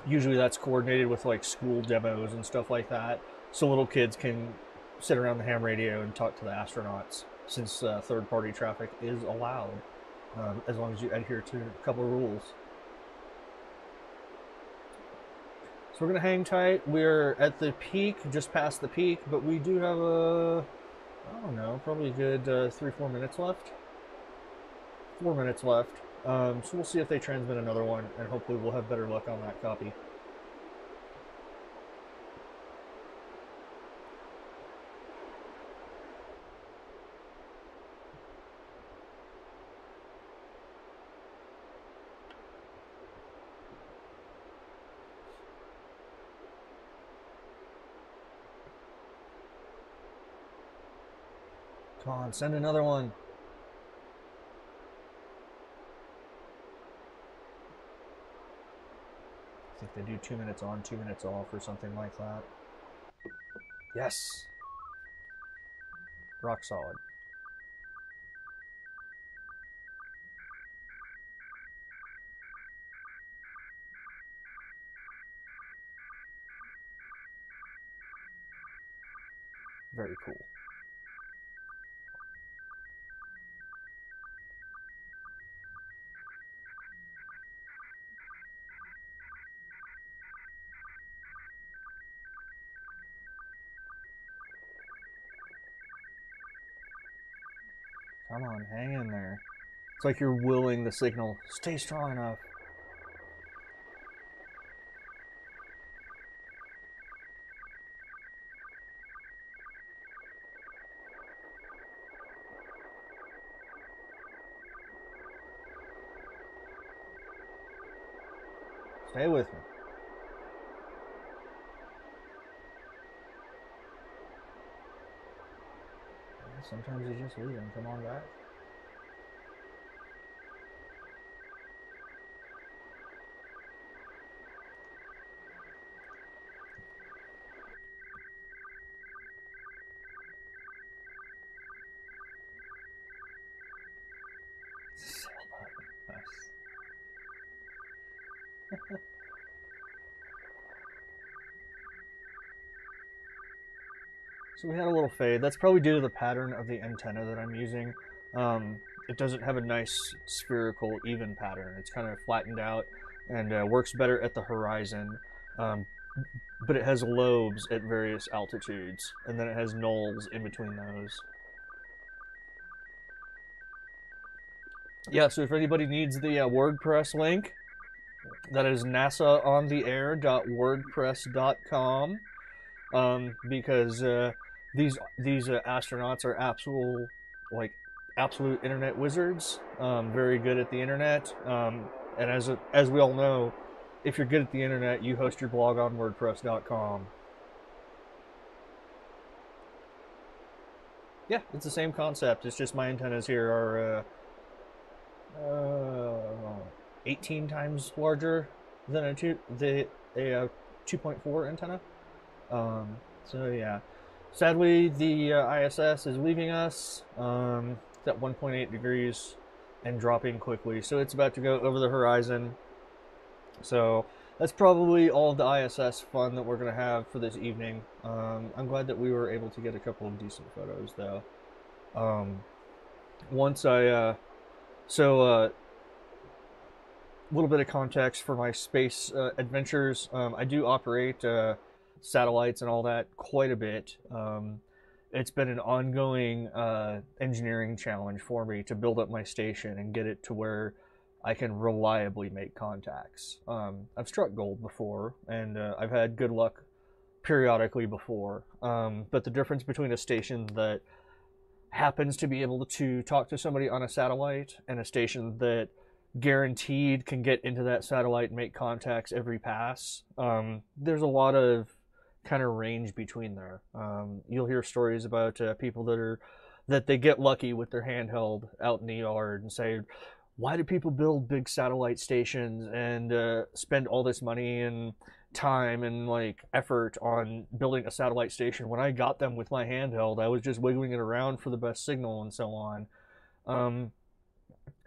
Usually that's coordinated with like school demos and stuff like that, so little kids can sit around the ham radio and talk to the astronauts, since third-party traffic is allowed, as long as you adhere to a couple of rules. So we're going to hang tight. We're at the peak, just past the peak, but we do have I don't know, probably a good 3-4 minutes left. 4 minutes left. So we'll see if they transmit another one, and hopefully we'll have better luck on that copy. Come on, send another one. I think they do 2 minutes on, 2 minutes off, or something like that. Yes! Rock solid. Very cool. Come on, hang in there. It's like you're willing the signal. Stay strong enough. Stay with me. Sometimes you just leave and come on back. So we had a little fade. That's probably due to the pattern of the antenna that I'm using. It doesn't have a nice spherical, even pattern. It's kind of flattened out and works better at the horizon. But it has lobes at various altitudes, and then it has nulls in between those. Yeah, so if anybody needs the WordPress link, that is nasaontheair.wordpress.com, because these astronauts are absolute internet wizards, very good at the internet, and as we all know, if you're good at the internet, you host your blog on WordPress.com. Yeah, it's the same concept. It's just my antennas here are 18 times larger than a 2.4 antenna. So yeah, sadly the ISS is leaving us. It's at 1.8 degrees and dropping quickly, so it's about to go over the horizon. So that's probably all of the ISS fun that we're going to have for this evening. I'm glad that we were able to get a couple of decent photos, though. A little bit of context for my space adventures. I do operate satellites and all that quite a bit. It's been an ongoing engineering challenge for me to build up my station and get it to where I can reliably make contacts. I've struck gold before, and I've had good luck periodically before. But the difference between a station that happens to be able to talk to somebody on a satellite and a station that guaranteed can get into that satellite and make contacts every pass, there's a lot of kind of range between there. You'll hear stories about people that they get lucky with their handheld out in the yard and say, why do people build big satellite stations and spend all this money and time and effort on building a satellite station when I got them with my handheld? I was just wiggling it around for the best signal and so on.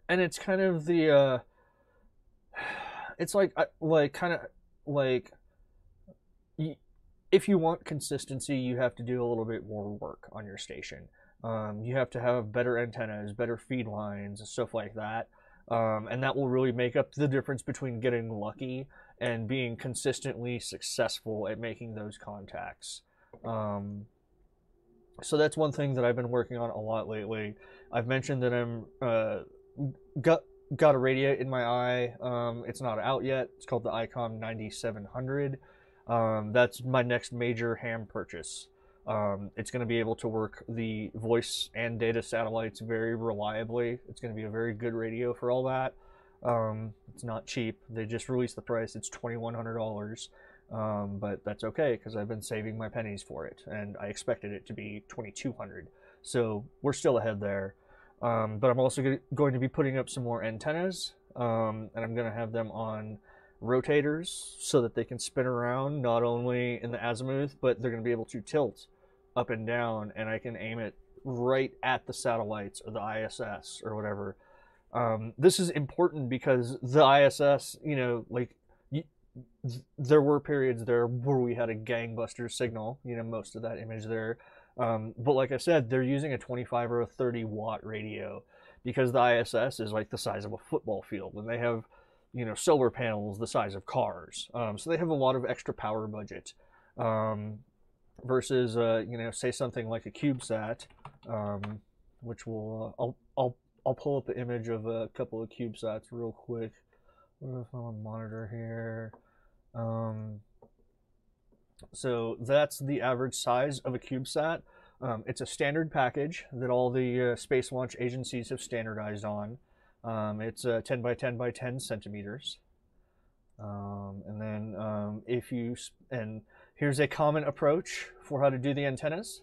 And it's kind of the it's if you want consistency, you have to do a little bit more work on your station. You have to have better antennas, better feed lines, stuff like that. And that will really make up the difference between getting lucky and being consistently successful at making those contacts. So that's one thing that I've been working on a lot lately. I've mentioned that I'm got a radio in my eye. It's not out yet. It's called the ICOM 9700. That's my next major ham purchase. It's going to be able to work the voice and data satellites very reliably. It's going to be a very good radio for all that. It's not cheap. They just released the price. It's $2,100. But that's okay because I've been saving my pennies for it, and I expected it to be $2,200. So we're still ahead there. But I'm also going to be putting up some more antennas, and I'm going to have them on rotators so that they can spin around not only in the azimuth, but they're going to be able to tilt up and down, and I can aim it right at the satellites or the ISS or whatever. This is important because the ISS, there were periods there where we had a gangbuster signal, most of that image there. But like I said, they're using a 25 or a 30 watt radio because the ISS is like the size of a football field, and they have, solar panels the size of cars. So they have a lot of extra power budget. Versus, say something like a CubeSat, which will, I'll pull up the image of a couple of CubeSats real quick. What if I'm on monitor here? So that's the average size of a CubeSat. It's a standard package that all the space launch agencies have standardized on. It's 10 by 10 by 10 centimeters. And then and here's a common approach for how to do the antennas.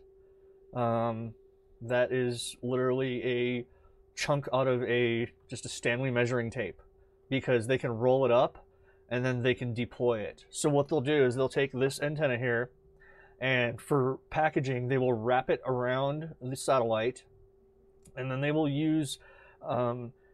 That is literally a chunk out of just a Stanley measuring tape, because they can roll it up and then they can deploy it. So what they'll do is they'll take this antenna here, and for packaging they will wrap it around the satellite, and then they will use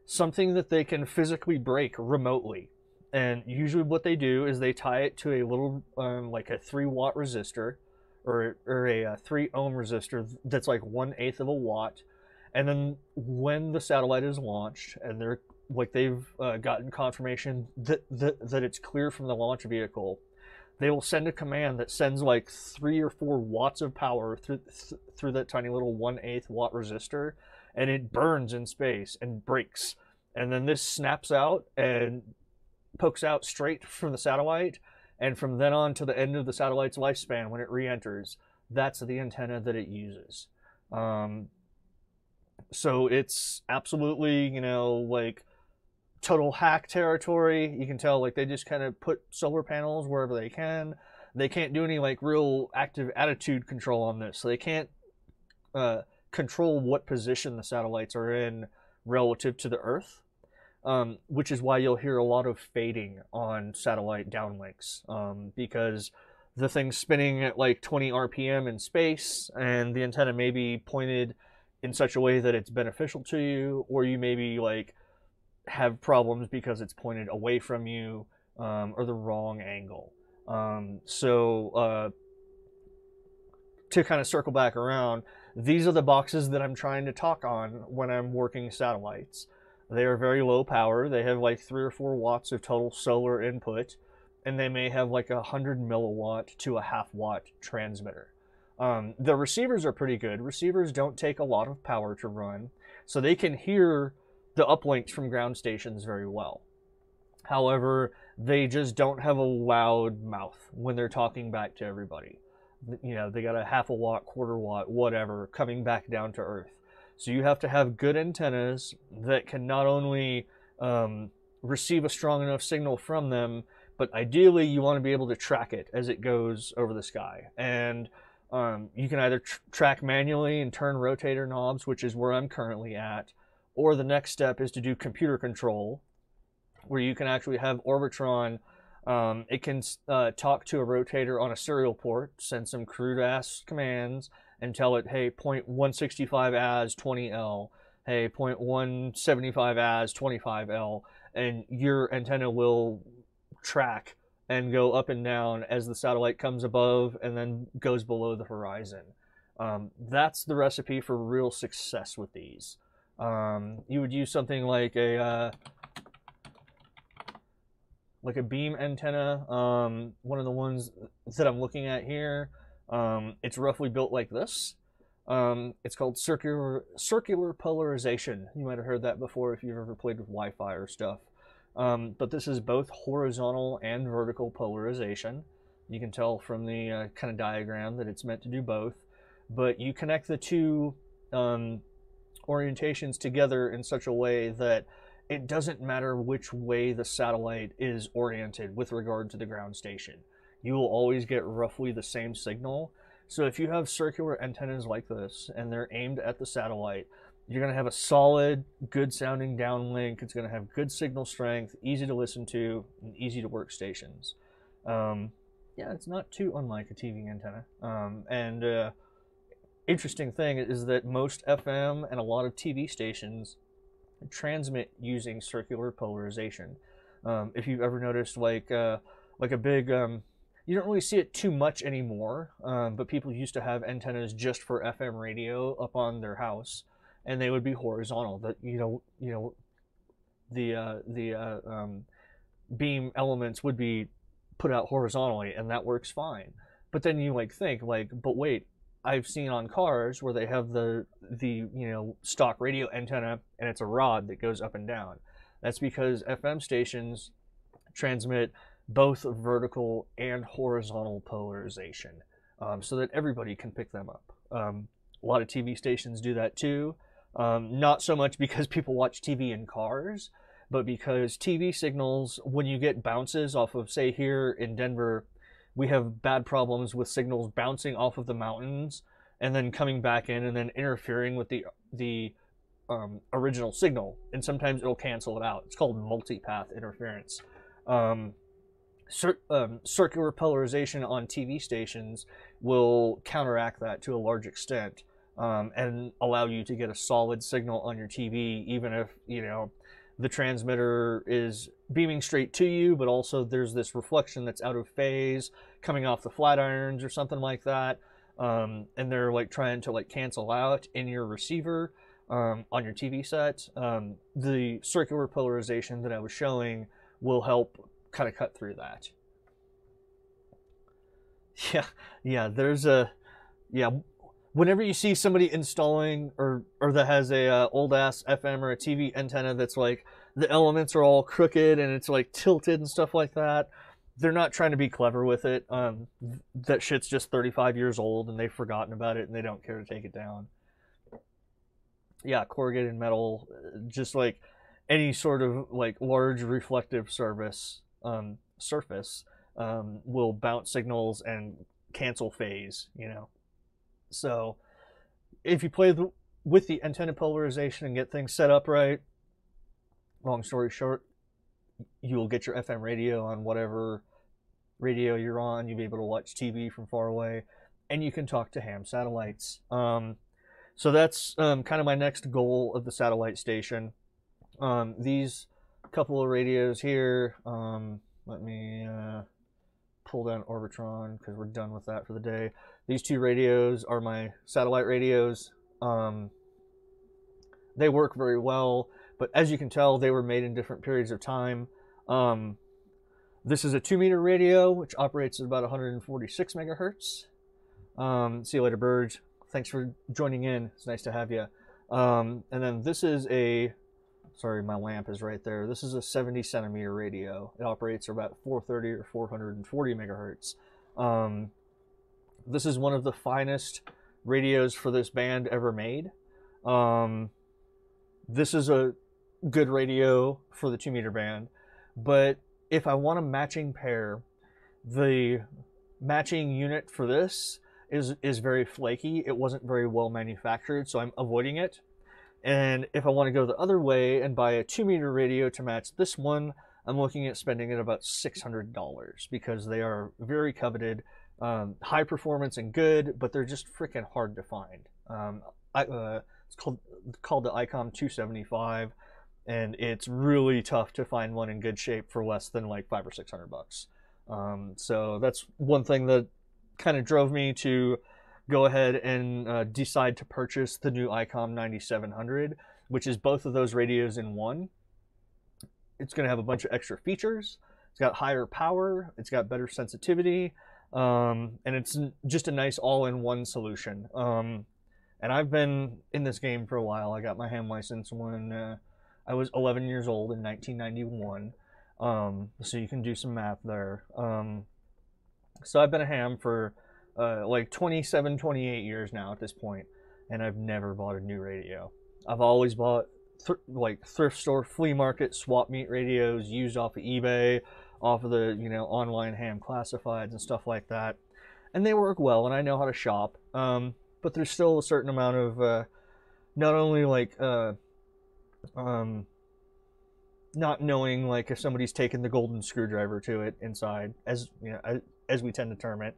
something that they can physically break remotely. And usually what they do is they tie it to a little like a 3-watt resistor, or a 3 ohm resistor that's like 1/8 of a watt. And then when the satellite is launched and they've gotten confirmation that it's clear from the launch vehicle, they will send a command that sends like 3 or 4 watts of power through that tiny little 1/8 watt resistor, and it burns in space and breaks. And then this snaps out and pokes out straight from the satellite, and from then on to the end of the satellite's lifespan, when it re-enters, that's the antenna that it uses. So it's absolutely, like total hack territory. You can tell, like, they just kind of put solar panels wherever they can. They can't do any like real active attitude control on this, so they can't control what position the satellites are in relative to the Earth. Which is why you'll hear a lot of fading on satellite downlinks, because the thing's spinning at like 20 RPM in space, and the antenna may be pointed in such a way that it's beneficial to you, or you maybe like have problems because it's pointed away from you, or the wrong angle. So to kind of circle back around, these are the boxes that I'm trying to talk on when I'm working satellites. They are very low power. They have like 3 or 4 watts of total solar input, and they may have like 100 milliwatt to a half-watt transmitter. The receivers are pretty good. Receivers don't take a lot of power to run, so they can hear the uplinks from ground stations very well. However, they just don't have a loud mouth when they're talking back to everybody. They got a half a watt, quarter watt, whatever, coming back down to Earth. So you have to have good antennas that can not only receive a strong enough signal from them, but ideally you want to be able to track it as it goes over the sky. And you can either track manually and turn rotator knobs, which is where I'm currently at, or the next step is to do computer control, where you can actually have Orbitron. It can talk to a rotator on a serial port, send some crude-ass commands, and tell it, hey, point 165 as 20L, hey, point 175 as 25L, and your antenna will track and go up and down as the satellite comes above and then goes below the horizon. That's the recipe for real success with these. You would use something like a beam antenna. One of the ones that I'm looking at here, it's roughly built like this. It's called circular polarization. You might have heard that before if you've ever played with Wi-Fi or stuff. But this is both horizontal and vertical polarization. You can tell from the kind of diagram that it's meant to do both. But you connect the two orientations together in such a way that it doesn't matter which way the satellite is oriented with regard to the ground station. You will always get roughly the same signal. So if you have circular antennas like this and they're aimed at the satellite, you're going to have a solid, good sounding downlink. It's going to have good signal strength, easy to listen to, and easy to work stations. Yeah, it's not too unlike a TV antenna. Interesting thing is that most FM and a lot of TV stations transmit using circular polarization. If you've ever noticed, like a big, you don't really see it too much anymore, but people used to have antennas just for FM radio up on their house, and they would be horizontal. That the beam elements would be put out horizontally, and that works fine. But then you think, but wait, I've seen on cars where they have the stock radio antenna and it's a rod that goes up and down. That's because FM stations transmit both vertical and horizontal polarization, so that everybody can pick them up. A lot of TV stations do that too. Not so much because people watch TV in cars, but because TV signals, when you get bounces off of, say here in Denver, we have bad problems with signals bouncing off of the mountains and then coming back in and then interfering with the original signal, and sometimes it'll cancel it out. It's called multipath interference. Circular polarization on TV stations will counteract that to a large extent, and allow you to get a solid signal on your TV, even if, you know, the transmitter is beaming straight to you, but also there's this reflection that's out of phase coming off the flat irons or something like that, and they're like trying to like cancel out in your receiver on your TV set. The circular polarization that I was showing will help kind of cut through that. Whenever you see somebody installing or that has a old ass FM or a TV antenna that's like the elements are all crooked and it's like tilted and stuff like that, they're not trying to be clever with it. That shit's just 35 years old and they've forgotten about it and they don't care to take it down. Yeah, corrugated metal, just like any sort of like large reflective surface will bounce signals and cancel phase, you know. So if you play with the antenna polarization and get things set up right, long story short, you'll get your FM radio on whatever radio you're on. You'll be able to watch TV from far away, and you can talk to ham satellites. So that's kind of my next goal of the satellite station. These couple of radios here, let me pull down Orbitron because we're done with that for the day. These two radios are my satellite radios. They work very well, but as you can tell, they were made in different periods of time. This is a 2-meter radio, which operates at about 146 megahertz. See you later, birds. Thanks for joining in. It's nice to have you. And then this is a, sorry, my lamp is right there. This is a 70 centimeter radio. It operates at about 430 or 440 megahertz. This is one of the finest radios for this band ever made. This is a good radio for the 2-meter band, but if I want a matching pair, the matching unit for this is very flaky. It wasn't very well manufactured, so I'm avoiding it. And if I want to go the other way and buy a 2-meter radio to match this one, I'm looking at spending it about $600 because they are very coveted, high performance and good, but they're just freaking hard to find. It's called the ICOM 275, and it's really tough to find one in good shape for less than like $500 or $600. So that's one thing that kind of drove me to go ahead and decide to purchase the new ICOM 9700, which is both of those radios in one. It's going to have a bunch of extra features. It's got higher power. It's got better sensitivity. And it's just a nice all-in-one solution. And I've been in this game for a while. I got my ham license when I was 11 years old in 1991. So you can do some math there. So I've been a ham for like 27, 28 years now at this point, and I've never bought a new radio. I've always bought like thrift store, flea market, swap meet radios used off of eBay, off of the, you know, online ham classifieds and stuff like that. And they work well, and I know how to shop. But there's still a certain amount of not only like not knowing like if somebody's taken the golden screwdriver to it inside, as you know, as we tend to term it.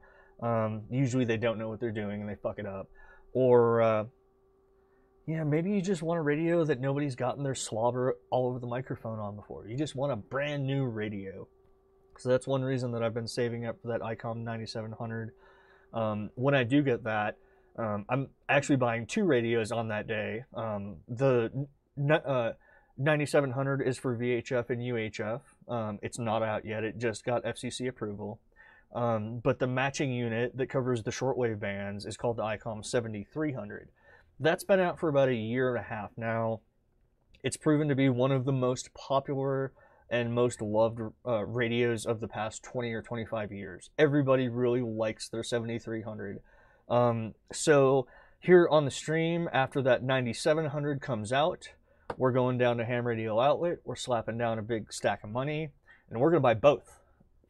Usually they don't know what they're doing and they fuck it up. Or yeah, maybe you just want a radio that nobody's gotten their slobber all over the microphone on before. You just want a brand new radio. So that's one reason that I've been saving up for that ICOM 9700. When I do get that, I'm actually buying 2 radios on that day. The 9700 is for VHF and UHF. It's not out yet. It just got FCC approval. But the matching unit that covers the shortwave bands is called the ICOM 7300. That's been out for about a year and a half now. It's proven to be one of the most popular and most loved radios of the past 20 or 25 years. Everybody really likes their 7300. So here on the stream, after that 9700 comes out, we're going down to Ham Radio Outlet, we're slapping down a big stack of money, and we're going to buy both,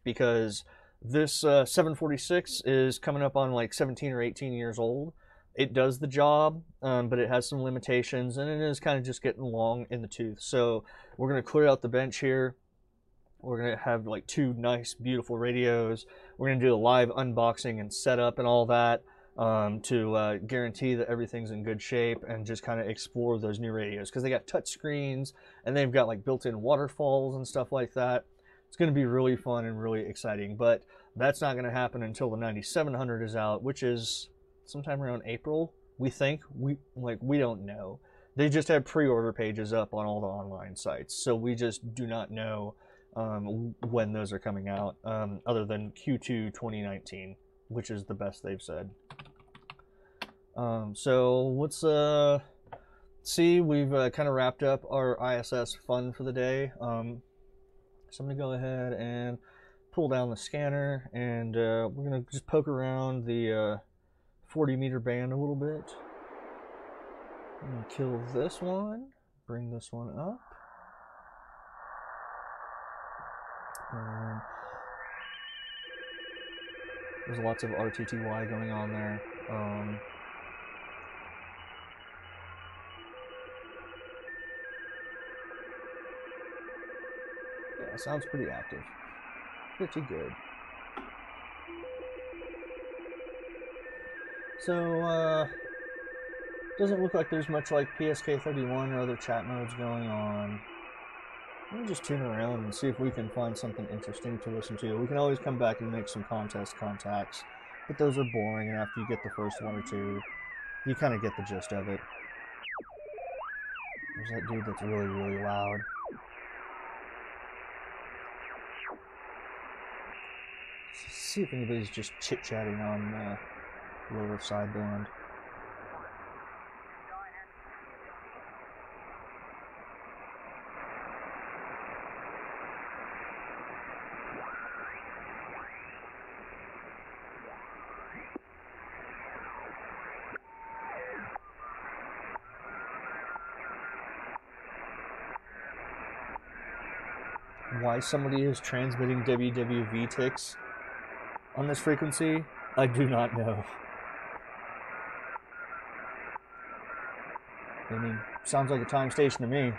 because this 746 is coming up on like 17 or 18 years old. It does the job, but it has some limitations, and it is kind of just getting long in the tooth. So we're going to clear out the bench here. We're going to have like 2 nice, beautiful radios. We're going to do a live unboxing and setup and all that to guarantee that everything's in good shape, and just kind of explore those new radios, because they got touch screens and they've got like built-in waterfalls and stuff like that. It's going to be really fun and really exciting, but that's not going to happen until the 9700 is out, which is sometime around April, we think. We don't know. They just have pre-order pages up on all the online sites, so we just do not know when those are coming out, other than Q2 2019, which is the best they've said. So let's see. We've kind of wrapped up our ISS fun for the day. So I'm going to go ahead and pull down the scanner, and we're going to just poke around the 40 meter band a little bit. I'm going to kill this one, bring this one up. There's lots of RTTY going on there. Yeah, sounds pretty active. Pretty good. So, doesn't look like there's much like PSK31 or other chat modes going on. Let me just tune around and see if we can find something interesting to listen to. We can always come back and make some contest contacts, but those are boring, and after you get the first 1 or 2, you kind of get the gist of it. There's that dude that's really, really loud. Let's see if anybody's just chit-chatting on the lower sideband. Why somebody is transmitting WWV ticks on this frequency, I do not know. I mean, sounds like a time station to me.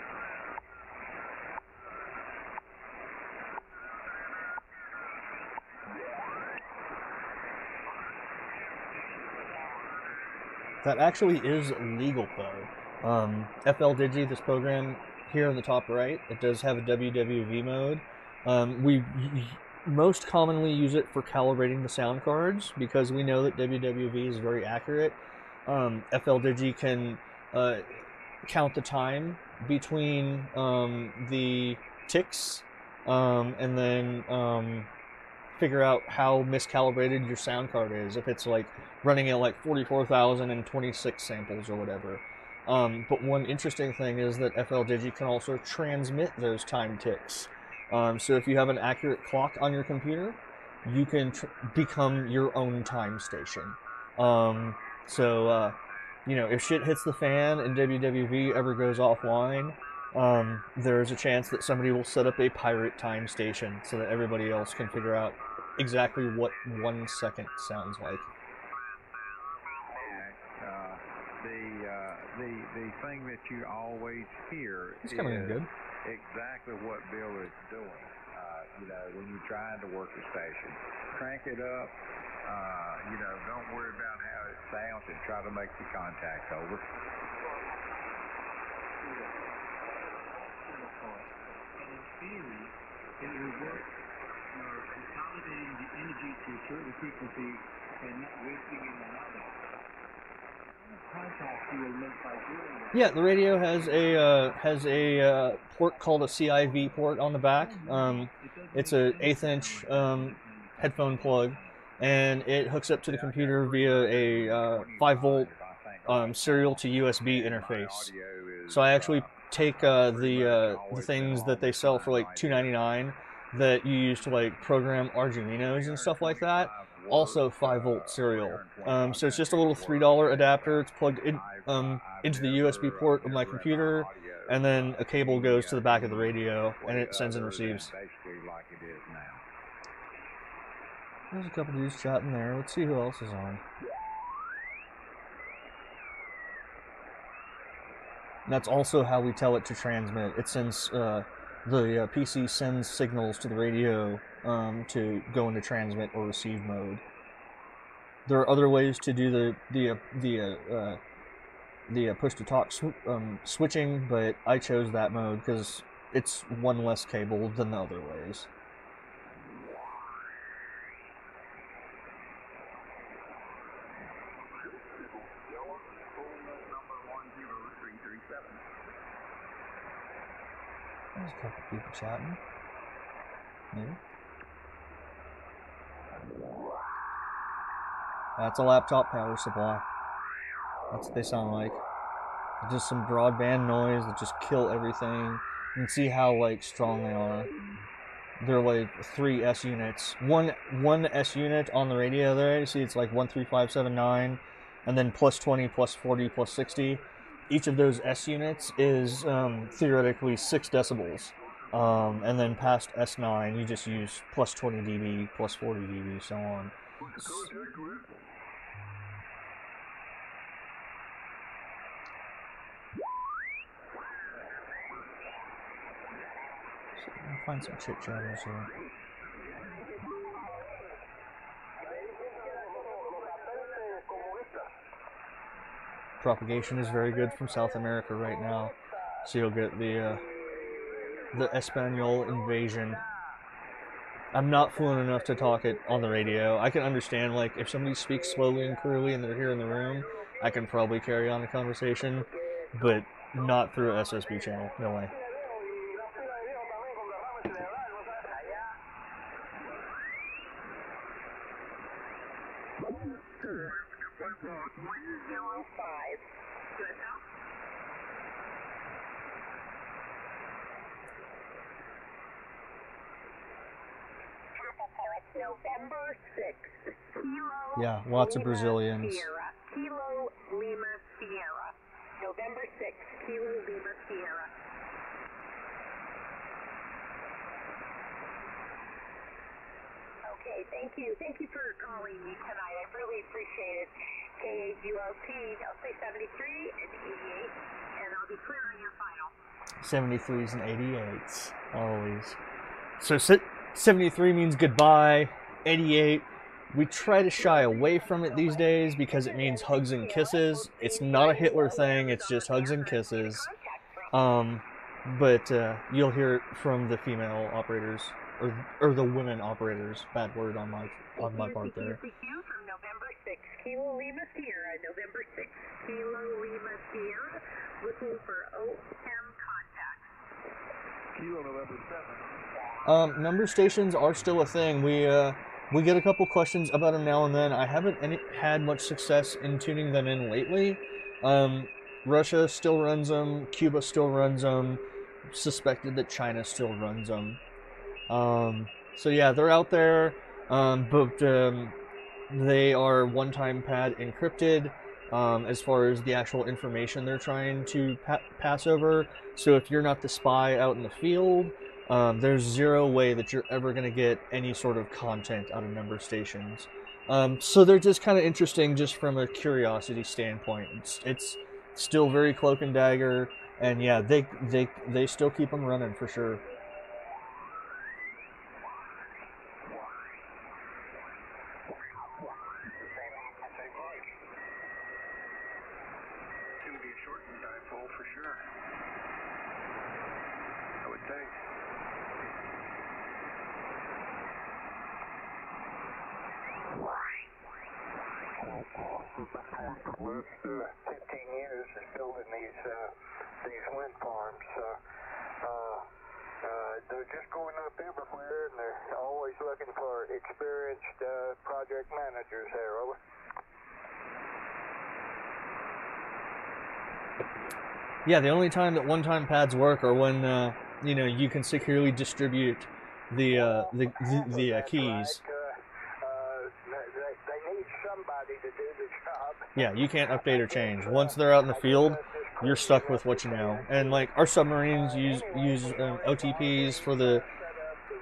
That actually is legal, though. FL Digi, this program here on the top right, it does have a WWV mode. We most commonly use it for calibrating the sound cards, because we know that WWV is very accurate. FL Digi can count the time between the ticks, and then figure out how miscalibrated your sound card is, if it's like running at like 44,026 samples or whatever. But one interesting thing is that FL Digi can also transmit those time ticks. So if you have an accurate clock on your computer, you can become your own time station. You know, if shit hits the fan and WWV ever goes offline, there's a chance that somebody will set up a pirate time station so that everybody else can figure out exactly what 1 second sounds like. The thing that you always hear is good. Exactly what Bill is doing. You know, when you're trying to work the station, crank it up. You know, don't worry about how it sounds, and try to make the contact over. And in theory, it will work for consolidating the energy to a certain frequency and not wasting it on another. Yeah, the radio has a port called a CIV port on the back. It's an 1/8 inch headphone plug, and it hooks up to the computer via a 5-volt serial to USB interface. So I actually take the things that they sell for like $2.99 that you use to like program Arduinos and stuff like that. Also 5-volt serial. So it's just a little $3 adapter. It's plugged in. into the USB port of my computer, and then a cable goes to the back of the radio, and it sends and receives. Basically like it is now. There's a couple dudes chatting there. Let's see who else is on. And that's also how we tell it to transmit. It sends the PC sends signals to the radio to go into transmit or receive mode. There are other ways to do the push to talk switching, but I chose that mode because it's one less cable than the other ways. There's a couple people chatting. Maybe. That's a laptop power supply. That's what they sound like. Just some broadband noise that just kill everything. You can see how like strong they are. They're like 3 S units. One S unit on the radio there. You see it's like 13579, and then plus 20, plus 40, plus 60. Each of those S units is theoretically 6 decibels. And then past S9, you just use plus 20 dB, plus 40 dB, so on. I'll find some chit chatters here. Propagation is very good from South America right now, so you'll get the Espanol invasion. I'm not fluent enough to talk it on the radio. I can understand, like, if somebody speaks slowly and clearly and they're here in the room, I can probably carry on a conversation, but not through a SSB channel. No way. November 6th. Kilo Yeah, lots of Lima Brazilians. Sierra. Kilo Lima Sierra. November 6th. Kilo Lima Sierra. Okay, thank you. Thank you for calling me tonight. I really appreciate it. KAULP, I'll say 73 and 88, and I'll be clearing your final. 73s and 88s, always. So 73 means goodbye. 88, we try to shy away from it these days because it means hugs and kisses. It's not a Hitler thing, it's just hugs and kisses. But you'll hear it from the female operators, or the women operators. Bad word on my part there. From November 6th, Kilo Lima Sierra, November 6th, Kilo Lima Sierra, looking for OM contacts. Kilo November 7. Number stations are still a thing. We get a couple questions about them now and then. I haven't had much success in tuning them in lately. Russia still runs them. Cuba still runs them. Suspected that China still runs them. So yeah, they're out there, but they are one-time pad encrypted as far as the actual information they're trying to pass over. So if you're not the spy out in the field, there's zero way that you're ever going to get any sort of content out of number stations. So they're just kind of interesting just from a curiosity standpoint. It's still very cloak and dagger, and yeah, they still keep them running for sure. They're just going up everywhere, and they're always looking for experienced project managers there, over. Yeah, the only time that one-time pads work are when you know, you can securely distribute the keys. They need somebody to do the job. Yeah, you can't update or change. Once they're out in the field, you're stuck with what you know. And like our submarines use OTPs for the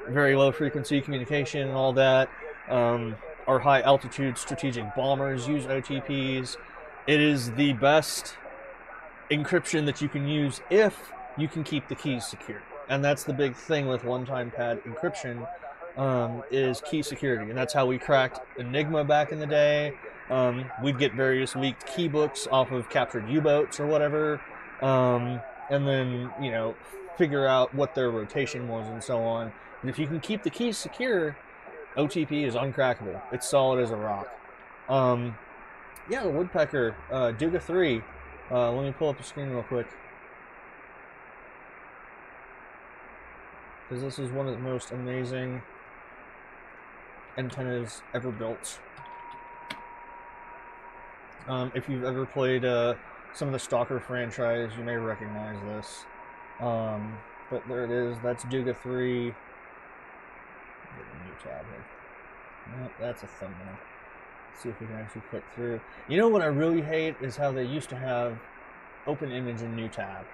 very low frequency communication and all that. Our high altitude strategic bombers use OTPs. It is the best encryption that you can use if you can keep the keys secure. And that's the big thing with one-time pad encryption, is key security. And that's how we cracked Enigma back in the day. We'd get various leaked keybooks off of captured U-boats or whatever, and then, you know, figure out what their rotation was and so on. And if you can keep the keys secure, OTP is uncrackable. It's solid as a rock. Yeah, the Woodpecker, Duga 3. Let me pull up the screen real quick, because this is one of the most amazing antennas ever built. If you've ever played some of the Stalker franchise, you may recognize this. But there it is. That's Duga 3. Get a new tab here. Nope, that's a thumbnail. Let's see if we can actually click through. You know what I really hate is how they used to have open image in new tab.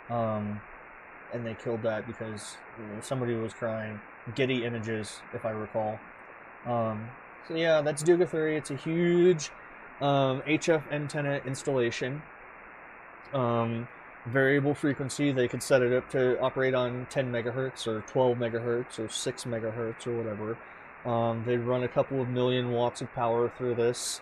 And they killed that because somebody was crying. Getty Images, if I recall. So yeah, that's Duga 3. It's a huge HF antenna installation. Variable frequency. They could set it up to operate on 10 megahertz or 12 megahertz or 6 megahertz or whatever. They'd run a couple of million watts of power through this.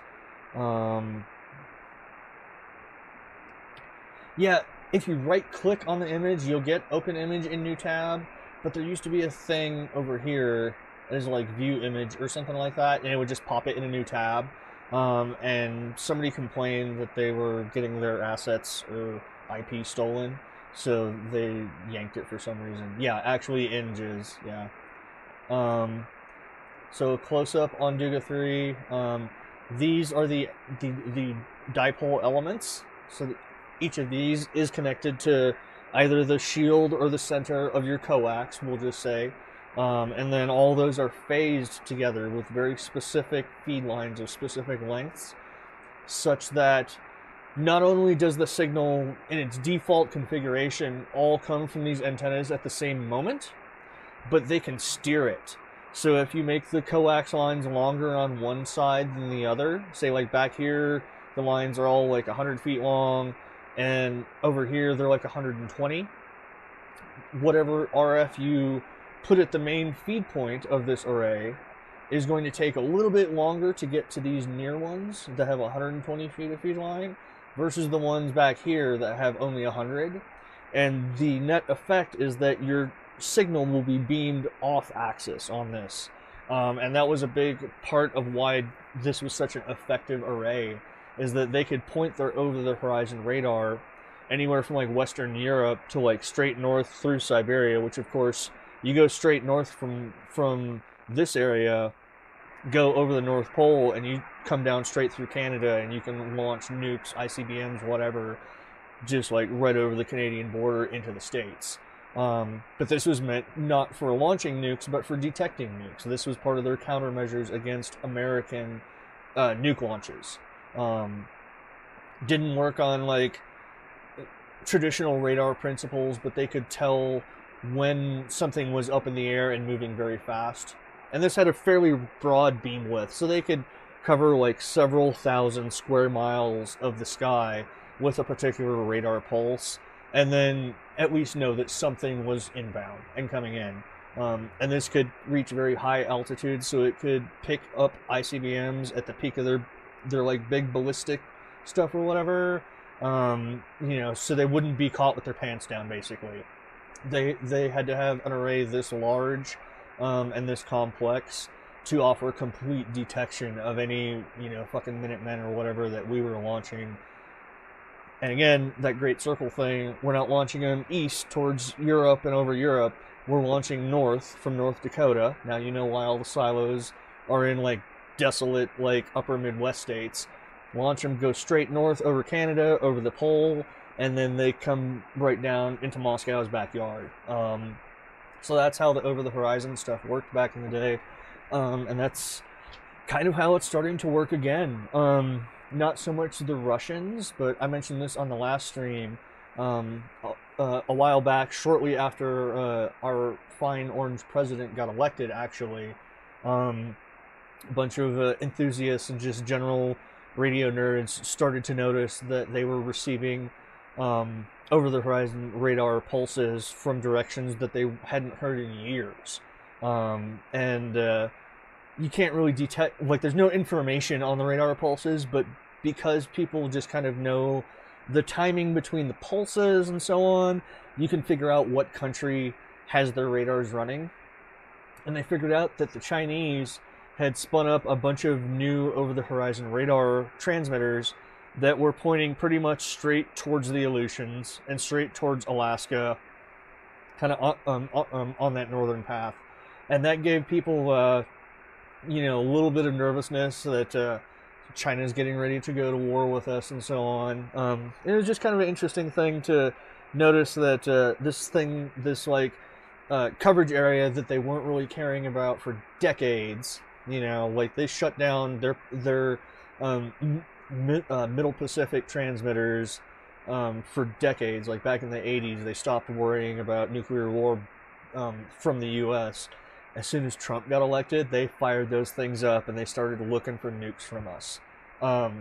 Yeah, if you right-click on the image, you'll get open image in new tab, but there used to be a thing over here that is like view image or something like that, and it would just pop it in a new tab. And somebody complained that they were getting their assets or IP stolen, so they yanked it for some reason. Yeah, actually images, yeah. So close up on Duga 3. These are the dipole elements. So each of these is connected to either the shield or the center of your coax, we'll just say. And then all those are phased together with very specific feed lines of specific lengths, such that not only does the signal in its default configuration all come from these antennas at the same moment, but they can steer it. So if you make the coax lines longer on one side than the other, say like back here, the lines are all like 100 feet long, and over here they're like 120. Whatever RF you put at the main feed point of this array is going to take a little bit longer to get to these near ones that have 120 feet of feed line versus the ones back here that have only 100. And the net effect is that your signal will be beamed off axis on this. And that was a big part of why this was such an effective array, is that they could point their over-the-horizon radar anywhere from like Western Europe to like straight north through Siberia, which of course you go straight north from this area, go over the North Pole, and you come down straight through Canada, and you can launch nukes, ICBMs, whatever, just like right over the Canadian border into the States. But this was meant not for launching nukes, but for detecting nukes. This was part of their countermeasures against American nuke launches. Didn't work on like traditional radar principles, but they could tell when something was up in the air and moving very fast. And this had a fairly broad beam width, so they could cover like several thousand square miles of the sky with a particular radar pulse, and then at least know that something was inbound and coming in. And this could reach very high altitudes, so it could pick up ICBMs at the peak of their like big ballistic stuff or whatever, you know, so they wouldn't be caught with their pants down, basically. They had to have an array this large and this complex to offer complete detection of any, you know, fucking Minutemen or whatever that we were launching. And again, that Great Circle thing, we're not launching them east towards Europe and over Europe. We're launching north from North Dakota. Now you know why all the silos are in like desolate, like upper Midwest states. Launch them, go straight north over Canada, over the pole, and then they come right down into Moscow's backyard. So that's how the over-the-horizon stuff worked back in the day. And that's kind of how it's starting to work again. not so much the Russians, but I mentioned this on the last stream a while back, shortly after our fine orange president got elected, actually. A bunch of enthusiasts and just general radio nerds started to notice that they were receiving over-the-horizon radar pulses from directions that they hadn't heard in years. You can't really detect, like, there's no information on the radar pulses, but because people just kind of know the timing between the pulses and so on, you can figure out what country has their radars running. And they figured out that the Chinese had spun up a bunch of new over-the-horizon radar transmitters that were pointing pretty much straight towards the Aleutians and straight towards Alaska, kind of on that northern path. And that gave people, a little bit of nervousness that China's getting ready to go to war with us and so on. It was just kind of an interesting thing to notice that this coverage area that they weren't really caring about for decades, like they shut down their Middle Pacific transmitters for decades. Like back in the 80s, they stopped worrying about nuclear war from the U.S. As soon as Trump got elected, they fired those things up and they started looking for nukes from us. So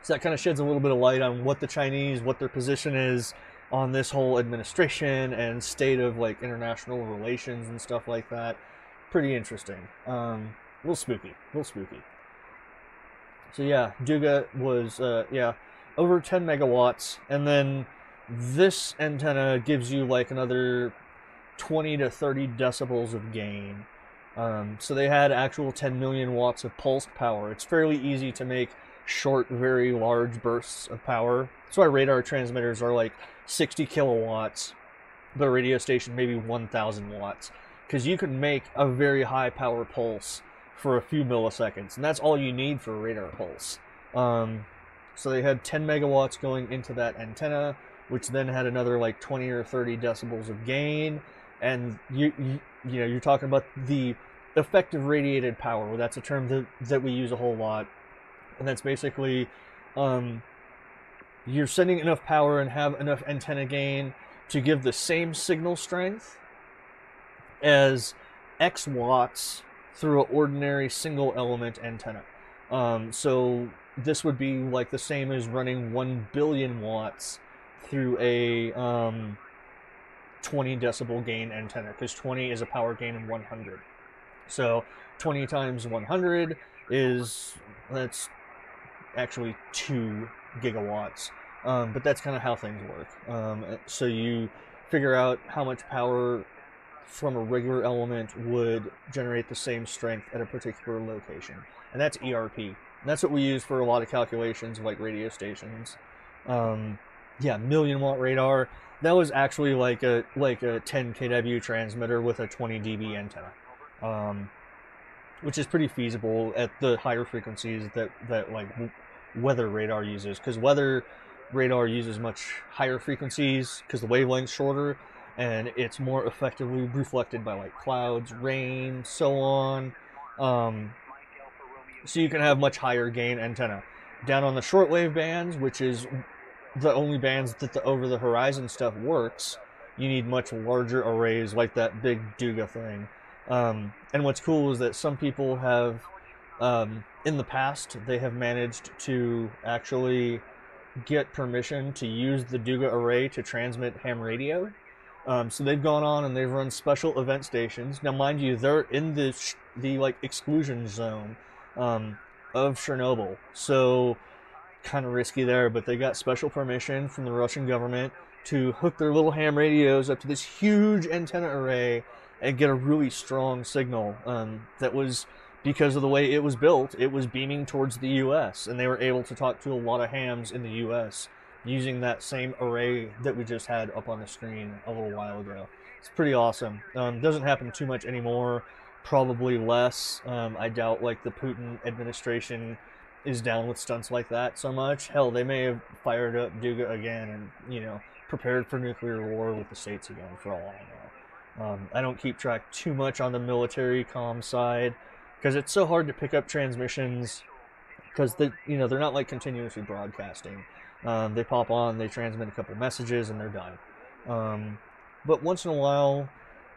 that kind of sheds a little bit of light on what the Chinese, what their position is on this whole administration and state of like international relations and stuff like that. Pretty interesting. A little spooky. So yeah, Duga was over 10 megawatts, and then this antenna gives you like another 20 to 30 decibels of gain. So they had actual 10 million watts of pulsed power. It's fairly easy to make short, very large bursts of power. That's why radar transmitters are like 60 kilowatts, the radio station maybe 1,000 watts, because you can make a very high power pulse for a few milliseconds, and that's all you need for a radar pulse. So they had 10 megawatts going into that antenna, which then had another like 20 or 30 decibels of gain, and you're talking about the effective radiated power. That's a term that we use a whole lot, and that's basically you're sending enough power and have enough antenna gain to give the same signal strength as X watts through an ordinary single element antenna. So this would be like the same as running 1 billion watts through a 20 decibel gain antenna, because 20 is a power gain of 100. So 20 times 100 that's actually 2 gigawatts. But that's kind of how things work. So you figure out how much power from a regular element would generate the same strength at a particular location. And that's ERP. And that's what we use for a lot of calculations of like radio stations. Million watt radar. That was actually like a 10 kW transmitter with a 20 dB antenna. Which is pretty feasible at the higher frequencies that like weather radar uses, because weather radar uses much higher frequencies because the wavelength's shorter and it's more effectively reflected by like clouds, rain, so on. So you can have much higher gain antenna. Down on the shortwave bands, which is the only bands that the over-the-horizon stuff works, you need much larger arrays like that big Duga thing. And what's cool is that some people have, in the past, they have managed to actually get permission to use the Duga array to transmit ham radio. So they've gone on and they've run special event stations. Now, mind you, they're in the like exclusion zone of Chernobyl, so kind of risky there. But they got special permission from the Russian government to hook their little ham radios up to this huge antenna array and get a really strong signal. That was because of the way it was built. It was beaming towards the U.S. and they were able to talk to a lot of hams in the U.S. using that same array that we just had up on the screen a little while ago. It's pretty awesome. Doesn't happen too much anymore, probably less. I doubt like the Putin administration is down with stunts like that so much. Hell, they may have fired up Duga again and, prepared for nuclear war with the states again, for all I know. I don't keep track too much on the military comm side because it's so hard to pick up transmissions because they're not like continuously broadcasting. They pop on, they transmit a couple messages, and they're done. But once in a while,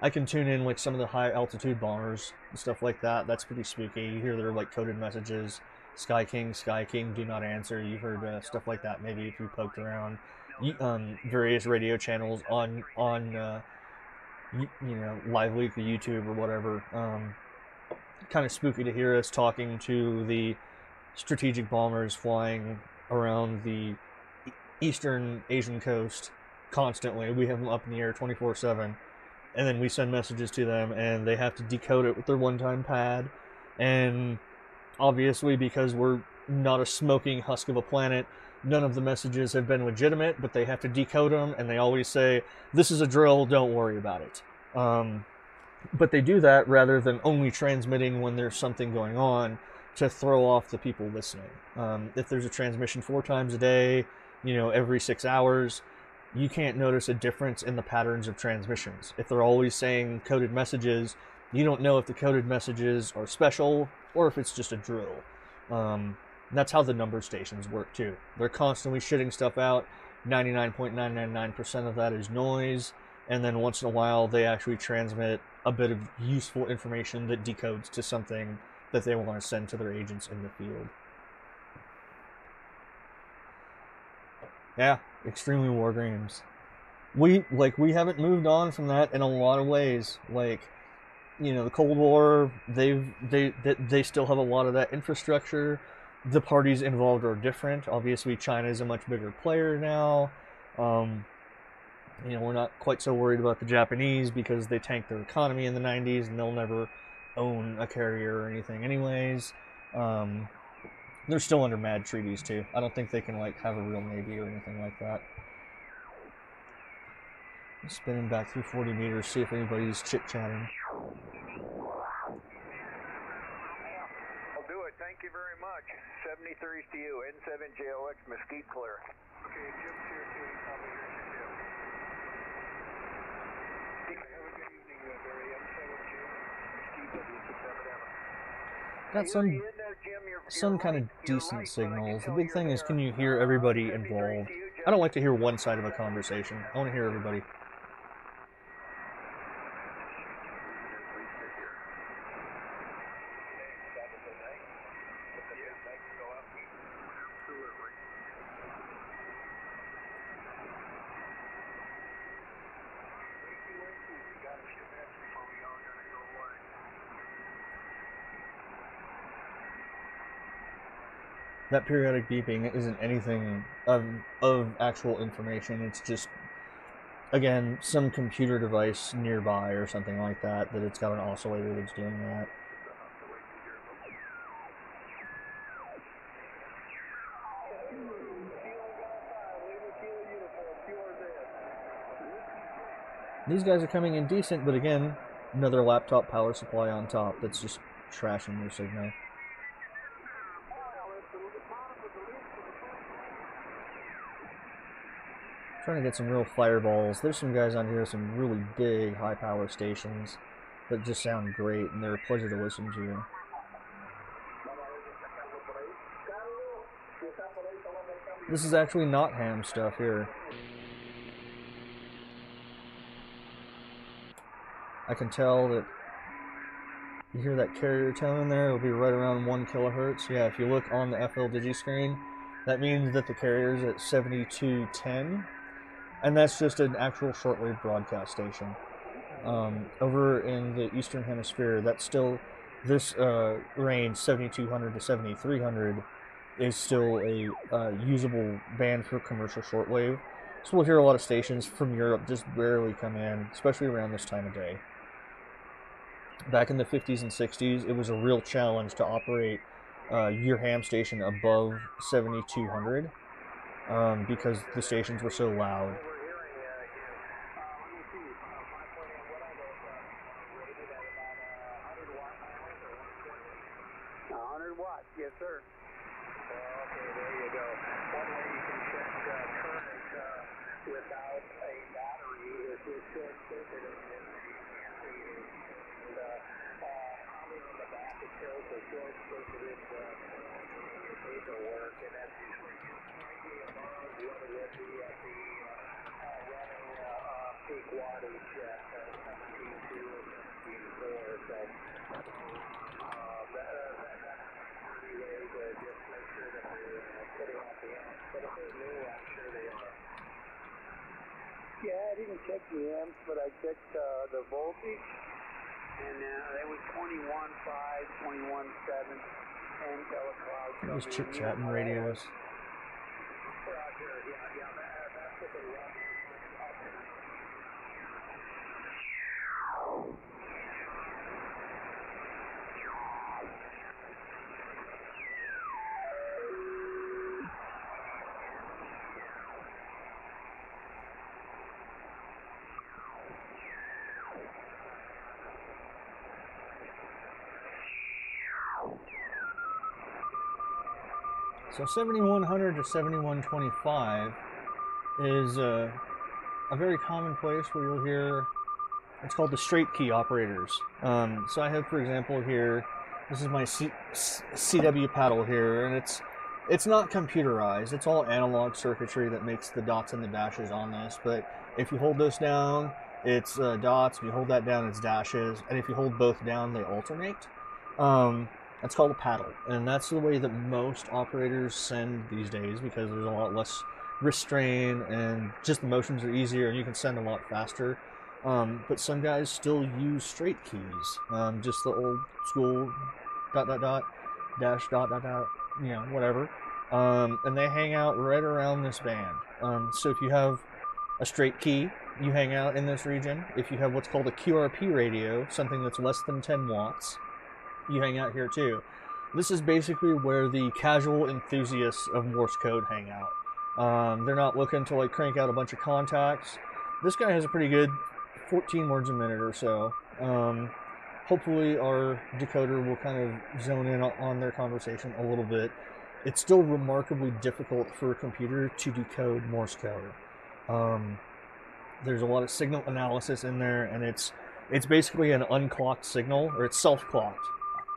I can tune in like some of the high altitude bombers and stuff like that. That's pretty spooky. You hear their like coded messages. Sky King, do not answer. You've heard stuff like that maybe if you poked around various radio channels on Live Leak or YouTube or whatever. Kind of spooky to hear us talking to the strategic bombers flying around the eastern Asian coast constantly. We have them up in the air 24/7, and then we send messages to them, and they have to decode it with their one-time pad. And obviously, because we're not a smoking husk of a planet, none of the messages have been legitimate, but they have to decode them, and they always say, "This is a drill, don't worry about it." But they do that rather than only transmitting when there's something going on to throw off the people listening. If there's a transmission 4 times a day, every 6 hours, you can't notice a difference in the patterns of transmissions. If they're always saying coded messages, you don't know if the coded messages are special or if it's just a drill. That's how the number stations work too. They're constantly shitting stuff out. 99.999% of that is noise, and then once in a while they actually transmit a bit of useful information that decodes to something that they want to send to their agents in the field. Yeah, extremely war games. We haven't moved on from that in a lot of ways. The Cold War, they still have a lot of that infrastructure. The parties involved are different. Obviously, China is a much bigger player now. We're not quite so worried about the Japanese because they tanked their economy in the 90s and they'll never own a carrier or anything anyways. They're still under mad treaties too. I don't think they can have a real navy or anything like that. Spinning back through 40 meters, see if anybody's chit-chatting. I'll do it. Thank you very much. 73's to you. N7JOX, Mesquite clear. Okay, Jim's here too. I'll be here to Jim. Have a good evening, Barry. N7J, Mesquite, W67M. Got some kind of decent signals. The big thing is, can you hear everybody involved? I don't like to hear one side of a conversation. I want to hear everybody. That periodic beeping isn't anything of actual information. It's just, again, some computer device nearby or something like that it's got an oscillator that's doing that. These guys are coming in decent, but again, another laptop power supply on top that's just trashing their signal. Trying to get some real fireballs. There's some guys on here with some really big high power stations that just sound great and they're a pleasure to listen to. This is actually not ham stuff here. I can tell that you hear that carrier tone in there. It'll be right around 1 kilohertz. Yeah, if you look on the FL Digi screen, that means that the carrier's at 7210. And that's just an actual shortwave broadcast station. Over in the Eastern Hemisphere, that's still, this range, 7200 to 7300, is still a usable band for commercial shortwave. So we'll hear a lot of stations from Europe just barely come in, especially around this time of day. Back in the 50s and 60s, it was a real challenge to operate your ham station above 7200 because the stations were so loud. 100 watts, yes, sir. Okay, there you go. One way you can check current without a battery is with short circuiting it. And on the back it shows a short circuited AC weak wattage at 17.2 or 17.4. So that's a pretty way to just make sure that they're putting out the amps. But if they're new, I'm sure they are. Yeah, I didn't check the amps, but I checked the voltage, and they were 21.5, 21.7, and telecloud. Just chit-chatting radios. Roger, yeah, that's what they run. So 7100 to 7125 is a very common place where you'll hear, it's called the straight key operators. So I have, for example, here, this is my CW paddle here, and it's not computerized. It's all analog circuitry that makes the dots and the dashes on this. But if you hold this down, it's dots. If you hold that down, it's dashes. And if you hold both down, they alternate. That's called a paddle, and that's the way that most operators send these days because there's a lot less wrist strain and just the motions are easier and you can send a lot faster. But some guys still use straight keys, just the old school ... dash ... you know, whatever. And they hang out right around this band. So if you have a straight key, you hang out in this region. If you have what's called a QRP radio, something that's less than 10 watts, you hang out here too. This is basically where the casual enthusiasts of Morse code hang out. They're not looking to like crank out a bunch of contacts. This guy has a pretty good 14 words a minute or so. Hopefully our decoder will kind of zone in on their conversation a little bit. It's still remarkably difficult for a computer to decode Morse code. There's a lot of signal analysis in there, and it's basically an unclocked signal, or it's self-clocked.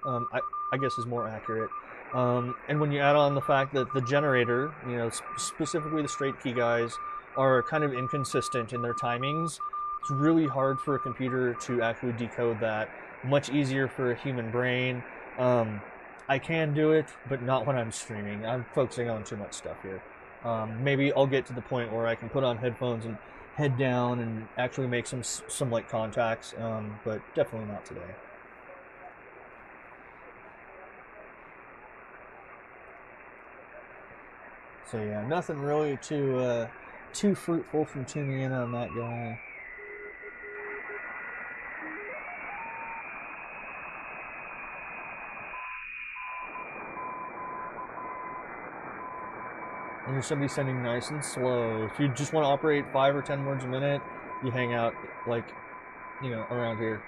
I guess is more accurate. And when you add on the fact that the generator, you know, specifically the straight key guys, are kind of inconsistent in their timings, it's really hard for a computer to actually decode that. Much easier for a human brain. I can do it, but not when I'm streaming. I'm focusing on too much stuff here. Maybe I'll get to the point where I can put on headphones and head down and actually make some light contacts, but definitely not today. So yeah, nothing really too fruitful from tuning in on that guy. And you're somebody sending nice and slow. If you just want to operate 5 or 10 words a minute, you hang out like, you know, around here.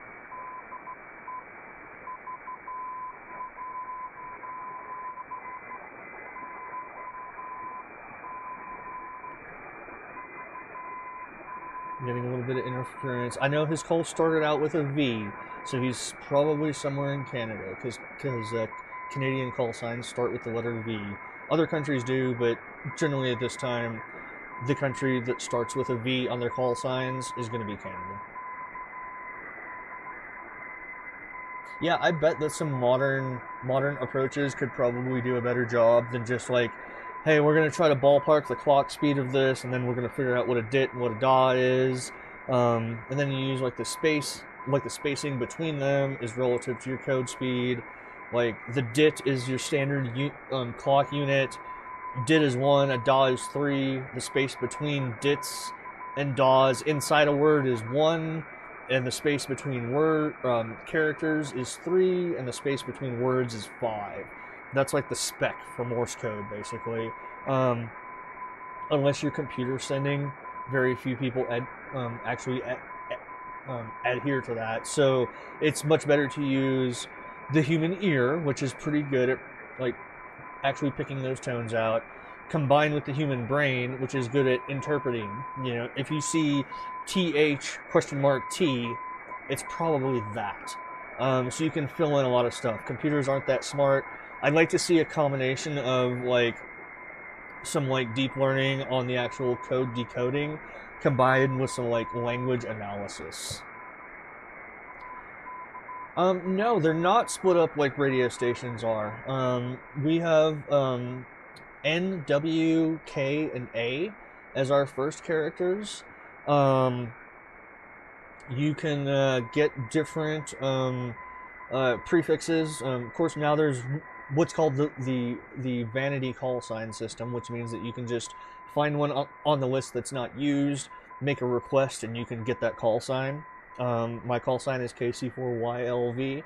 Getting a little bit of interference. I know his call started out with a V, so he's probably somewhere in Canada, because Canadian call signs start with the letter V. Other countries do, but generally at this time, the country that starts with a V on their call signs is going to be Canada. Yeah, I bet that some modern approaches could probably do a better job than just like, hey, we're going to try to ballpark the clock speed of this, and then we're going to figure out what a dit and what a dah is, and then you use like the spacing between them is relative to your code speed. Like the dit is your standard clock unit. Dit is 1, a dah is 3. The space between dits and dahs inside a word is 1, and the space between characters is 3, and the space between words is 5. That's like the spec for Morse code, basically. Unless you're computer sending, very few people actually adhere to that. So it's much better to use the human ear, which is pretty good at like actually picking those tones out, combined with the human brain, which is good at interpreting. You know, if you see TH ? T, it's probably that. So you can fill in a lot of stuff. Computers aren't that smart. I'd like to see a combination of like some like deep learning on the actual code decoding, combined with some like language analysis. No, they're not split up like radio stations are. We have N, W, K, and A as our first characters. You can get different prefixes. Of course, now there's what's called the vanity call sign system, which means that you can just find one on the list that's not used, make a request, and you can get that call sign. My call sign is KC4YLV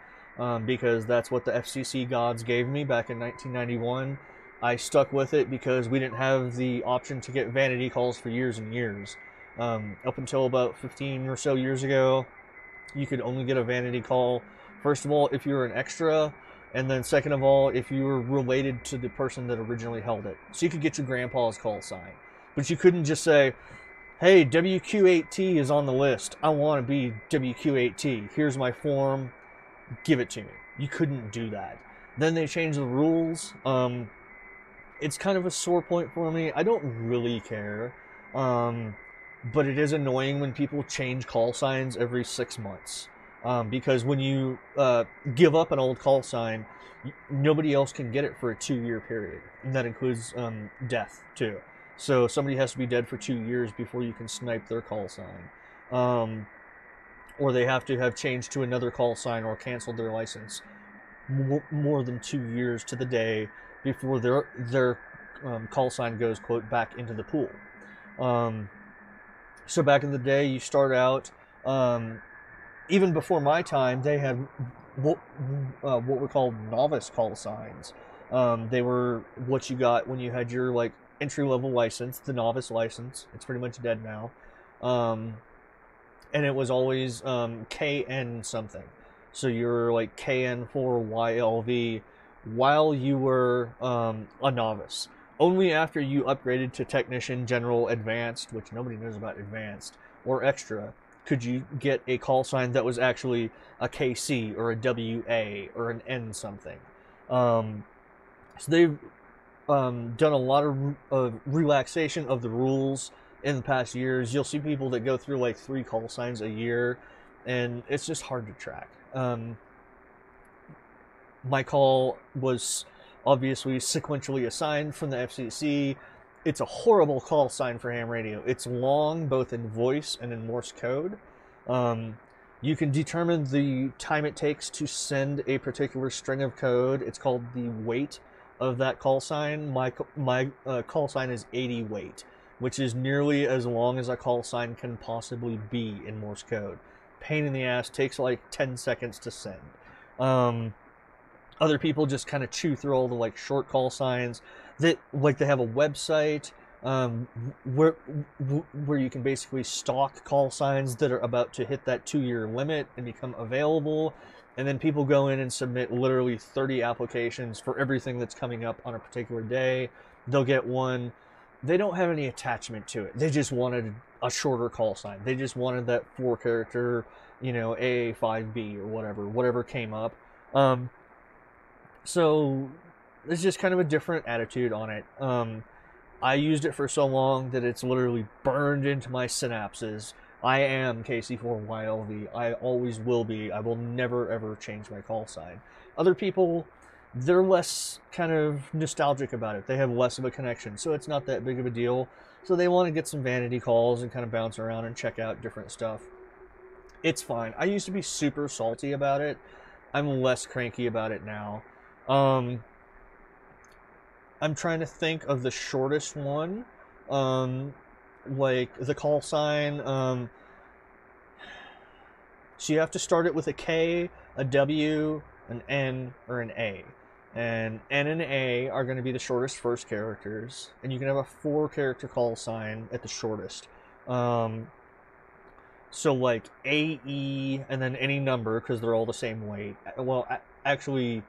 because that's what the FCC gods gave me back in 1991. I stuck with it because we didn't have the option to get vanity calls for years and years. Up until about 15 or so years ago, you could only get a vanity call, first of all, if you were an extra, and then second of all, if you were related to the person that originally held it. So you could get your grandpa's call sign. But you couldn't just say, hey, WQ8T is on the list. I want to be WQ8T. Here's my form. Give it to me. You couldn't do that. Then they changed the rules. It's kind of a sore point for me. I don't really care. But it is annoying when people change call signs every 6 months. Because when you give up an old call sign, nobody else can get it for a 2-year period. And that includes death, too. So somebody has to be dead for 2 years before you can snipe their call sign. Or they have to have changed to another call sign or canceled their license more than 2 years to the day before their call sign goes, quote, back into the pool. So back in the day, you start out, even before my time, they had what were called novice call signs. They were what you got when you had your like entry-level license, the novice license. It's pretty much dead now. And it was always KN something. So you're like KN4YLV while you were a novice. Only after you upgraded to Technician, General, Advanced, which nobody knows about Advanced, or Extra, could you get a call sign that was actually a KC or a WA or an N something. So they've done a lot of relaxation of the rules in the past years. You'll see people that go through like 3 call signs a year, and it's just hard to track. My call was obviously sequentially assigned from the FCC. It's a horrible call sign for ham radio. It's long, both in voice and in Morse code. You can determine the time it takes to send a particular string of code. It's called the weight of that call sign. My call sign is 80 weight, which is nearly as long as a call sign can possibly be in Morse code. Pain in the ass, takes like 10 seconds to send. Other people just kind of chew through all the like short call signs. That like they have a website where you can basically stock call signs that are about to hit that 2-year limit and become available. And then people go in and submit literally 30 applications for everything that's coming up on a particular day. They'll get one. They don't have any attachment to it. They just wanted a shorter call sign. They just wanted that 4-character, AA5B or whatever came up. So it's just kind of a different attitude on it. I used it for so long that it's literally burned into my synapses. I am KC4YLV. I always will be. I will never ever change my call sign. Other people, they're less kind of nostalgic about it. They have less of a connection, so it's not that big of a deal. So they want to get some vanity calls and kind of bounce around and check out different stuff. It's fine. I used to be super salty about it. I'm less cranky about it now. I'm trying to think of the shortest one. Like the call sign. So you have to start it with a K, a W, an N, or an A. And N and A are going to be the shortest first characters. And you can have a 4-character call sign at the shortest. So like AE and then any number, because they're all the same weight. Well, actually,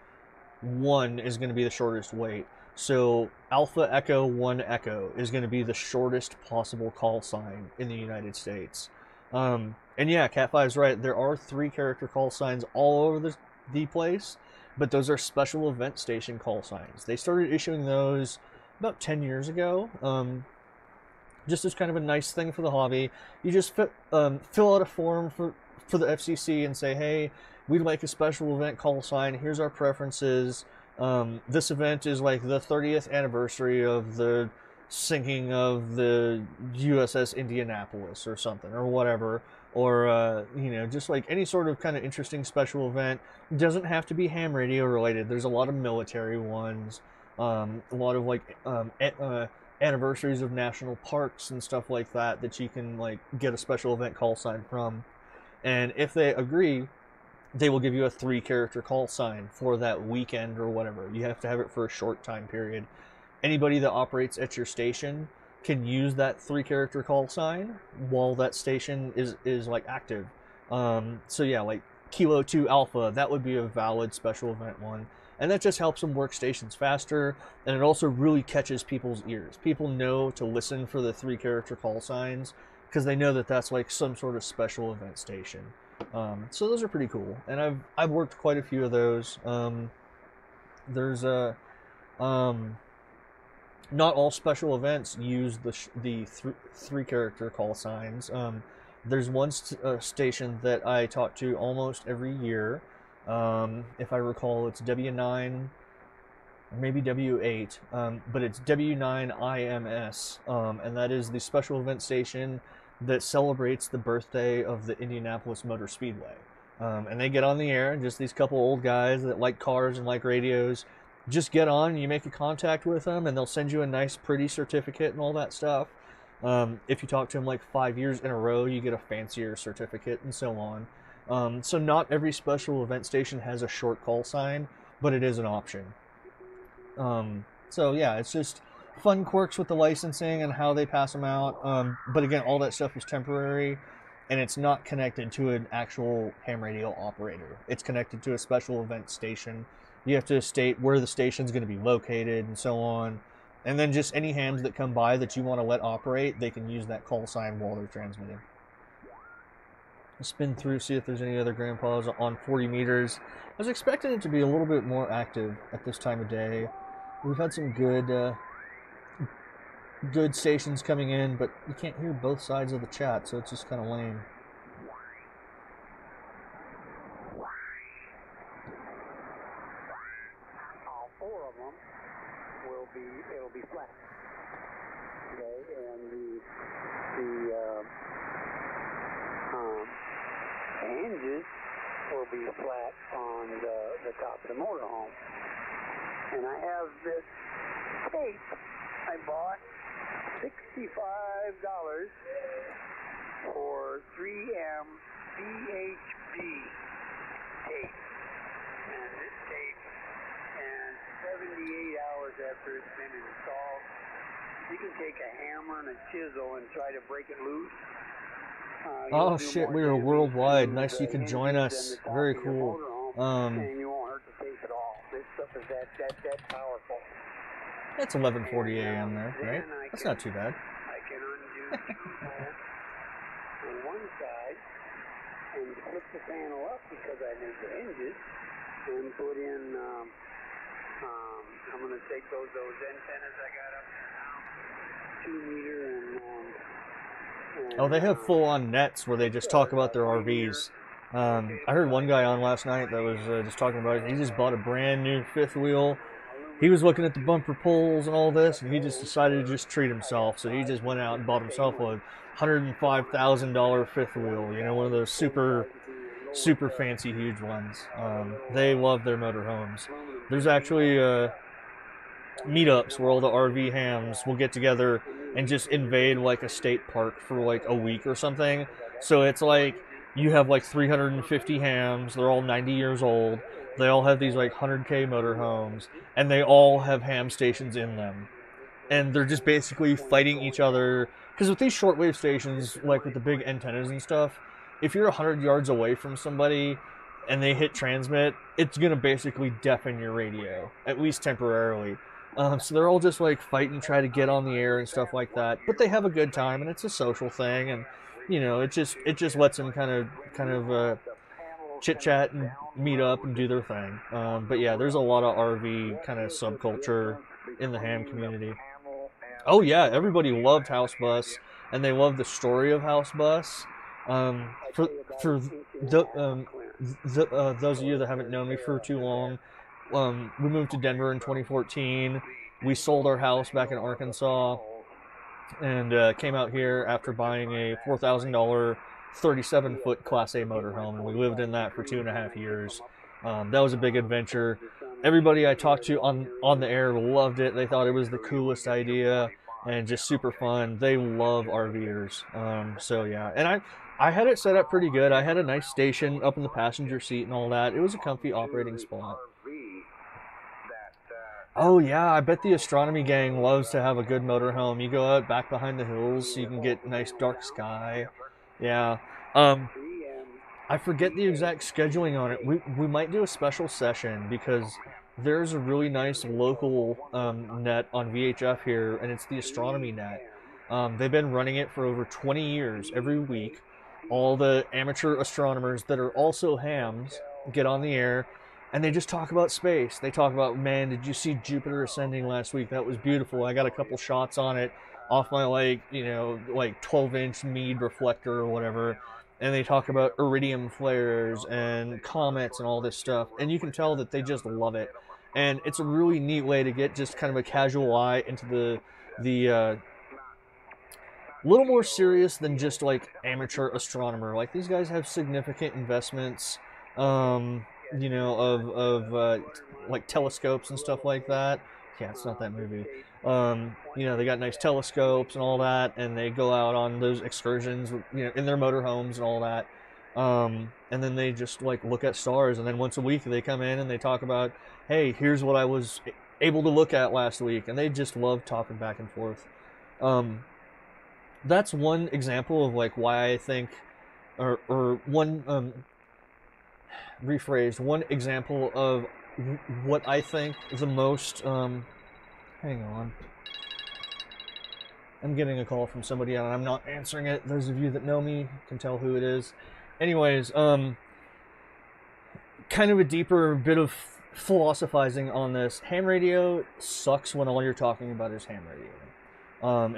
1 is going to be the shortest weight. So Alpha Echo 1 Echo is going to be the shortest possible call sign in the United States. And yeah, Cat5's right. There are 3-character call signs all over the place, but those are special event station call signs. They started issuing those about 10 years ago. just as kind of a nice thing for the hobby. You just fill out a form for the FCC and say, hey, we'd like a special event call sign. Here's our preferences. This event is like the 30th anniversary of the sinking of the USS Indianapolis or something or whatever. Or, just like any sort of kind of interesting special event. It doesn't have to be ham radio related. There's a lot of military ones. A lot of like anniversaries of national parks and stuff like that you can like get a special event call sign from. And if they agree, they will give you a 3-character call sign for that weekend or whatever. You have to have it for a short time period. Anybody that operates at your station can use that 3-character call sign while that station is like active. So yeah, like Kilo 2 Alpha, that would be a valid special event one. And that just helps them work stations faster, and it also really catches people's ears. People know to listen for the 3-character call signs because they know that that's like some sort of special event station. So those are pretty cool, and I've worked quite a few of those. There's a not all special events use the 3-character call signs. There's one station that I talk to almost every year. If I recall, it's W9, or maybe W8, but it's W9IMS, and that is the special event station that celebrates the birthday of the Indianapolis Motor Speedway. And they get on the air, just these couple old guys that like cars and like radios, just get on, you make a contact with them, and they'll send you a nice, pretty certificate and all that stuff. If you talk to them like 5 years in a row, you get a fancier certificate and so on. So not every special event station has a short call sign, but it is an option. So yeah, it's just fun quirks with the licensing and how they pass them out. But again, all that stuff is temporary, and it's not connected to an actual ham radio operator. It's connected to a special event station. You have to state where the station's going to be located and so on. And then just any hams that come by that you want to let operate, they can use that call sign while they're transmitting. Spin through, see if there's any other grandpas on 40 meters. I was expecting it to be a little bit more active at this time of day. We've had some good stations coming in, but you can't hear both sides of the chat, so it's just kind of lame. All 4 of them it'll be flat. Okay, and the hinges will be flat on the top of the motorhome. And I have this tape I bought $65 for 3M VHB tape. And this tape, and 78 hours after it's been installed, you can take a hammer and a chisel and try to break it loose. Oh shit, we are worldwide. Nice you can join us. Very cool. And you won't hurt the tape at all. This stuff is that powerful. It's 11:40 a.m. there, right? That's not too bad. I can undo 2 bolts on one side and flip the panel up because I need the hinges and put in. I'm going to take those antennas I got up there now, 2 meter and oh, they have full-on nets where they just talk about their RVs. I heard one guy on last night that was just talking about it. He just bought a brand new 5th wheel. He was looking at the bumper pulls and all this, and he just decided to just treat himself. So he just went out and bought himself a $105,000 5th wheel. You know, one of those super fancy, huge ones. They love their motorhomes. There's actually meetups where all the RV hams will get together and just invade like a state park for like a week or something. So it's like you have like 350 hams. They're all 90 years old. They all have these like 100K motorhomes, and they all have ham stations in them. And they're just basically fighting each other. Because with these shortwave stations, like with the big antennas and stuff, if you're 100 yards away from somebody and they hit transmit, it's going to basically deafen your radio, at least temporarily. So they're all just like fighting, try to get on the air and stuff like that. But they have a good time, and it's a social thing, and you know, it just lets them kind of chit chat and meet up and do their thing. But yeah, there's a lot of RV kind of subculture in the ham community. Oh yeah, everybody loved House Bus, and they loved the story of House Bus. For those of you that haven't known me for too long, we moved to Denver in 2014. We sold our house back in Arkansas, and came out here after buying a $4,000 37-foot Class A motorhome, and we lived in that for 2.5 years. That was a big adventure. Everybody I talked to on the air loved it. They thought it was the coolest idea and just super fun. They love RVers. So yeah, and I had it set up pretty good. I had a nice station up in the passenger seat and all that. It was a comfy operating spot. Oh yeah, I bet the astronomy gang loves to have a good motorhome. You go out back behind the hills so you can get nice dark sky. Yeah. I forget the exact scheduling on it. We might do a special session because there's a really nice local net on VHF here, and it's the astronomy net. They've been running it for over 20 years every week. All the amateur astronomers that are also hams get on the air, and they just talk about space. They talk about, man, did you see Jupiter ascending last week? That was beautiful. I got a couple shots on it off my, like 12-inch Meade reflector or whatever. And they talk about iridium flares and comets and all this stuff. And you can tell that they just love it. And it's a really neat way to get just kind of a casual eye into the little more serious than just like amateur astronomer. Like, these guys have significant investments, like telescopes and stuff like that. Yeah, it's not that movie. They got nice telescopes and all that, and they go out on those excursions, in their motorhomes and all that. And then they just like look at stars, and then once a week they come in and they talk about, hey, here's what I was able to look at last week, and they just love talking back and forth. That's one example of like why I think, or one rephrased, one example of what I think the most. Hang on. I'm getting a call from somebody and I'm not answering it. Those of you that know me can tell who it is. Anyways, kind of a deeper bit of philosophizing on this. Ham radio sucks when all you're talking about is ham radio.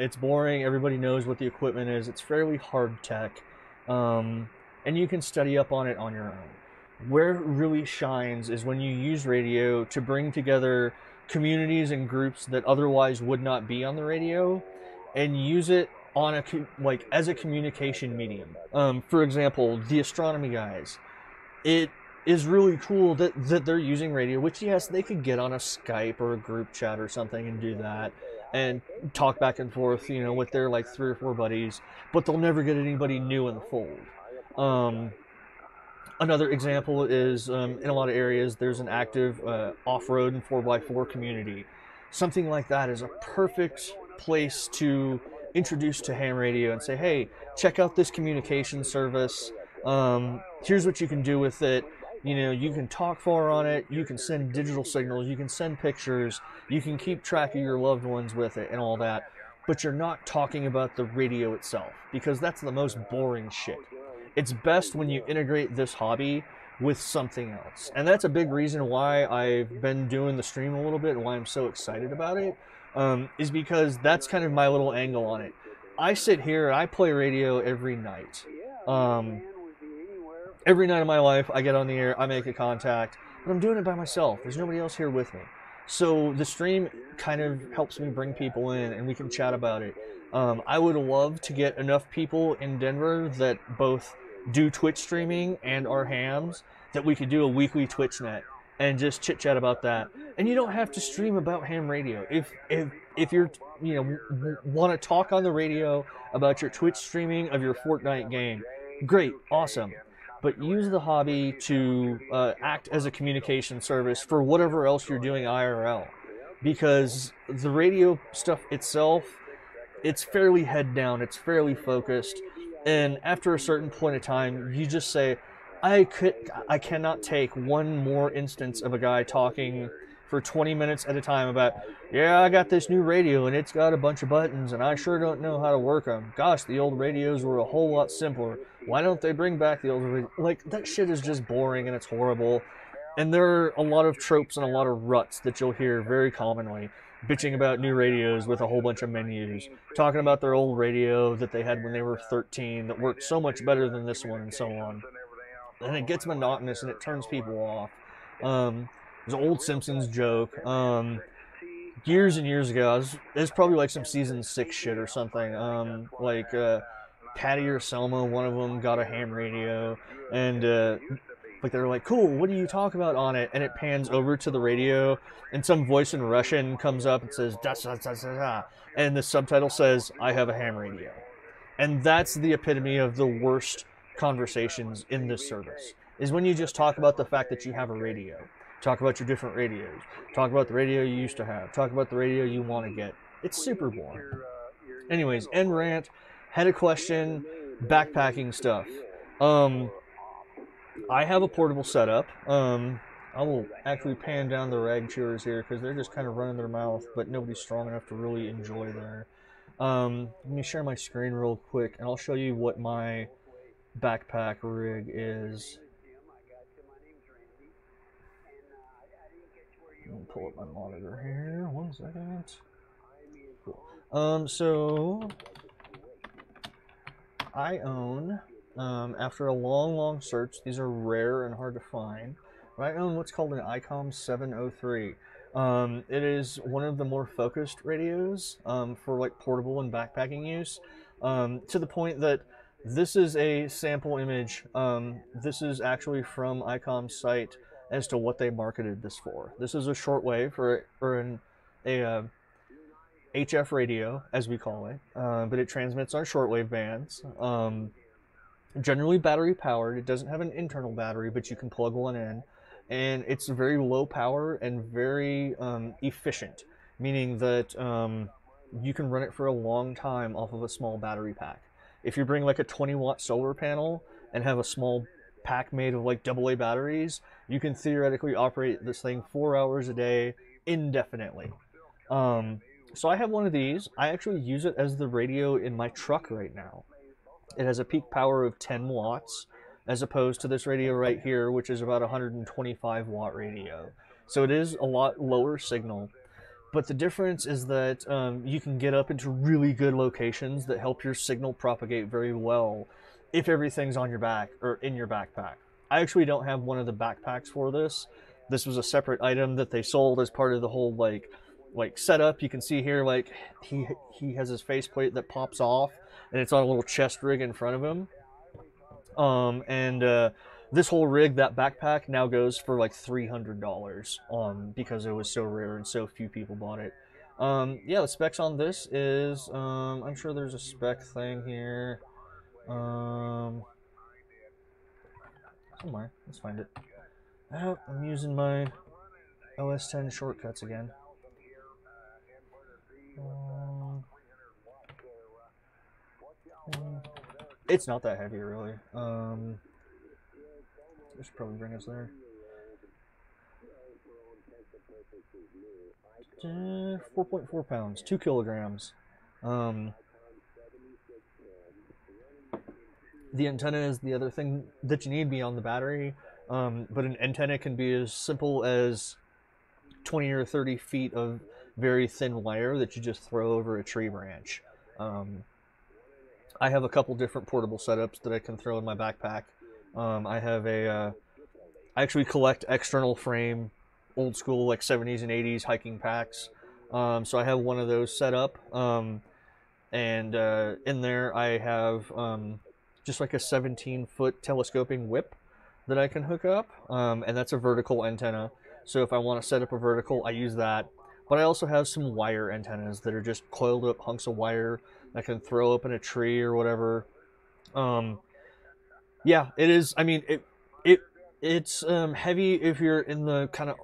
It's boring. Everybody knows what the equipment is. It's fairly hard tech. And you can study up on it on your own. Where it really shines is when you use radio to bring together communities and groups that otherwise would not be on the radio, and use it on as a communication medium. For example, the astronomy guys. It is really cool that they're using radio, which, yes, they could get on a Skype or a group chat or something and do that and talk back and forth, with their like 3 or 4 buddies, but they'll never get anybody new in the fold. Another example is, in a lot of areas, there's an active off-road and 4x4 community. Something like that is a perfect place to introduce to ham radio and say, hey, check out this communication service. Here's what you can do with it. You can talk far on it. You can send digital signals. You can send pictures. You can keep track of your loved ones with it and all that. But you're not talking about the radio itself, because that's the most boring shit. It's best when you integrate this hobby with something else. And that's a big reason why I've been doing the stream a little bit and why I'm so excited about it, is because that's kind of my little angle on it. I sit here and I play radio every night. Every night of my life, I get on the air, I make a contact, but I'm doing it by myself. There's nobody else here with me. So the stream kind of helps me bring people in and we can chat about it. I would love to get enough people in Denver that both do Twitch streaming and are hams, that we could do a weekly Twitch net and just chit chat about that. And you don't have to stream about ham radio. If you're want to talk on the radio about your Twitch streaming of your Fortnite game, great, awesome. But use the hobby to act as a communication service for whatever else you're doing IRL, because the radio stuff itself, it's fairly head down, it's fairly focused. And after a certain point of time, you just say, I cannot take one more instance of a guy talking for 20 minutes at a time about, yeah, I got this new radio and it's got a bunch of buttons and I sure don't know how to work them. Gosh, the old radios were a whole lot simpler. Why don't they bring back the old radio? Like, that shit is just boring and it's horrible. And there are a lot of tropes and a lot of ruts that you'll hear very commonly. bitching about new radios with a whole bunch of menus, talking about their old radio that they had when they were 13 that worked so much better than this one, and so on. And it gets monotonous and it turns people off. There's an old Simpsons joke. Years and years ago, it was probably like some season 6 shit or something. Patty or Selma, one of them got a ham radio, and like they were like, "Cool, what do you talk about on it?" And it pans over to the radio, and some voice in Russian comes up and says, "Da da da da da," and the subtitle says, "I have a ham radio," and that's the epitome of the worst conversations in this service. Is when you just talk about the fact that you have a radio, talk about your different radios, talk about the radio you used to have, talk about the radio you want to get. It's super boring. Anyways, end rant. Had a question, backpacking stuff. I have a portable setup. I will actually pan down the rag chewers here because they're just kind of running their mouth, but nobody's strong enough to really enjoy there. Let me share my screen real quick, and I'll show you what my backpack rig is. Let me pull up my monitor here. 1 second. Cool. So I own, after a long search, these are rare and hard to find, but I own what's called an ICOM 703. It is one of the more focused radios for like portable and backpacking use, to the point that this is a sample image. This is actually from ICOM's site as to what they marketed this for. This is a shortwave or an HF radio, as we call it, but it transmits on shortwave bands. Generally battery powered. It doesn't have an internal battery, but you can plug one in, and it's very low power and very efficient, meaning that you can run it for a long time off of a small battery pack. If you bring like a 20-watt solar panel and have a small pack made of like AA batteries, you can theoretically operate this thing 4 hours a day indefinitely. So I have one of these. I actually use it as the radio in my truck right now. It has a peak power of 10 watts, as opposed to this radio right here, which is about a 125 watt radio. So it is a lot lower signal. But the difference is that you can get up into really good locations that help your signal propagate very well if everything's on your back or in your backpack. I actually don't have one of the backpacks for this. This was a separate item that they sold as part of the whole like setup. You can see here, like he has his faceplate that pops off, and it's on a little chest rig in front of him. This whole rig, that backpack, now goes for like $300 because it was so rare and so few people bought it. Yeah, the specs on this is, I'm sure there's a spec thing here. Somewhere. Let's find it. Oh, I'm using my OS 10 shortcuts again. It's not that heavy, really. This should probably bring us there. 4.4 pounds, 2 kilograms. The antenna is the other thing that you need beyond the battery, but an antenna can be as simple as 20 or 30 feet of very thin wire that you just throw over a tree branch. I have a couple different portable setups that I can throw in my backpack. I actually collect external frame, old school like 70s and 80s hiking packs. So I have one of those set up, and in there I have just like a 17-foot telescoping whip that I can hook up, and that's a vertical antenna. So if I want to set up a vertical, I use that. But I also have some wire antennas that are just coiled up hunks of wire I can throw up in a tree or whatever. Yeah, it is. I mean, it's heavy if you're in the kind of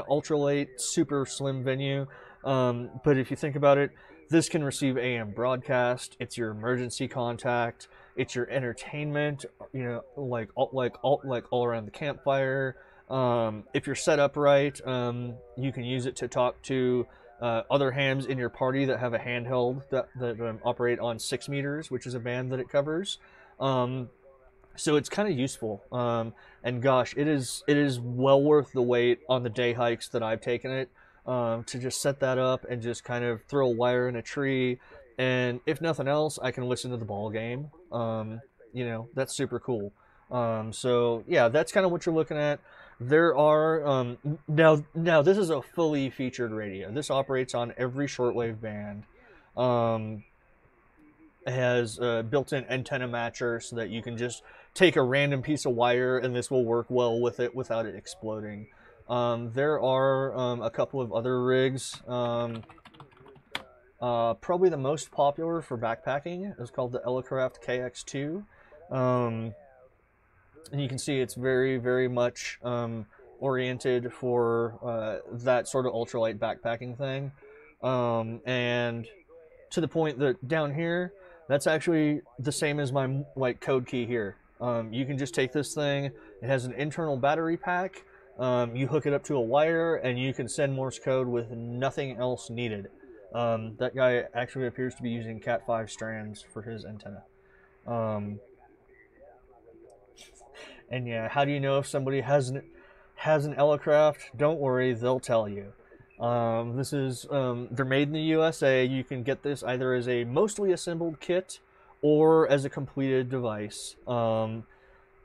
ultralight, super slim venue. But if you think about it, this can receive AM broadcast. It's your emergency contact. It's your entertainment. You know, like all around the campfire. If you're set up right, you can use it to talk to other hams in your party that have a handheld that operate on 6 meters, which is a band that it covers. So it's kind of useful. And gosh, it is well worth the wait on the day hikes that I've taken it. to just set that up and just kind of throw a wire in a tree. And if nothing else, I can listen to the ball game. You know, that's super cool. So yeah, that's kind of what you're looking at. There are now this is a fully featured radio. This operates on every shortwave band. It has a built-in antenna matcher so that you can just take a random piece of wire and this will work well with it without it exploding. There are a couple of other rigs. Probably the most popular for backpacking is called the Elecraft KX2. And you can see it's very, very much oriented for that sort of ultralight backpacking thing. And to the point that down here, that's actually the same as my code key here. You can just take this thing. It has an internal battery pack. You hook it up to a wire, and you can send Morse code with nothing else needed. That guy actually appears to be using Cat5 strands for his antenna. And yeah, how do you know if somebody has an Elecraft? Don't worry, they'll tell you. This is they're made in the USA. You can get this either as a mostly assembled kit or as a completed device.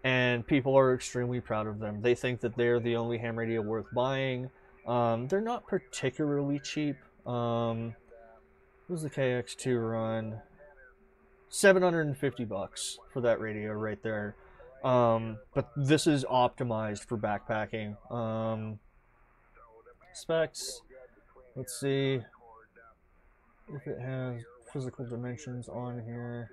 And people are extremely proud of them. They think that they're the only ham radio worth buying. They're not particularly cheap. What was the KX2 run? $750 for that radio right there. But this is optimized for backpacking. Specs. Let's see if it has physical dimensions on here.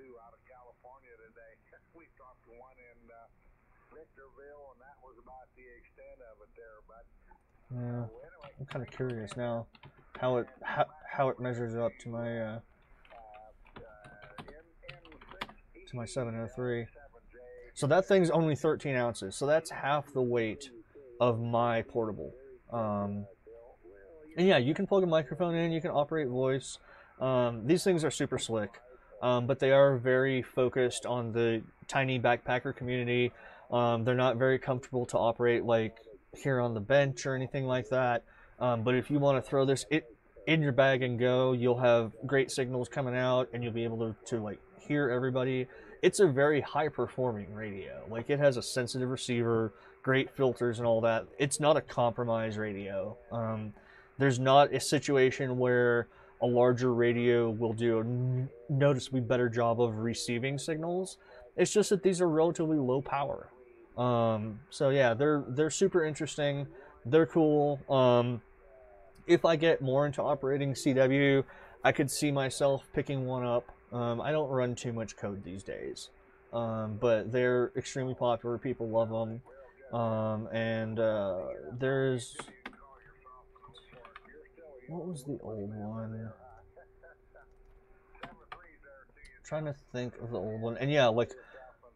Yeah, I'm kind of curious now how it measures up to my 703. So that thing's only 13 ounces, so that's half the weight of my portable. And yeah, you can plug a microphone in, you can operate voice. These things are super slick, but they are very focused on the tiny backpacker community. They're not very comfortable to operate like here on the bench or anything like that. But if you want to throw this in your bag and go, you'll have great signals coming out, and you'll be able to like hear everybody. It's a very high performing radio. Like, it has a sensitive receiver, great filters and all that. It's not a compromise radio. There's not a situation where a larger radio will do a noticeably better job of receiving signals. It's just that these are relatively low power. So yeah, they're super interesting. They're cool. If I get more into operating CW, I could see myself picking one up. I don't run too much code these days, but they're extremely popular. People love them. There's... What was the old one? I'm trying to think of the old one. And yeah, like,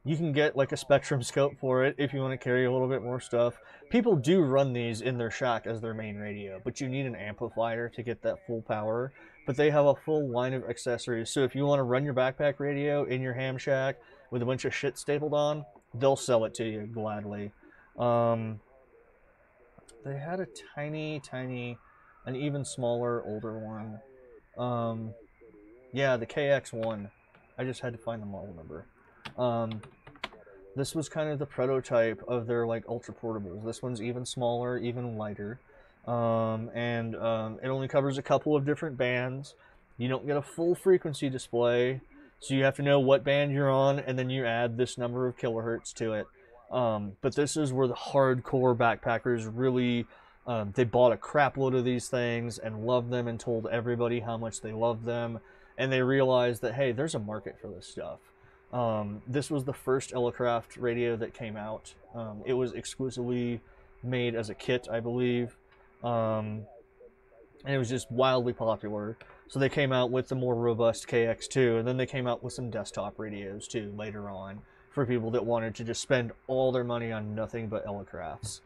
you can get like a Spectrum scope for it if you want to carry a little bit more stuff. People do run these in their shack as their main radio, but you need an amplifier to get that full power. But they have a full line of accessories. So if you want to run your backpack radio in your ham shack with a bunch of shit stapled on, they'll sell it to you gladly. They had a tiny, an even smaller, older one. Yeah, the KX1. I just had to find the model number. This was kind of the prototype of their like ultra portables. This one's even smaller, even lighter. It only covers a couple of different bands. You don't get a full frequency display, so you have to know what band you're on, and then you add this number of kilohertz to it. But this is where the hardcore backpackers really, they bought a crap load of these things and loved them and told everybody how much they loved them, and they realized that, hey, there's a market for this stuff. This was the first Elecraft radio that came out. It was exclusively made as a kit, I believe. And it was just wildly popular. So they came out with the more robust KX2, and then they came out with some desktop radios too later on for people that wanted to just spend all their money on nothing but Elecrafts.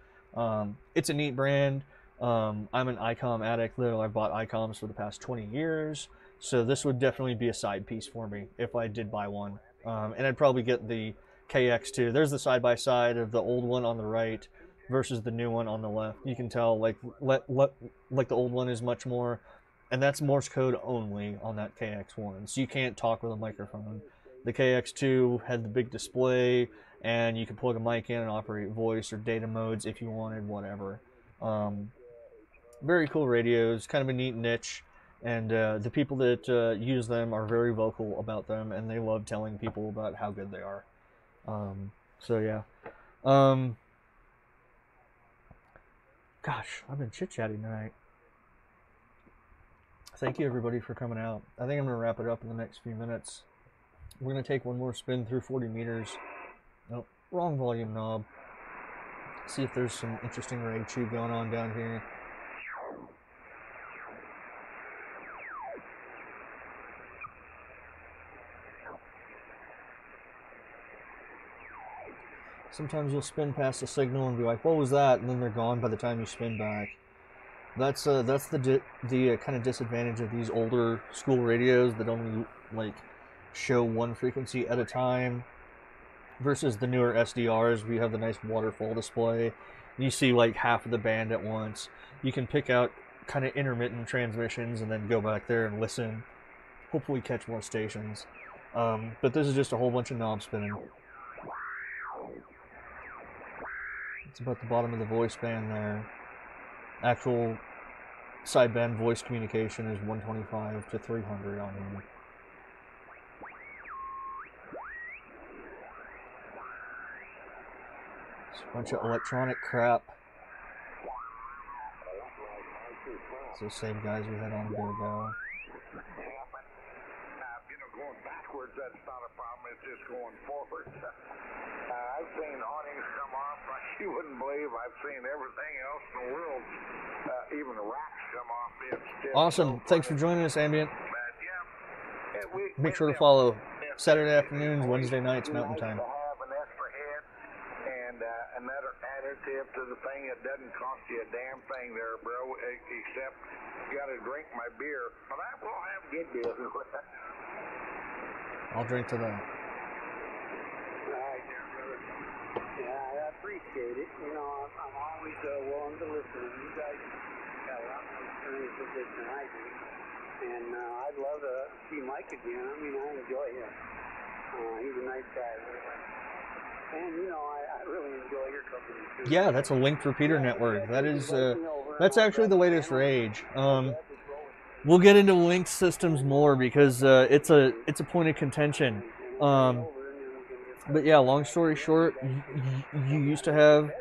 It's a neat brand. I'm an ICOM addict, though. I've bought ICOMs for the past 20 years, so this would definitely be a side piece for me if I did buy one. And I'd probably get the KX2. There's the side-by-side of the old one on the right versus the new one on the left. You can tell like like the old one is much more, and that's Morse code only on that KX1, so you can't talk with a microphone. The KX2 had the big display, and you could plug a mic in and operate voice or data modes if you wanted, whatever. Very cool radios, kind of a neat niche, and the people that use them are very vocal about them, and they love telling people about how good they are. So yeah. Gosh, I've been chit-chatting tonight. Thank you everybody for coming out. I think I'm going to wrap it up in the next few minutes. We're going to take one more spin through 40 meters. Nope, wrong volume knob. See if there's some interesting rag chew going on down here. Sometimes you'll spin past a signal and be like, what was that? And then they're gone by the time you spin back. That's the kind of disadvantage of these older school radios that only like show one frequency at a time versus the newer SDRs where you have the nice waterfall display. You see like half of the band at once. You can pick out kind of intermittent transmissions and then go back there and listen. Hopefully catch more stations. But this is just a whole bunch of knob spinning. It's about the bottom of the voice band there. Actual sideband voice communication is 125 to 300 on here. It's a bunch of electronic crap. It's the same guys we had on a bit ago. Going backwards, that's not a problem. It's just going forward. I've seen awnings come off like you wouldn't believe. I've seen everything else in the world, even the racks come off. It's awesome. Thanks for joining us, Ambient. Make sure to follow Saturday afternoons, Wednesday nights, Mountain Time. Have an extra head and another additive to the thing. It doesn't cost you a damn thing there, bro, except you got to drink my beer. But I will have good beer. I'll drink to that. All right, there, brother. Yeah, I appreciate it. You know, I'm always willing to listen. You guys got a lot more experience with this than I do. And I'd love to see Mike again. I mean, I enjoy him. He's a nice guy. And, you know, I really enjoy your company, too. Yeah, that's a linked repeater network. That is, that's actually the latest rage. We'll get into linked systems more because it's a point of contention. But yeah, long story short, you used to have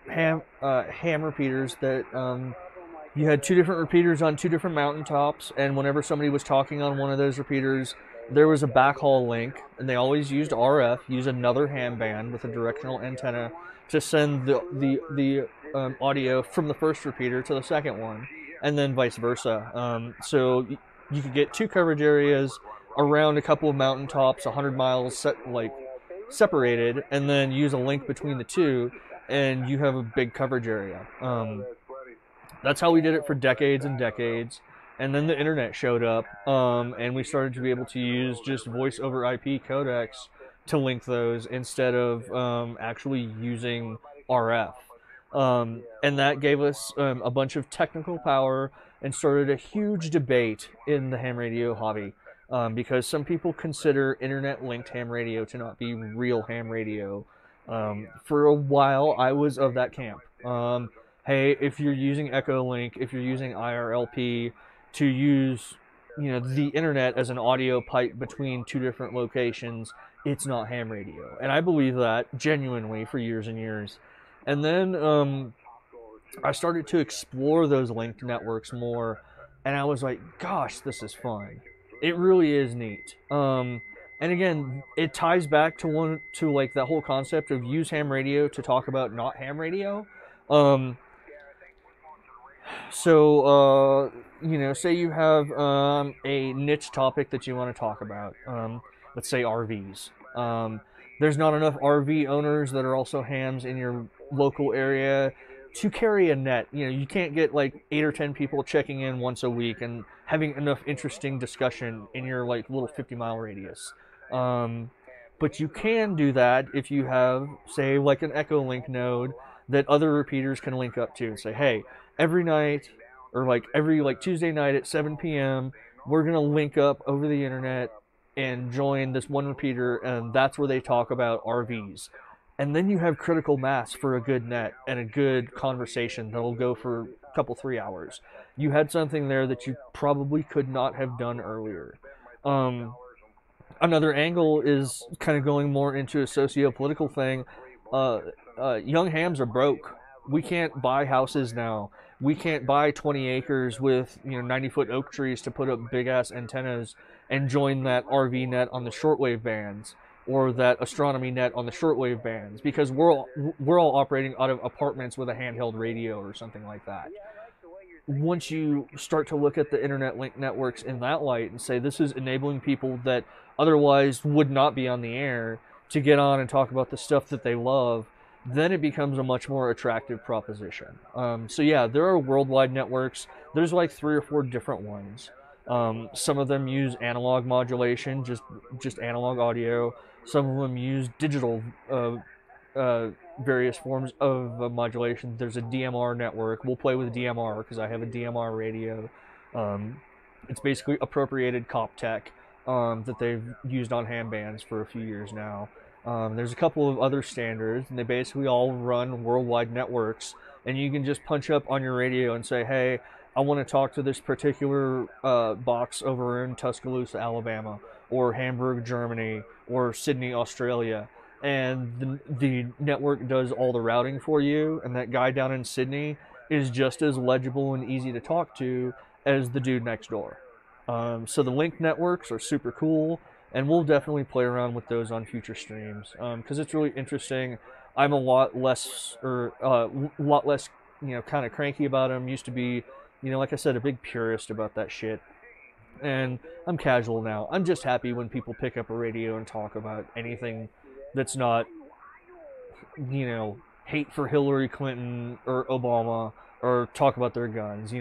ham repeaters that you had two different repeaters on two different mountaintops, and whenever somebody was talking on one of those repeaters, there was a backhaul link, and they always used RF, use another ham band with a directional antenna to send the audio from the first repeater to the second one, and then vice versa. So you could get two coverage areas around a couple of mountaintops, 100 miles separated, and then use a link between the two, and you have a big coverage area. That's how we did it for decades and decades. And then the internet showed up, and we started to be able to use just voice over IP codecs to link those instead of actually using RF. And that gave us a bunch of technical power and started a huge debate in the ham radio hobby, because some people consider internet linked ham radio to not be real ham radio. For a while, I was of that camp. Hey, if you're using Echolink, if you're using IRLP, to use, you know, the internet as an audio pipe between two different locations, it's not ham radio. And I believe that genuinely for years and years. And then I started to explore those linked networks more, and I was like, gosh, this is fun. It really is neat. And again, it ties back to like that whole concept of use ham radio to talk about not ham radio. So, you know, say you have a niche topic that you want to talk about. Let's say RVs. There's not enough RV owners that are also hams in your local area to carry a net. You know, you can't get like 8 or 10 people checking in once a week and having enough interesting discussion in your like little 50-mile radius. But you can do that if you have, say, like an Echolink node that other repeaters can link up to and say, hey, every night, or like every like Tuesday night at 7 p.m., we're going to link up over the internet and join this one repeater, and that's where they talk about RVs. And then you have critical mass for a good net and a good conversation that'll go for a couple, 3 hours. You had something there that you probably could not have done earlier. Another angle is kind of going more into a socio-political thing. Young hams are broke. We can't buy houses now. We can't buy 20 acres with 90-foot oak trees to put up big-ass antennas and join that RV net on the shortwave bands, or that astronomy net on the shortwave bands, because we're all operating out of apartments with a handheld radio or something like that. Once you start to look at the internet link networks in that light and say this is enabling people that otherwise would not be on the air to get on and talk about the stuff that they love, then it becomes a much more attractive proposition. So yeah, there are worldwide networks. There's like 3 or 4 different ones. Some of them use analog modulation, just analog audio. Some of them use digital various forms of modulation. There's a DMR network. We'll play with DMR because I have a DMR radio. It's basically appropriated cop tech that they've used on ham bands for a few years now. There's a couple of other standards, and they basically all run worldwide networks. And you can just punch up on your radio and say, hey, I want to talk to this particular box over in Tuscaloosa, Alabama, or Hamburg, Germany, or Sydney, Australia. And the network does all the routing for you, and that guy down in Sydney is just as legible and easy to talk to as the dude next door. So the link networks are super cool, and we'll definitely play around with those on future streams because it's really interesting. I'm a lot less kind of cranky about them. Used to be, like I said, a big purist about that shit. And I'm casual now. I'm just happy when people pick up a radio and talk about anything that's not, hate for Hillary Clinton or Obama, or talk about their guns.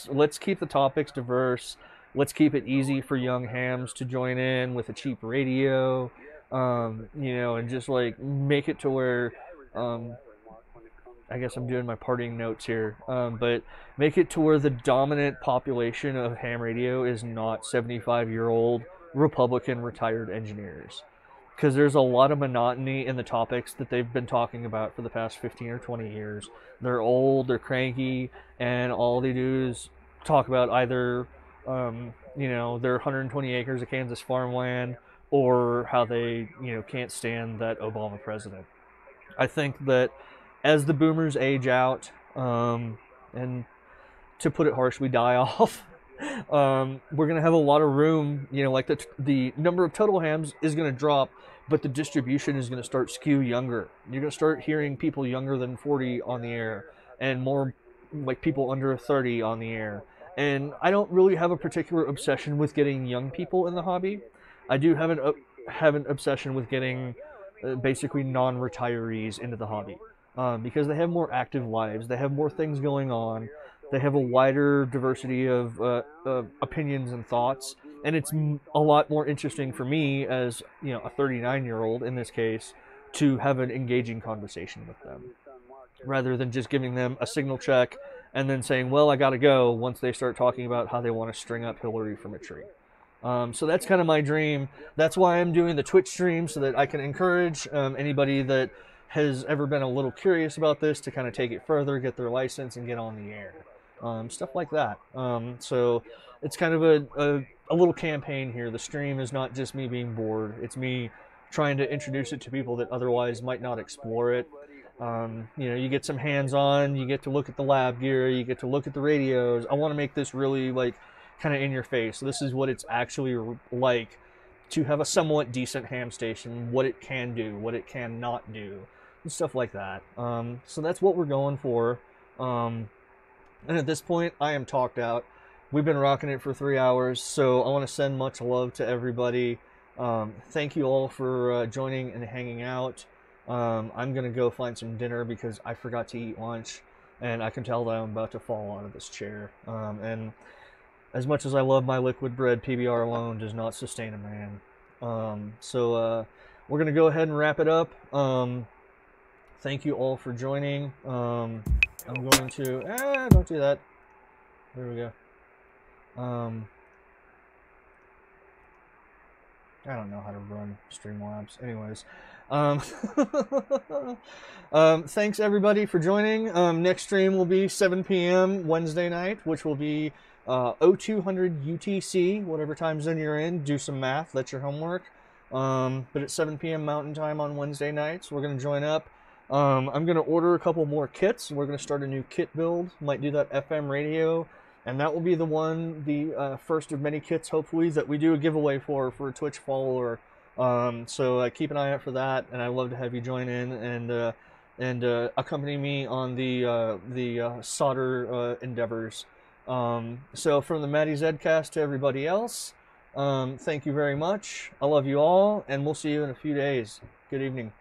Let's keep the topics diverse. Let's keep it easy for young hams to join in with a cheap radio, and just like make it to where, I guess I'm doing my parting notes here, but make it to where the dominant population of ham radio is not 75-year-old Republican retired engineers. Because there's a lot of monotony in the topics that they've been talking about for the past 15 or 20 years. They're old, they're cranky, and all they do is talk about either, their 120 acres of Kansas farmland, or how they, can't stand that Obama president. I think that as the boomers age out, and to put it harshly, die off, we're going to have a lot of room, like the number of total hams is going to drop, but the distribution is going to start skew younger. You're going to start hearing people younger than 40 on the air, and more like people under 30 on the air. And I don't really have a particular obsession with getting young people in the hobby. I do have an obsession with getting basically non-retirees into the hobby, because they have more active lives, they have more things going on, they have a wider diversity of opinions and thoughts, and it's a lot more interesting for me as a 39-year-old in this case to have an engaging conversation with them, rather than just giving them a signal check and then saying, well, I gotta go, once they start talking about how they want to string up Hillary from a tree. So that's kind of my dream. That's why I'm doing the Twitch stream, so that I can encourage anybody that has ever been a little curious about this to kind of take it further, get their license, and get on the air. Stuff like that. So it's kind of a little campaign here. The stream is not just me being bored. It's me trying to introduce it to people that otherwise might not explore it. You get some hands-on, you get to look at the lab gear, you get to look at the radios. I want to make this really like kind of in your face. So this is what it's actually like to have a somewhat decent ham station, what it can do, what it cannot do, and stuff like that. So that's what we're going for. And at this point, I am talked out. We've been rocking it for 3 hours, so I want to send much love to everybody. Thank you all for joining and hanging out. I'm going to go find some dinner because I forgot to eat lunch, and I can tell that I'm about to fall out of this chair. And as much as I love my liquid bread, PBR alone does not sustain a man. So we're going to go ahead and wrap it up. thank you all for joining. I'm going to... don't do that. There we go. I don't know how to run Streamlabs. Anyways, thanks everybody for joining. Next stream will be 7 p.m. Wednesday night, which will be 0200 UTC, whatever time zone you're in. Do some math. That's your homework. But at 7 p.m. Mountain Time on Wednesday nights, we're going to join up. I'm going to order a couple more kits. We're going to start a new kit build. Might do that FM radio. And that will be the first of many kits, hopefully, that we do a giveaway for a Twitch follower. So keep an eye out for that, and I'd love to have you join in and accompany me on the solder endeavors. So from the Mattyzcast to everybody else, thank you very much. I love you all, and we'll see you in a few days. Good evening.